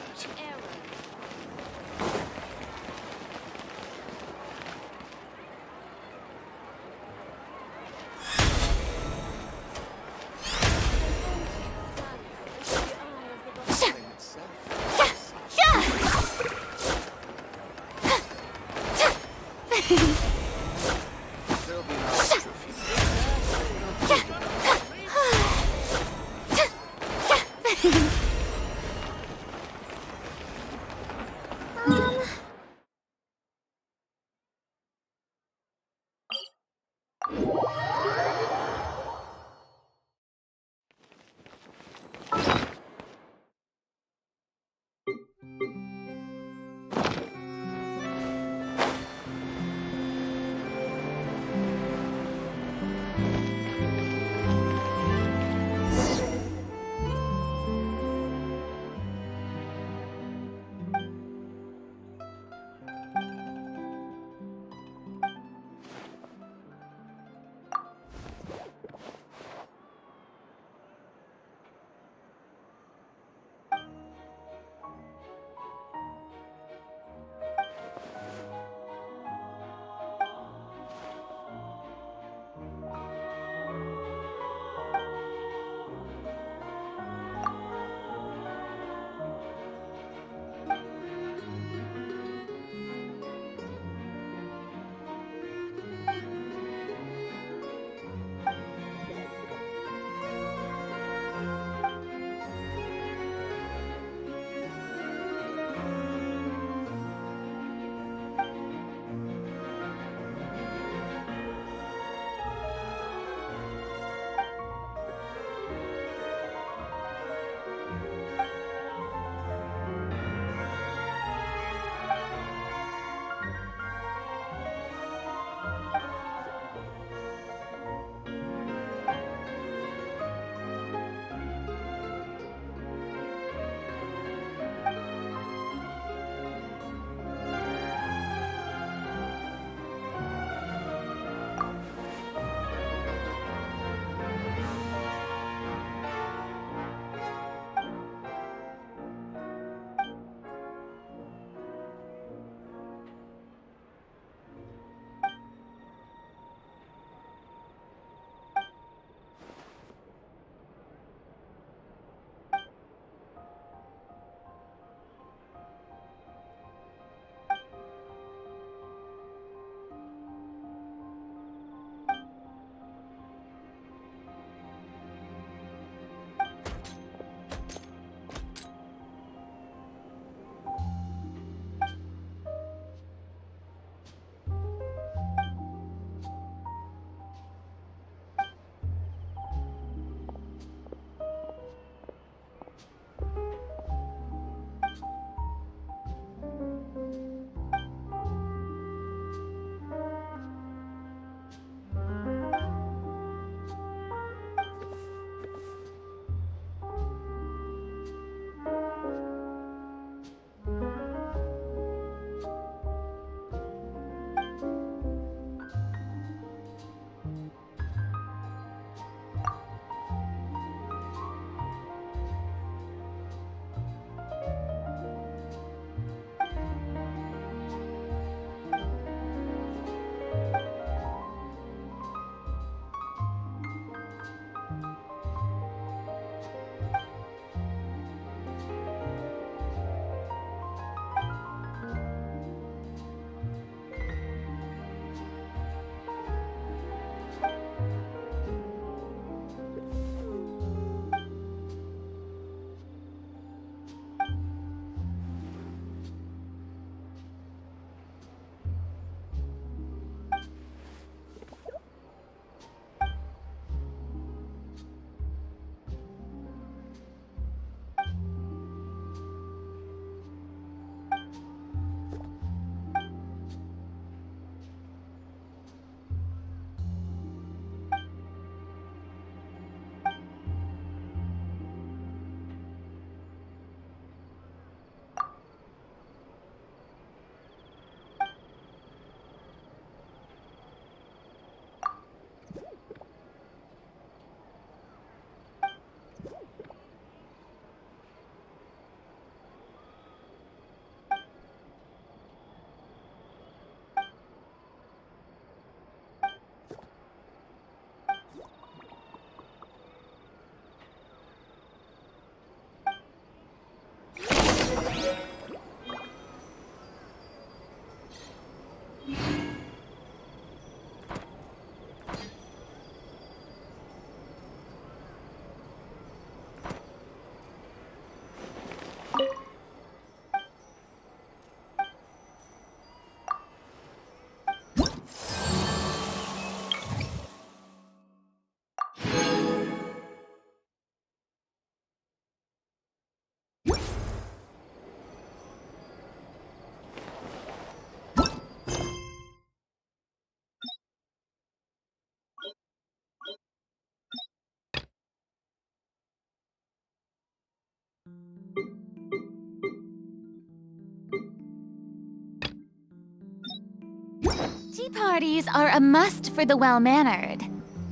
Tea parties are a must for the well-mannered.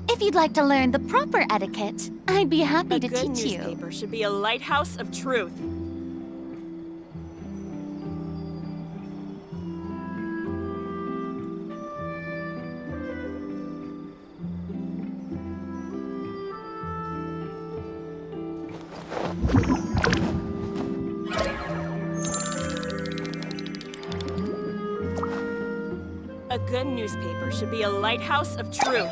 If you'd like to learn the proper etiquette, I'd be happy to teach you. A good newspaper should be a lighthouse of truth. A good newspaper should be a lighthouse of truth.